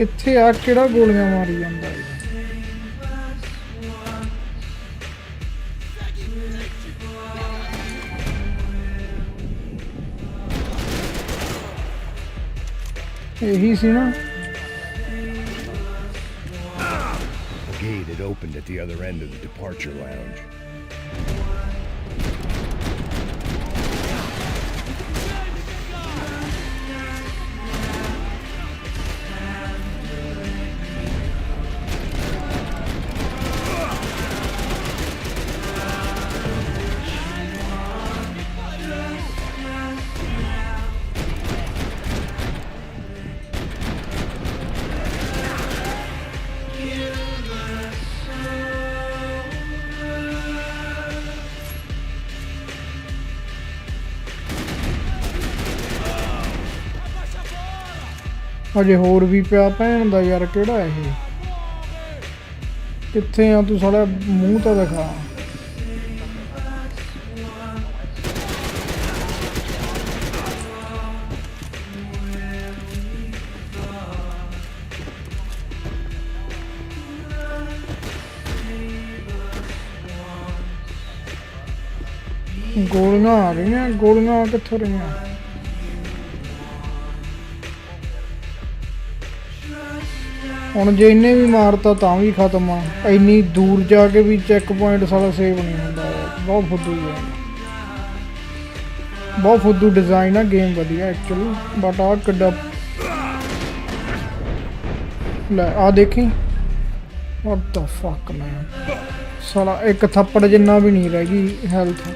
ਇੱਥੇ ਆ ਕਿਹੜਾ ਗੋਲੀਆਂ ਮਾਰੀ ਜਾਂਦਾ ਹੈ? ਇਹੀ ਸੀ ਨਾ? A gate had opened at the other end of the departure lounge. ਅਜੇ ਹੋਰ ਵੀ ਪਿਆ ਭੈਣ ਦਾ ਯਾਰ, ਕਿਹੜਾ ਇਹ? ਕਿੱਥੇ ਆ ਤੂੰ ਸਾਲਾ? ਮੂੰਹ ਤਾਂ ਦਿਖਾ। ਗੋਲੀਆਂ ਆ ਰਹੀਆਂ, ਗੋਲੀਆਂ ਕਿੱਥੋਂ ਰਹੀਆਂ? ਹੁਣ ਜੇ ਇਹਨੇ ਵੀ ਮਾਰਤਾ ਤਾਂ ਵੀ ਖਤਮ ਆ। ਇੰਨੀ ਦੂਰ ਜਾ ਕੇ ਵੀ ਚੈੱਕ ਪੁਆਇੰਟ ਸਾਲਾ ਸੇਵ ਨਹੀਂ ਹੁੰਦਾ। ਬਹੁਤ ਫੁੱਦੂ ਹੈ, ਬਹੁਤ ਫੁੱਦੂ ਡਿਜ਼ਾਈਨ ਆ। ਗੇਮ ਵਧੀਆ ਐਕਚੁਅਲੀ, ਬਟ ਆ ਕਿੱਡਾ ਲੈ ਆ ਦੇਖੀ। ਵਾਟ ਦ ਫੱਕ ਮੈਨ, ਸਾਲਾ ਇੱਕ ਥੱਪੜ ਜਿੰਨਾ ਵੀ ਨਹੀਂ ਰਹਿ ਗਈ health.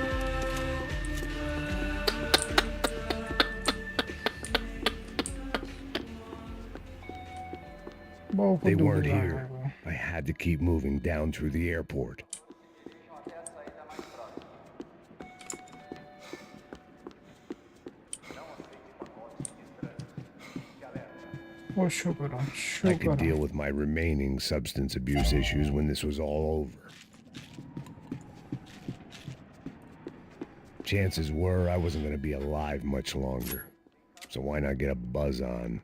They weren't here. I had to keep moving down through the airport. Oh, sugar, I could deal with my remaining substance abuse issues when this was all over. Chances were I wasn't going to be alive much longer, so why not get a buzz on?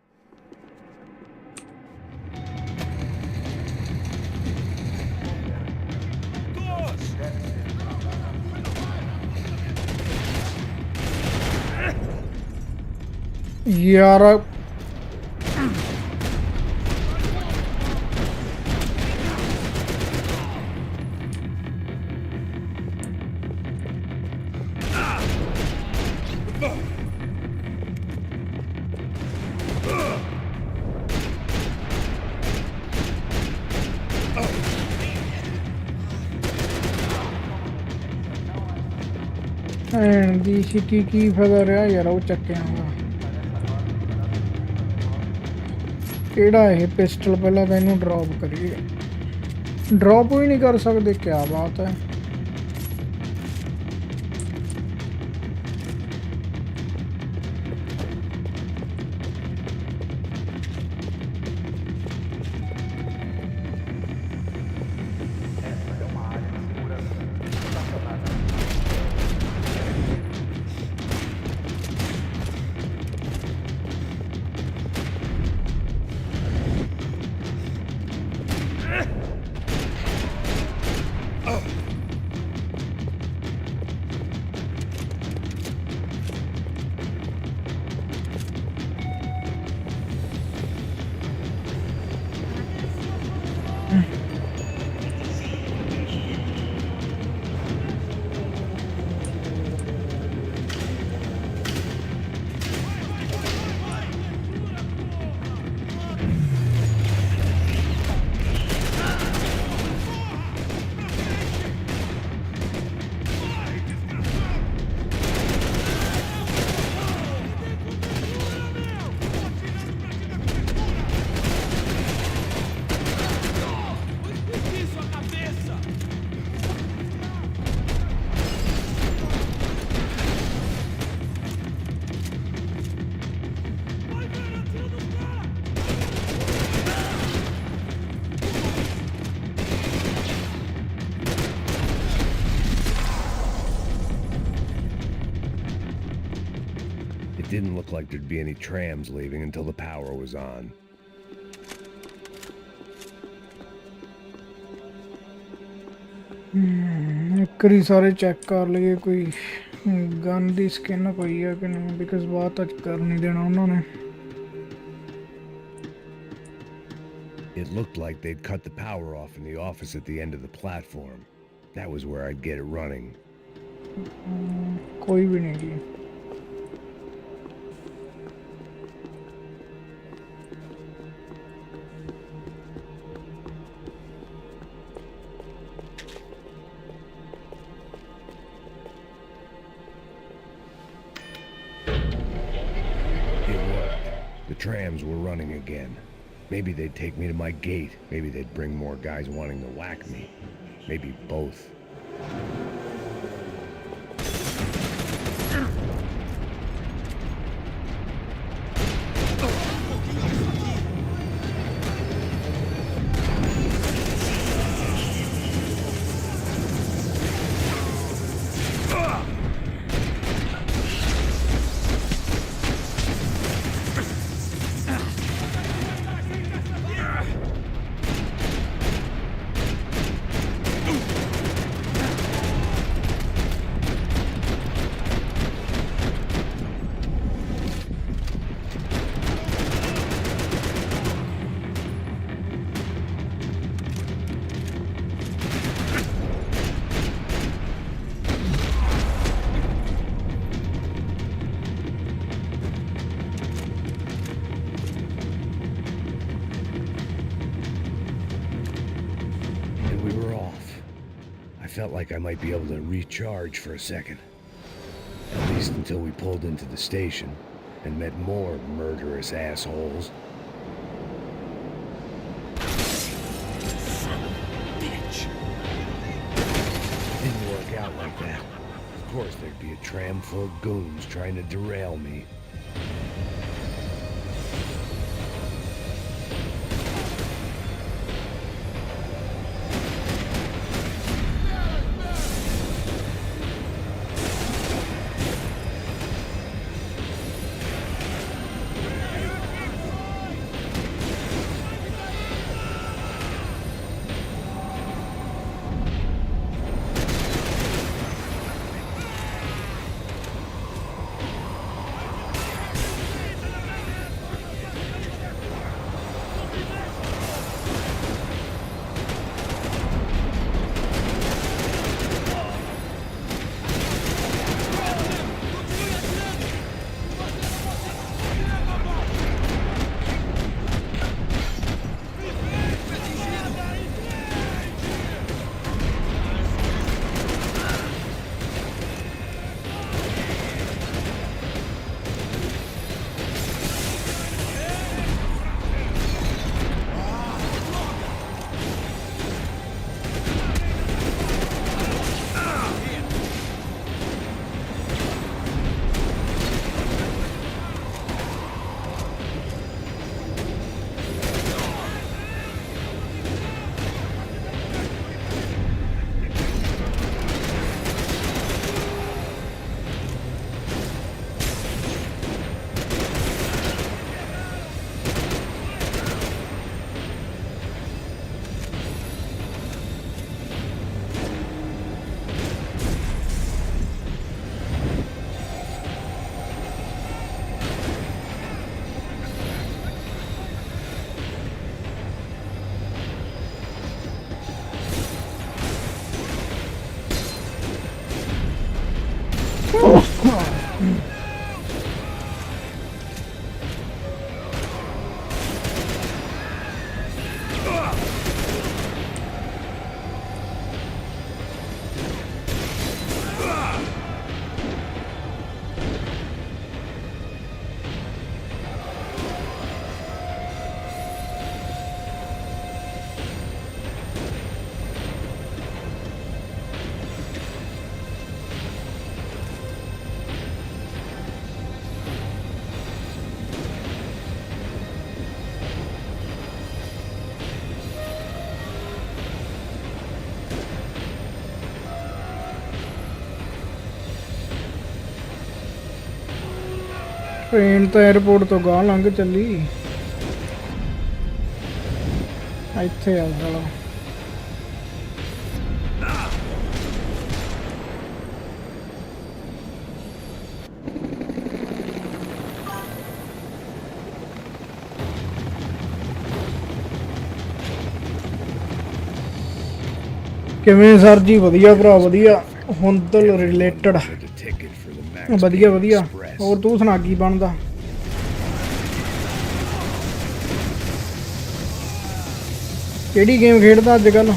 यार ਦੀ city ਕੀ ਫਾਇਦਾ ਰਿਹਾ ਯਾਰ ਉਹ ਚੱਕਿਆਂ ਦਾ। ਕਿਹੜਾ ਇਹ pistol? ਪਹਿਲਾਂ ਤਾਂ ਇਹਨੂੰ ਡ੍ਰੌਪ ਕਰੀਏ। ਡ੍ਰੌਪ ਹੀ ਨਹੀਂ ਕਰ ਸਕਦੇ, ਕਿਆ ਬਾਤ ਹੈ। It didn't look like there'd be any trams leaving until the power was on. ਇੱਕ ਵਾਰੀ ਸਾਰੇ ਚੈੱਕ ਕਰ ਲਈਏ ਕੋਈ ਗਨ ਦੀ ਸਕਿਨ ਪਈ ਆ ਕਿ ਨਹੀਂ, ਬਿਕਾਜ਼ ਬਾਅਦ ਤੱਕ ਕਰ ਨਹੀਂ ਦੇਣਾ ਉਹਨਾਂ ਨੇ। It looked like they'd cut the power off in the office at the end of the platform. That was where I'd get it running. ਕੋਈ ਵੀ ਨਹੀਂ ਜੀ। It worked. The trams were running again. Maybe they'd take me to my gate. Maybe they'd bring more guys wanting to whack me. Maybe both. I felt like I might be able to recharge for a second. At least until we pulled into the station and met more murderous assholes. Son of a bitch. Didn't work out like that. Of course there'd be a tram full of goons trying to derail me. Train तो airport तो गांह लंघ चली इत्थे आ साला ਕਿਵੇਂ sir ਜੀ? ਵਧੀਆ ਭਰਾ ਵਧੀਆ। Hundal related Wanted a ticket for the Max ਵਧੀਆ Payne ਵਧੀਆ। Express. ਹੋਰ ਤੂੰ ਸੁਣਾ ਕੀ ਬਣਦਾ? ਕਿਹੜੀ ਗੇਮ ਖੇਡਦਾ ਅੱਜ ਕੱਲ?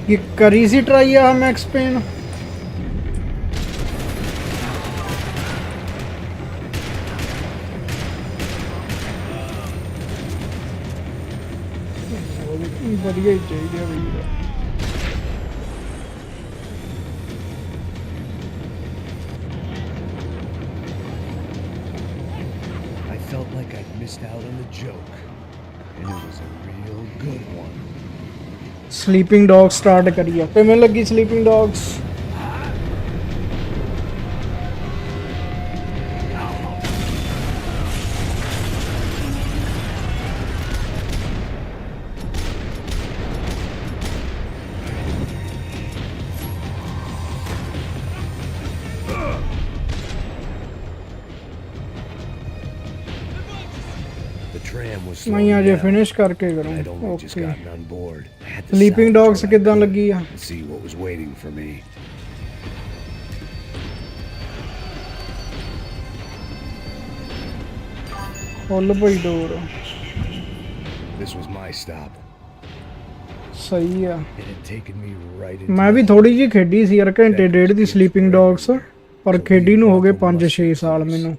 ये करी सी ट्राई आ मैक्स पेन? बढ़िया ही चाहिए भैया। I felt like I'd missed out on the joke, and it was a real good one. Sleeping dog start करिए। किमें लगी sleeping dogs? The tram was मैं slowing आज down. फिनिश करके I'd करूँ। only just okay. gotten on board. I had to sleeping salvage dogs what I किदां could लगी आ? and see what was waiting for me. Full भाई door This was my stop. सही है। It had taken me right into मैं भी the थोड़ी जी खेडी सी यार, घंटे डेढ़ ਦੀ ਸਲੀਪਿੰਗ ਡੌਗਸ, ਪਰ ਖੇਡੀ ਨੂੰ ਹੋ ਗਏ 5-6 ਸਾਲ ਮੈਨੂੰ।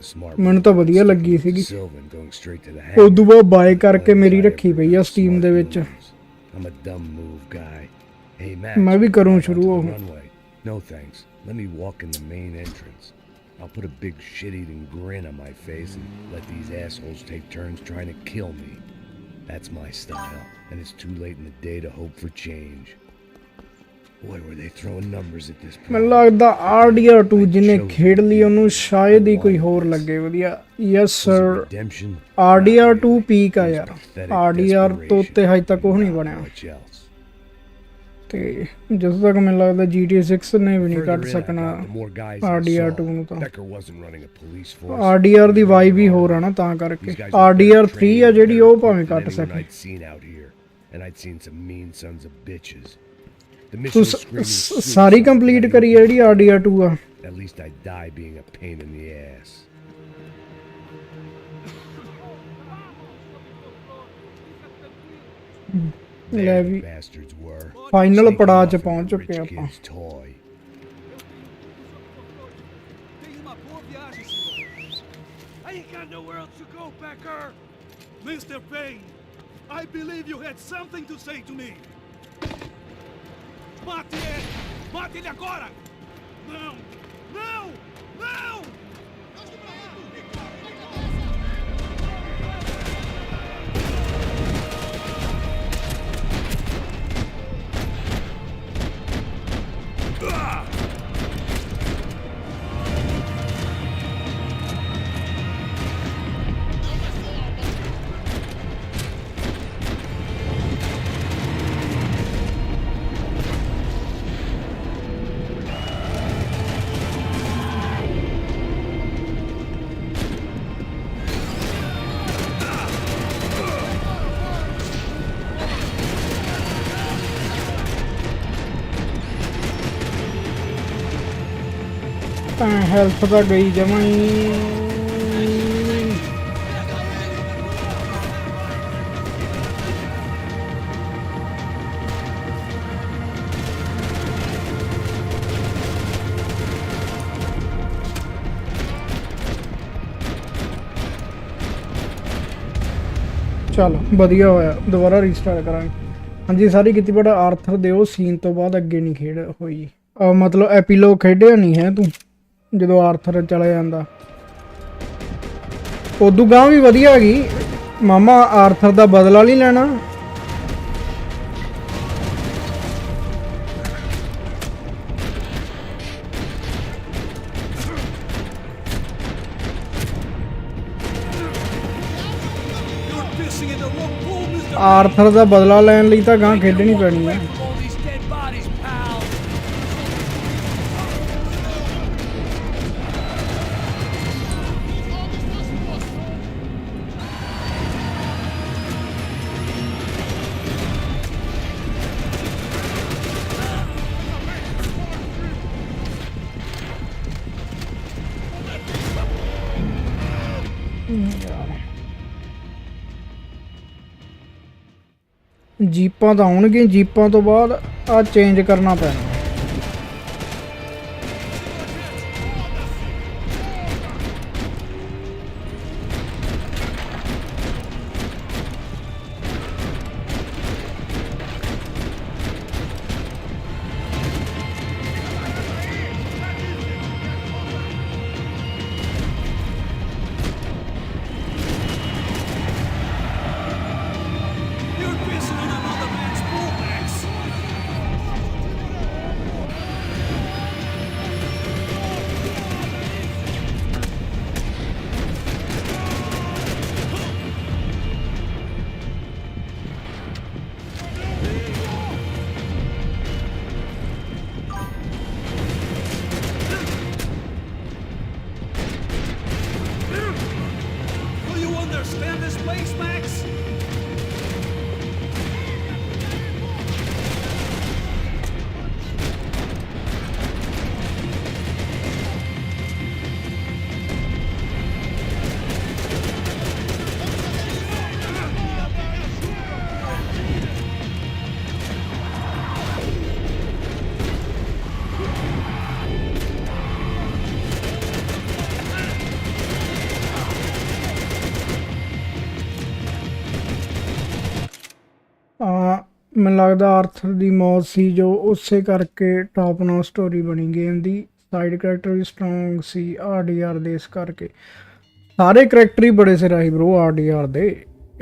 smart ਮੈਨੂੰ ਤਾਂ ਵਧੀਆ ਲੱਗੀ ਸੀਗੀ। Sylvan going straight to the ਉਦੋਂ hangar. ਬਾਅਦ ਬਾਏ ਕਰਕੇ Well, ਮੇਰੀ I ਰੱਖੀ ever ਪਈ ਆ got ਸਟੀਮ ਦੇ smart ਵਿੱਚ। moves. I'm a dumb move guy. Hey Max, ਮੈਂ ਵੀ ਕਰੂੰ drive ਸ਼ੁਰੂ onto ਉਹ। the runway. No thanks. Let me walk in the main entrance. I'll put a big shit-eating grin on my face and let these assholes take turns trying to kill me. That's my style, and it's too late in the day to hope for change. Boy, were they throwing numbers at this point. ਮੈਨੂੰ ਲੱਗਦਾ RDR2 ਜਿਹਨੇ ਖੇਡ ਲਈ ਉਹਨੂੰ ਸ਼ਾਇਦ ਹੀ ਕੋਈ ਹੋਰ ਲੱਗੇ ਵਧੀਆ। Yes Was it sir, redemption? RDR2 peak ਆ It was ਯਾਰ। pathetic RDR ਤੋਂ ਉੱਤੇ ਹਜੇ ਤੱਕ ਕੁਛ ਨਹੀਂ desperation, ਬਣਿਆ। not much else. ਤੇ ਜਦੋਂ ਤੱਕ ਮੈਨੂੰ ਲੱਗਦਾ GTA 6 ਨੇ ਵੀ ਨਹੀਂ ਕੱਢ Further in I ਸਕਣਾ got, the more guys I RDR2 saw. ਨੂੰ ਤਾਂ। Becker wasn't running a police force. RDR the vibe ਹੀ ਹੋਰ ਆ ਨਾ ਤਾਂ ਕਰਕੇ। These guys were better RDR3 trained ਆ and ਜਿਹੜੀ better ਉਹ ਭਾਵੇਂ equipped ਕੱਟ than anyone ਸਕੇ। I'd seen out here, and I'd seen some mean sons of bitches. The ਤੂੰ mission was screaming sorry suicide, complete but I ਕਰੀ ਆ ਜਿਹੜੀ RDR2 ਆ? At least I'd die being a pain in the ass. ਲੈ There ਵੀ the bastards were. Final Taking ਪੜਾਅ off ਚ in ਪਹੁੰਚ the ਚੁੱਕੇ rich ਆਪਾਂ। kid's toy. Tenha uma boa viagem, senhor. I ain't got nowhere else to go, Becker. Mr. Payne, I believe you had something to say to me. Mate ele! Mate ele agora! Não! Não! Não! ਤਾਂ health ਤਾਂ ਗਈ ਜਮਾਂ ਹੀ। ਚਲ ਵਧੀਆ ਹੋਇਆ, ਦੁਬਾਰਾ restart ਕਰਾਂਗੇ। ਹਾਂਜੀ ਸਾਰੀ ਕੀਤੀ, ਬਟ ਆਰਥਰ ਦੇ ਉਹ ਸੀਨ ਤੋਂ ਬਾਅਦ ਅੱਗੇ ਨਹੀਂ ਖੇਡ ਹੋਈ। ਮਤਲਬ ਐਪੀਲੋਗ ਖੇਡਿਆ ਨਹੀਂ ਹੈ ਤੂੰ ਜਦੋਂ ਆਰਥਰ ਚਲਾ ਜਾਂਦਾ? ਉਦੋਂ ਗਾਂ ਵੀ ਵਧੀਆ ਹੈਗੀ। ਮਾਮਾ ਆਰਥਰ ਦਾ ਬਦਲਾ ਨਹੀਂ ਲੈਣਾ? You're pissing in the wrong pool, Mr. Arthur ਦਾ ਬਦਲਾ ਲੈਣ ਲਈ ਤਾਂ ਗਾਂ ਖੇਡਣੀ ਪੈਣੀ ਹੈ। All these dead bodies, pal. ਜੀਪਾਂ ਤਾਂ ਆਉਣਗੀਆਂ, ਜੀਪਾਂ ਤੋਂ ਬਾਅਦ ਆ ਚੇਂਜ ਕਰਨਾ ਪੈਣਾ। You're pissing on another man's pool, Max. Do you understand this place, Max? ਮੈਨੂੰ ਲੱਗਦਾ ਆਰਥਰ ਦੀ ਮੌਤ ਸੀ ਜੋ ਉਸੇ ਕਰਕੇ ਟੌਪ ਨੌ ਸਟੋਰੀ ਬਣੀ ਗੇਮ ਦੀ। ਸਾਈਡ ਕਰੈਕਟਰ ਵੀ ਸਟਰੋਂਗ ਸੀ RDR ਦੇ, ਇਸ ਕਰਕੇ ਸਾਰੇ ਕਰੈਕਟਰ ਹੀ ਬੜੇ ਸਿਰਾ ਸੀ ਬ్రో RDR ਦੇ।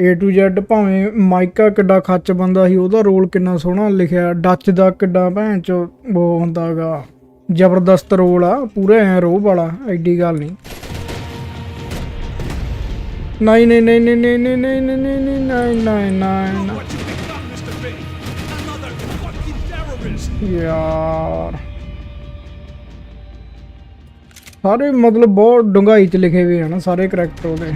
A to Z ਭਾਵੇਂ ਮਾਈਕਾ ਕਿੱਡਾ ਖੱਚ ਬੰਦਾ ਸੀ, ਉਹਦਾ ਰੋਲ ਕਿੰਨਾ ਸੋਹਣਾ ਲਿਖਿਆ। ਡੱਚ ਦਾ ਕਿੱਡਾ ਭੈਣ ਚ ਉਹ ਹੁੰਦਾ ਗਾ, ਜ਼ਬਰਦਸਤ ਰੋਲ ਆ ਪੂਰਾ, ਐ ਰੋਹ ਵਾਲਾ, ਐਡੀ ਗੱਲ ਨਹੀਂ। ਨਹੀਂ ਨਹੀਂ ਨਹੀਂ ਨਹੀਂ ਨਹੀਂ ਨਹੀਂ ਨਹੀਂ ਨਹੀਂ ਨਹੀਂ ਨਹੀਂ ਨਹੀਂ ਨਹੀਂ What you become, Mr. Big? Another fucking terrorist. ਯਾਰ ਸਾਰੇ ਮਤਲਬ ਬਹੁਤ ਡੂੰਘਾਈ ਚ ਲਿਖੇ ਹੋਏ ਹਨ ਸਾਰੇ ਕਰੈਕਟਰ ਉਹਦੇ।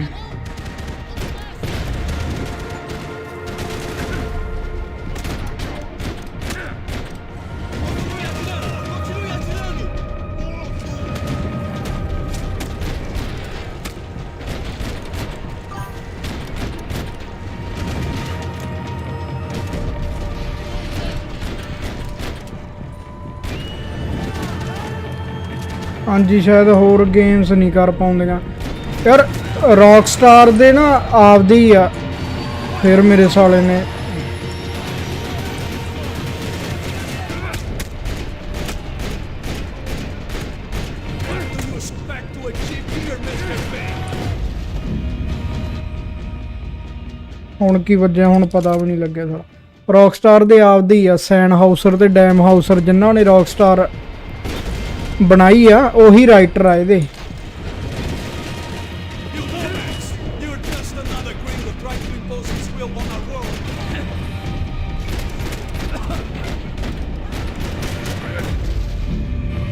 ਹਾਂਜੀ ਸ਼ਾਇਦ ਹੋਰ ਗੇਮਸ ਨਹੀਂ ਕਰ ਪਾਉਂਦੀਆਂ ਯਾਰ। ਰੌਕ ਸਟਾਰ ਦੇ ਨਾ ਆਪਦੀ ਹੀ ਆ, ਫਿਰ ਮੇਰੇ ਸਾਲੇ ਨੇ What do you expect to achieve here, Mr. Big? ਹੁਣ ਕੀ ਵੱਜਿਆ ਹੁਣ ਪਤਾ ਵੀ ਨਹੀਂ ਲੱਗਿਆ ਸਾਲਾ। ਰੌਕ ਸਟਾਰ ਦੇ ਆਪਦੀ ਆ, ਸੈਨ ਹਾਊਸਰ ਤੇ ਡੈਮ ਹਾਊਸਰ ਜਿਨ੍ਹਾਂ ਨੇ ਰੌਕ ਸਟਾਰ ਬਣਾਈ ਆ ਉਹੀ ਰਾਈਟਰ ਆ ਇਹਦੇ। You know, Max, you're just another gringo trying to impose his will on our world.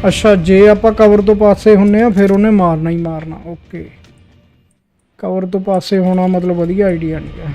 ਅੱਛਾ ਜੇ ਆਪਾਂ ਕਵਰ ਤੋਂ ਪਾਸੇ ਹੁੰਨੇ ਆ ਫਿਰ ਉਹਨੇ ਮਾਰਨਾ ਹੀ ਮਾਰਨਾ। ਓਕੇ ਕਵਰ ਤੋਂ ਪਾਸੇ ਹੋਣਾ ਮਤਲਬ ਵਧੀਆ ਆਈਡੀਆ ਨਹੀਂ ਹੈ।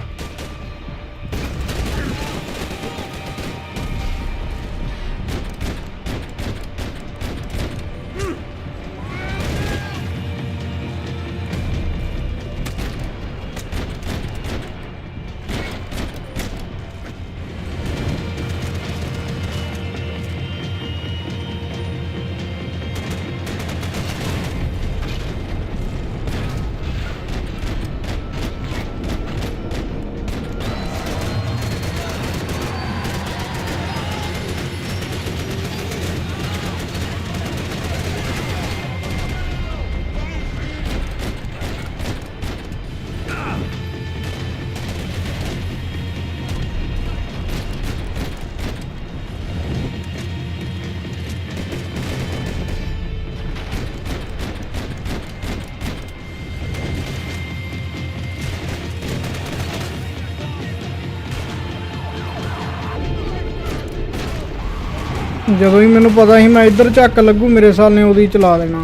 ਜਦੋਂ ਹੀ ਮੈਨੂੰ ਪਤਾ ਸੀ ਮੈਂ ਇੱਧਰ ਝੱਕ ਲੱਗੂ ਮੇਰੇ ਸਾਲ ਨੇ ਉਹਦੀ ਚਲਾ ਦੇਣਾ।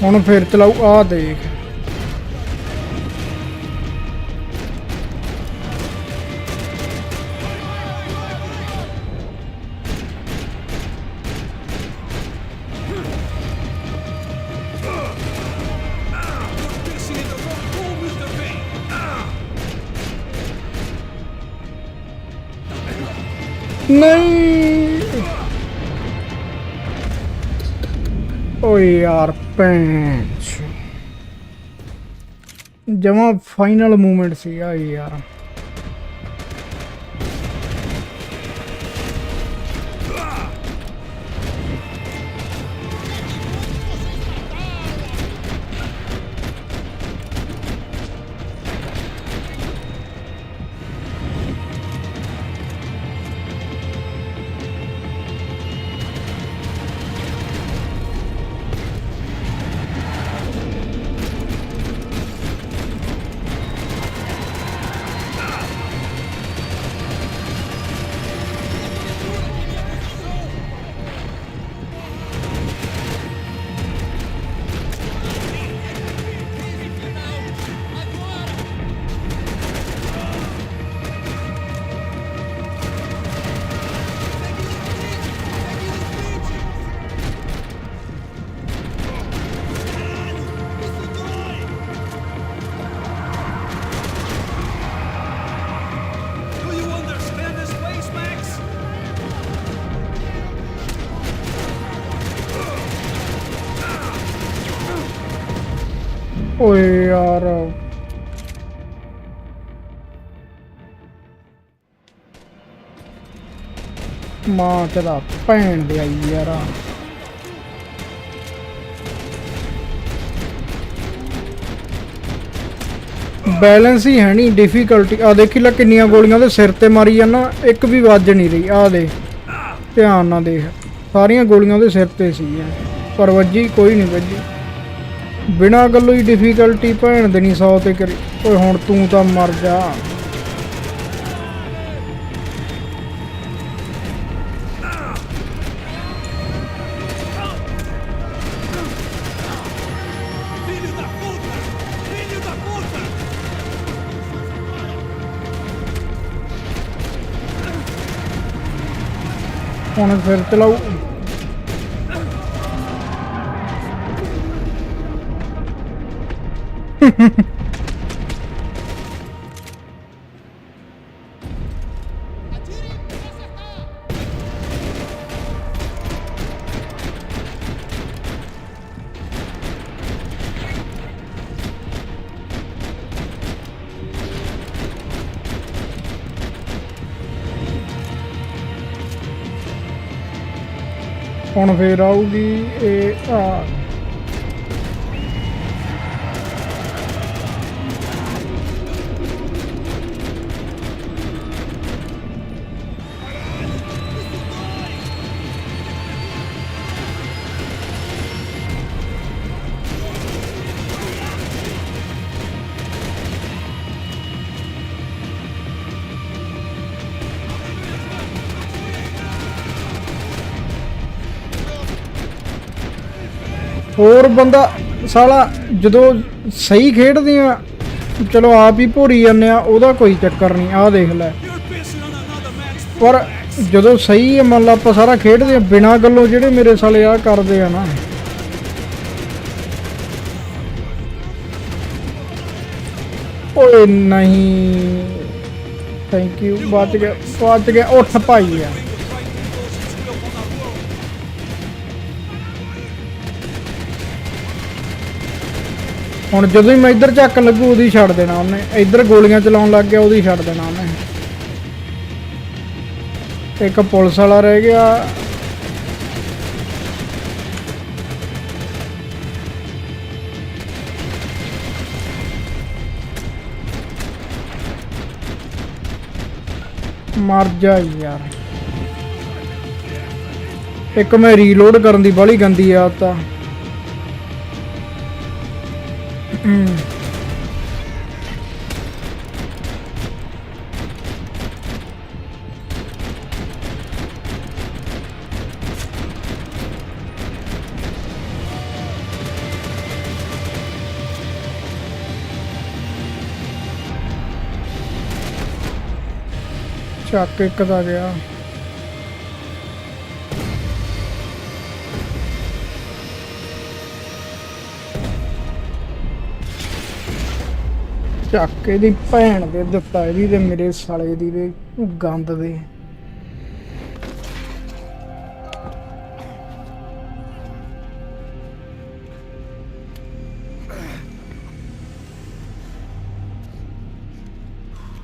ਹੁਣ ਫਿਰ ਚਲਾਉ ਆ ਦੇਖ। नहीं ओ यार पैंच जमा फाइनल मूवमेंट सी यार। ओए यार मां तेरा भैन दे आई यार। बैलेंस ही है नहीं डिफिकल्टी। आ देखी ला किन्नियां गोलियां दे सिर ते मारी जाना एक भी वज नहीं रही। आ दे ध्यान ना देख सारियां गोलियां दे सिर ते सी पर वजी कोई नहीं वजी। बिना गल्लों ही डिफिकल्टी भैन देनी 100 ते करी। ओए हुण तू तां मर जा। हुण फिर चलाऊ। ਹੁਣ ਫੇਰ ਆਊਗੀ ਇਹ ਆ ਹੋਰ ਬੰਦਾ ਸਾਲਾ ਜਦੋਂ ਸਹੀ ਖੇਡਦੇ ਆ ਚਲੋ ਆਪ ਹੀ ਭੋਰੀ ਜਾਂਦੇ ਆ ਉਹਦਾ ਕੋਈ ਚੱਕਰ ਨਹੀਂ। ਆਹ ਦੇਖ ਲੈ ਪਰ ਜਦੋਂ ਸਹੀ ਹੈ ਮੰਨ ਲਾ ਆਪਾਂ ਸਾਰਾ ਖੇਡਦੇ ਆ ਬਿਨਾਂ ਗੱਲੋਂ ਜਿਹੜੇ ਮੇਰੇ ਸਾਲੇ ਆਹ ਕਰਦੇ ਆ ਨਾ। ਓਏ ਨਹੀਂ ਥੈਂਕ ਯੂ ਬਚ ਗਿਆ ਉੱਠ ਭਾਈ ਆ। ਹੁਣ ਜਦੋਂ ਹੀ ਮੈਂ ਇੱਧਰ ਝੱਕ ਲੱਗੂ ਉਹਦੀ ਛੱਡ ਦੇਣਾ ਉਹਨੇ। ਇੱਧਰ ਗੋਲੀਆਂ ਚਲਾਉਣ ਲੱਗ ਗਿਆ ਉਹਦੀ ਛੱਡ ਦੇਣਾ ਉਹਨੇ। ਇੱਕ ਪੁਲਿਸ ਵਾਲਾ ਰਹਿ ਗਿਆ। ਮਰ ਜਾ ਯਾਰ। ਇੱਕ ਮੈਂ ਰੀਲੋਡ ਕਰਨ ਦੀ ਬਾਹਲੀ ਗੰਦੀ ਆਦਤ ਆ। ਚੱਕ ਇੱਕ ਦਾ ਗਿਆ। ਚੱਕ ਇਹਦੀ ਭੈਣ ਦੇ ਦਿੱਤਾ ਇਹਦੀ ਤੇ ਮੇਰੇ ਸਾਲੇ ਦੀ ਦੇ ਗੰਦ ਦੇ।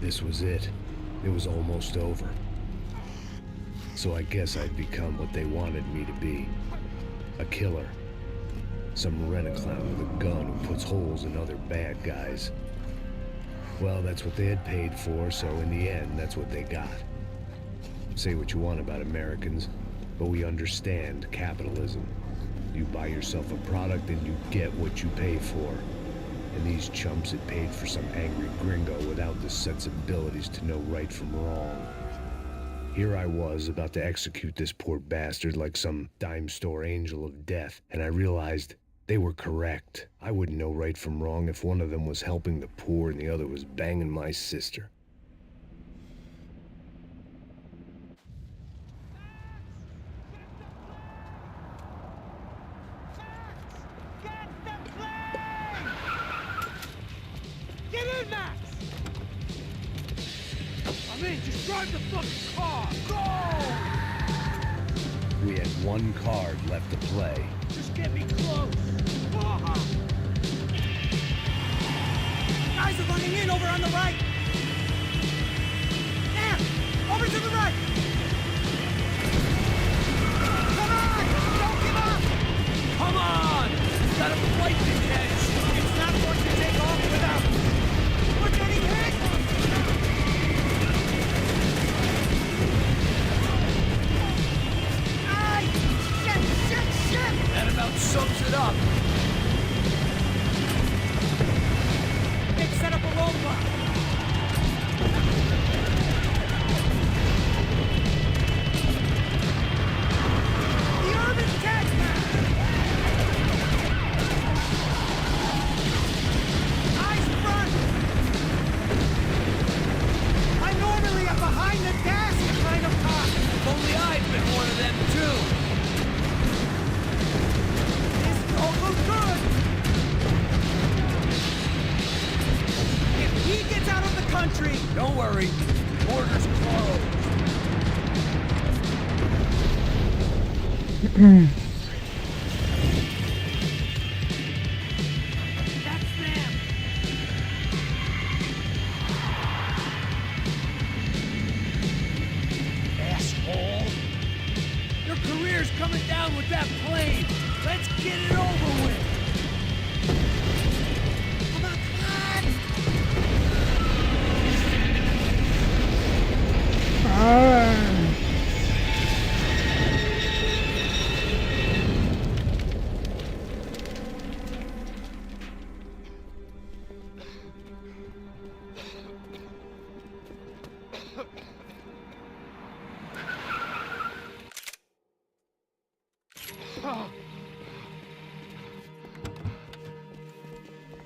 This was it. It was almost over. So I guess I'd become what they wanted me to be. A killer. Some rent-a-clown with a gun who puts holes in other bad guys. Well, that's what they had paid for, so in the end, that's what they got. Say what you want about Americans, but we understand capitalism. You buy yourself a product and you get what you pay for. And these chumps had paid for some angry gringo without the sensibilities to know right from wrong. Here I was, about to execute this poor bastard like some dime store angel of death, and I realized they were correct. I wouldn't know right from wrong if one of them was helping the poor and the other was banging my sister. Get in, Max! I'm in, just drive the fucking car! Go! We had one card left to play. Just get me close! Guys are running in over on the right! There! Over to the right! Come on! Don't give up! Come on! You gotta fight the catch! It's not going to take off without... We're getting hit! Ay! Shit! That about sums it up. They've set up a roadblock! The urban tech man! Eyes front! I'm normally a behind the desk kind of cop! If only I'd been one of them too. This don't look good! If he gets out of the country, Don't worry, border's closed. that's them! Asshole! Your career's coming down with that plane. Let's get it over with. Come on, come on!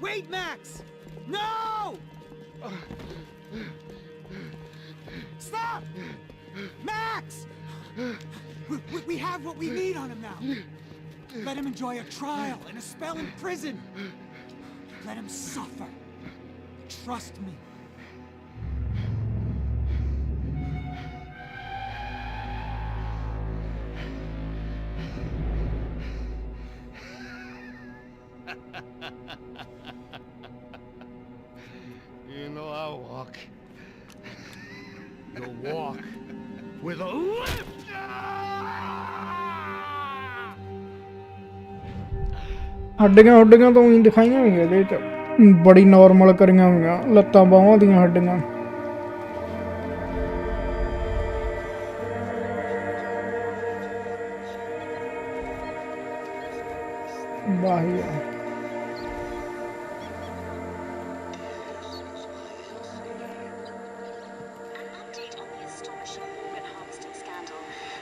Wait, Max! No! Stop! Max! We have what we need on him now. Let him enjoy a trial and a spell in prison. Let him suffer. Trust me. You know I'll walk. You'll walk with a lift! ਹੱਡੀਆਂ ਤੋਂ ਹੀ ਦਿਖਾਈਆਂ ਹੋਈਆਂ ਇਹਦੇ ਚ, ਬੜੀ normal ਕਰੀਆਂ ਹੋਈਆਂ ਲੱਤਾਂ ਬਾਹਾਂ ਦੀਆਂ ਹੱਡੀਆਂ। ਬਾਹੀਆ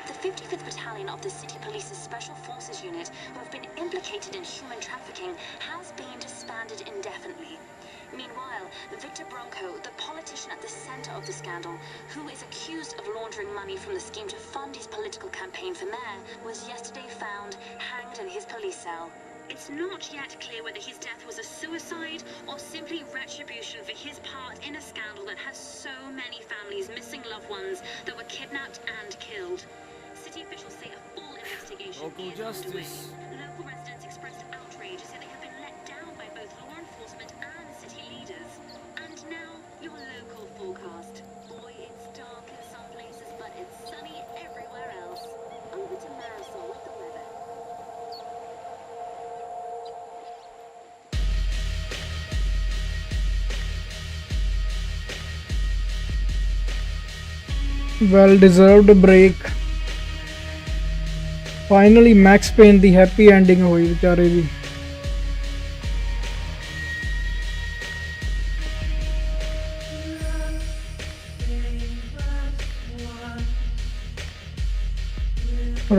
The 55th Battalion of the City Police's Special Forces Unit, who have been implicated in human trafficking, has been disbanded indefinitely. Meanwhile, Victor Bronco, the politician at the center of the scandal, who is accused of laundering money from the scheme to fund his political campaign for mayor, was yesterday found hanged in his police cell. It's not yet clear whether his death was a suicide or simply retribution for his part in a scandal that has so many families missing loved ones that were kidnapped and killed. City officials say a full investigation Local is underway. justice. Local residents expressed outrage, saying they have been let down by both law enforcement and city leaders. And now, your local forecast. Boy, it's dark in some places, but it's sunny everywhere else. Over to Marisol with the weather. Well deserved break. Finally Max Payne the happy ending ਹੋਈ ਵਿਚਾਰੇ ਦੀ।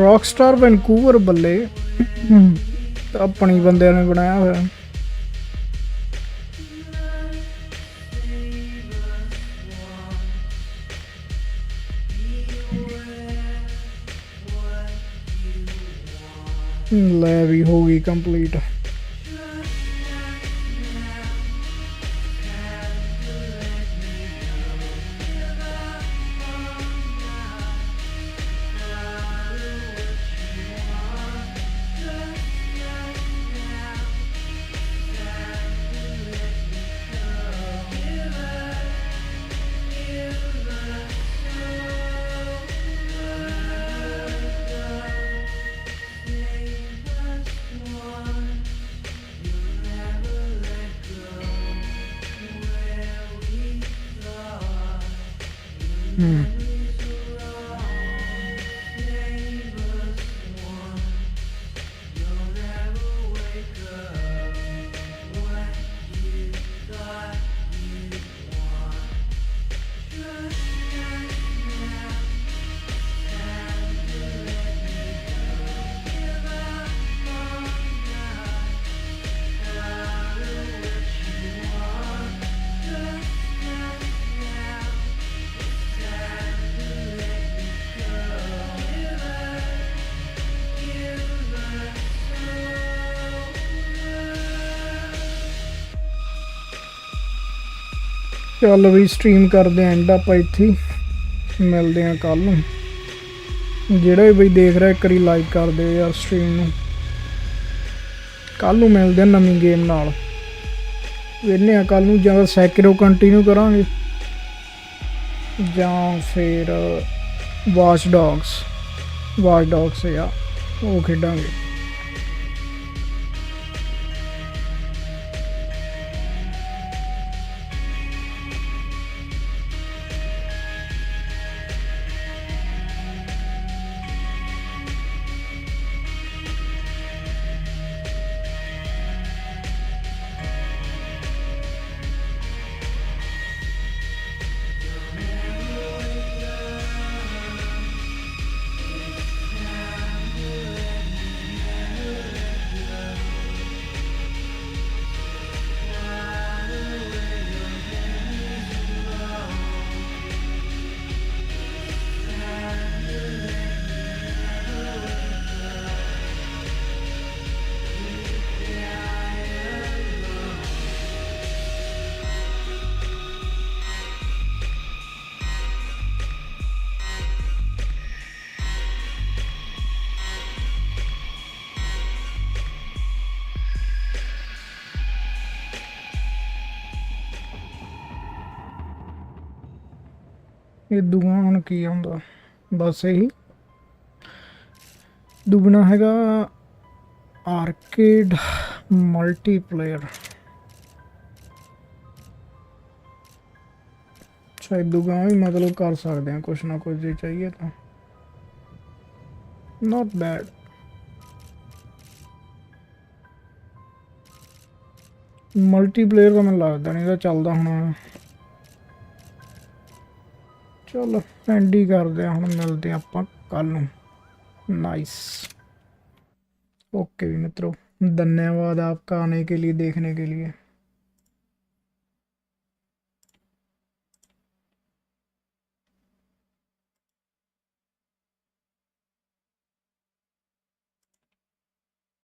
Rockstar Vancouver ਬੱਲੇ ਆਪਣੀ ਬੰਦਿਆਂ ਨੇ ਬਣਾਇਆ ਹੋਇਆ। ਲੈ ਵੀ ਹੋ ਗਈ ਕੰਪਲੀਟ। ਚੱਲ ਵੀ ਸਟ੍ਰੀਮ ਕਰਦੇ ਆਂ ਐਂਡ ਆਪਾਂ ਇੱਥੇ ਮਿਲਦੇ ਆਂ ਕੱਲ ਨੂੰ। ਜਿਹੜਾ ਵੀ ਬਈ ਦੇਖ ਰਿਹਾ ਇੱਕ ਵਾਰੀ ਲਾਈਕ ਕਰ ਦਿਓ ਯਾਰ ਸਟ੍ਰੀਮ ਨੂੰ। ਕੱਲ ਨੂੰ ਮਿਲਦੇ ਆਂ ਨਵੀਂ ਗੇਮ ਨਾਲ। ਵੇਖਦੇ ਆਂ ਕੱਲ ਨੂੰ ਜਾਂ ਸੈਕਿਰੋ ਕੰਟੀਨਿਊ ਕਰਾਂਗੇ ਜਾਂ ਫਿਰ ਵਾਚ ਡੌਗਸ ਆ ਉਹ ਖੇਡਾਂਗੇ। ਇਹ ਦੂਆ ਹੁਣ ਕੀ ਆਉਂਦਾ ਬਸ ਇਹੀ ਦੁਗਣਾ ਹੈਗਾ ਆਰਕੇਡ ਮਲਟੀਪਲੇਅਰ ਸ਼ਾਇਦ ਦੁਗਣਾ ਵੀ ਮਤਲਬ ਕਰ ਸਕਦੇ ਹਾਂ ਕੁਛ ਨਾ ਕੁछ ਜੇ चाहिए ਤਾਂ not bad ਮਲਟੀਪਲੇਅਰ ਦਾ ਮੈਨੂੰ ਲੱਗਦਾ ਨਹੀਂ ਇਹਦਾ ਚੱਲਦਾ ਹੋਣਾ चलो एंड ही करते हैं हम मिलते हैं आप कल नाइस ओके भी मित्रों धन्यवाद आपका आने के लिए देखने के लिए।